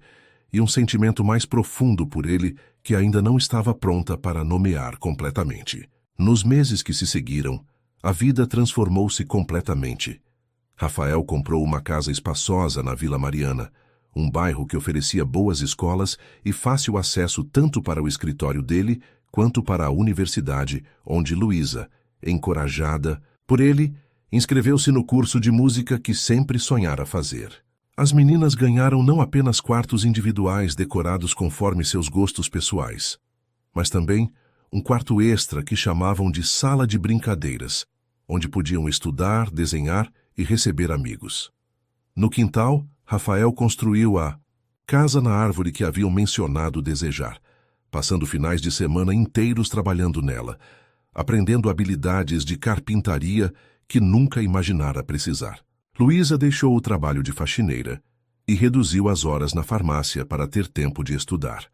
e um sentimento mais profundo por ele que ainda não estava pronta para nomear completamente. Nos meses que se seguiram, a vida transformou-se completamente. Rafael comprou uma casa espaçosa na Vila Mariana, um bairro que oferecia boas escolas e fácil acesso tanto para o escritório dele quanto para a universidade, onde Luísa, encorajada por ele, inscreveu-se no curso de música que sempre sonhara fazer. As meninas ganharam não apenas quartos individuais decorados conforme seus gostos pessoais, mas também um quarto extra que chamavam de sala de brincadeiras, onde podiam estudar, desenhar e receber amigos. No quintal, Rafael construiu a casa na árvore que haviam mencionado desejar, passando finais de semana inteiros trabalhando nela, aprendendo habilidades de carpintaria que nunca imaginara precisar. Luísa deixou o trabalho de faxineira e reduziu as horas na farmácia para ter tempo de estudar.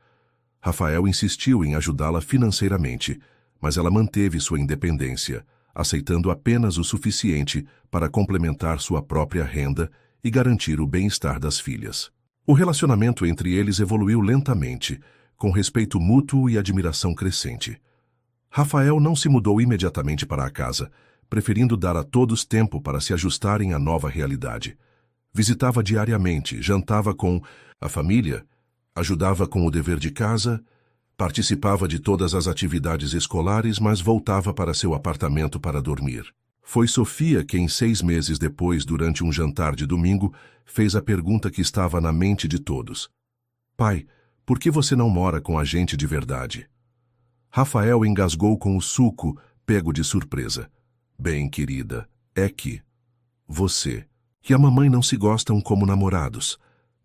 Rafael insistiu em ajudá-la financeiramente, mas ela manteve sua independência, aceitando apenas o suficiente para complementar sua própria renda e garantir o bem-estar das filhas. O relacionamento entre eles evoluiu lentamente, com respeito mútuo e admiração crescente. Rafael não se mudou imediatamente para a casa, preferindo dar a todos tempo para se ajustarem à nova realidade. Visitava diariamente, jantava com a família, ajudava com o dever de casa, participava de todas as atividades escolares, mas voltava para seu apartamento para dormir. Foi Sofia quem, 6 meses depois, durante um jantar de domingo, fez a pergunta que estava na mente de todos. Pai, por que você não mora com a gente de verdade? Rafael engasgou com o suco, pego de surpresa. Bem, querida, é que você e a mamãe não se gostam como namorados?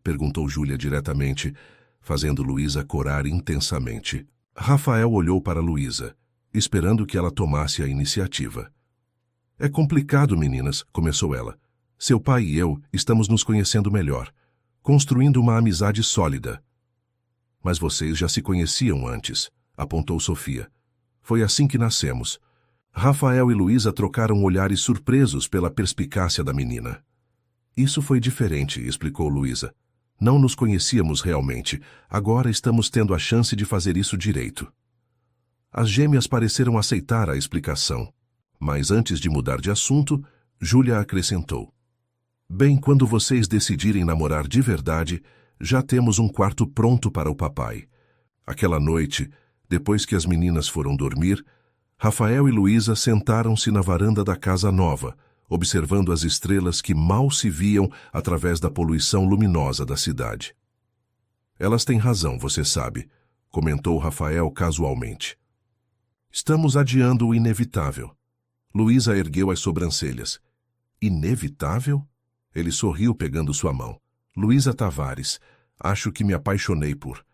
Perguntou Júlia diretamente, fazendo Luísa corar intensamente. Rafael olhou para Luísa, esperando que ela tomasse a iniciativa. É complicado, meninas, começou ela. Seu pai e eu estamos nos conhecendo melhor, construindo uma amizade sólida. Mas vocês já se conheciam antes, apontou Sofia. Foi assim que nascemos. Rafael e Luísa trocaram olhares surpresos pela perspicácia da menina. Isso foi diferente, explicou Luísa. Não nos conhecíamos realmente. Agora estamos tendo a chance de fazer isso direito. As gêmeas pareceram aceitar a explicação. Mas antes de mudar de assunto, Júlia acrescentou. Bem, quando vocês decidirem namorar de verdade, já temos um quarto pronto para o papai. Aquela noite, depois que as meninas foram dormir, Rafael e Luísa sentaram-se na varanda da casa nova, observando as estrelas que mal se viam através da poluição luminosa da cidade. Elas têm razão, você sabe, comentou Rafael casualmente. Estamos adiando o inevitável. Luísa ergueu as sobrancelhas. Inevitável? Ele sorriu pegando sua mão. Luísa Tavares, acho que me apaixonei por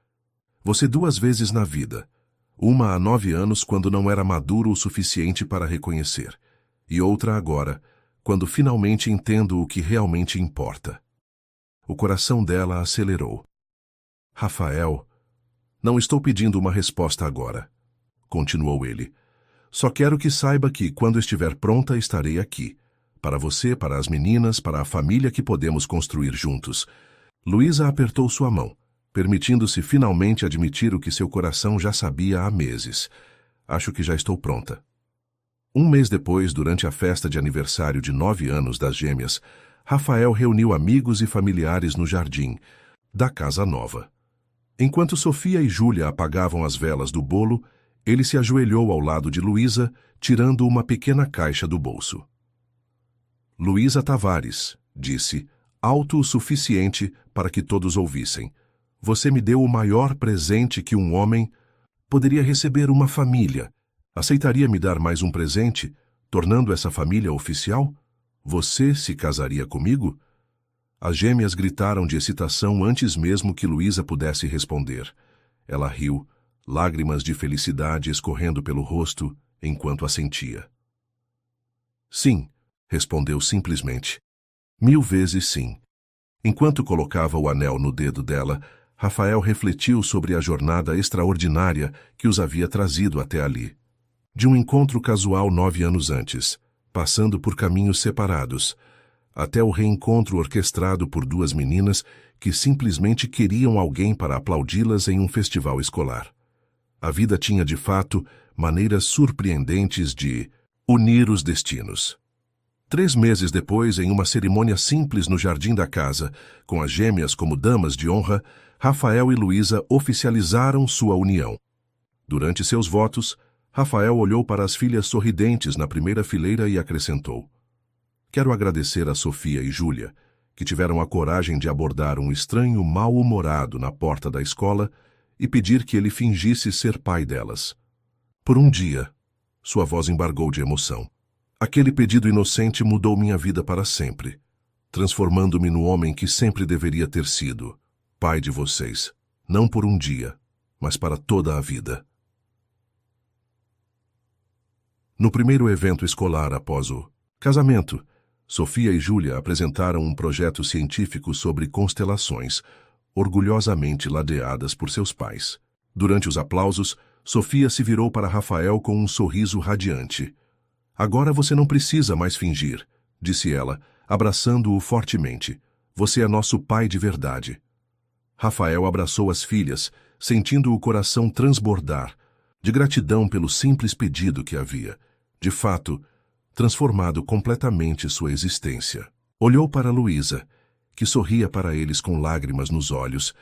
você 2 vezes na vida. Uma há 9 anos, quando não era maduro o suficiente para reconhecer. E outra agora, quando finalmente entendo o que realmente importa. O coração dela acelerou. Rafael, não estou pedindo uma resposta agora, continuou ele. Só quero que saiba que, quando estiver pronta, estarei aqui. Para você, para as meninas, para a família que podemos construir juntos. Luísa apertou sua mão, permitindo-se finalmente admitir o que seu coração já sabia há meses. Acho que já estou pronta. 1 mês depois, durante a festa de aniversário de 9 anos das gêmeas, Rafael reuniu amigos e familiares no jardim da casa nova. Enquanto Sofia e Júlia apagavam as velas do bolo, ele se ajoelhou ao lado de Luísa, tirando uma pequena caixa do bolso. Luísa Tavares, disse, alto o suficiente para que todos ouvissem. Você me deu o maior presente que um homem poderia receber, uma família. Aceitaria me dar mais um presente, tornando essa família oficial? Você se casaria comigo? As gêmeas gritaram de excitação antes mesmo que Luísa pudesse responder. Ela riu, lágrimas de felicidade escorrendo pelo rosto enquanto assentia. Sim, respondeu simplesmente. 1000 vezes sim. Enquanto colocava o anel no dedo dela, Rafael refletiu sobre a jornada extraordinária que os havia trazido até ali. De um encontro casual 9 anos antes, passando por caminhos separados, até o reencontro orquestrado por 2 meninas que simplesmente queriam alguém para aplaudi-las em um festival escolar. A vida tinha, de fato, maneiras surpreendentes de unir os destinos. 3 meses depois, em uma cerimônia simples no jardim da casa, com as gêmeas como damas de honra, Rafael e Luísa oficializaram sua união. Durante seus votos, Rafael olhou para as filhas sorridentes na primeira fileira e acrescentou: Quero agradecer a Sofia e Júlia, que tiveram a coragem de abordar um estranho mal-humorado na porta da escola e pedir que ele fingisse ser pai delas. Por um dia, sua voz embargou de emoção. Aquele pedido inocente mudou minha vida para sempre, transformando-me no homem que sempre deveria ter sido, pai de vocês, não por um dia, mas para toda a vida. No primeiro evento escolar após o casamento, Sofia e Júlia apresentaram um projeto científico sobre constelações, orgulhosamente ladeadas por seus pais. Durante os aplausos, Sofia se virou para Rafael com um sorriso radiante. Agora você não precisa mais fingir, disse ela, abraçando-o fortemente. Você é nosso pai de verdade. Rafael abraçou as filhas, sentindo o coração transbordar, de gratidão pelo simples pedido que havia, de fato, transformado completamente sua existência. Olhou para Luísa, que sorria para eles com lágrimas nos olhos,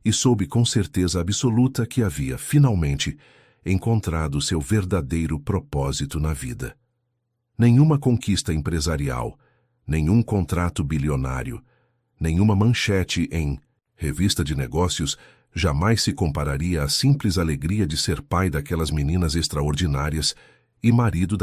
e soube com certeza absoluta que havia, finalmente, encontrado seu verdadeiro propósito na vida. Nenhuma conquista empresarial, nenhum contrato bilionário, nenhuma manchete em revista de negócios jamais se compararia à simples alegria de ser pai daquelas meninas extraordinárias e marido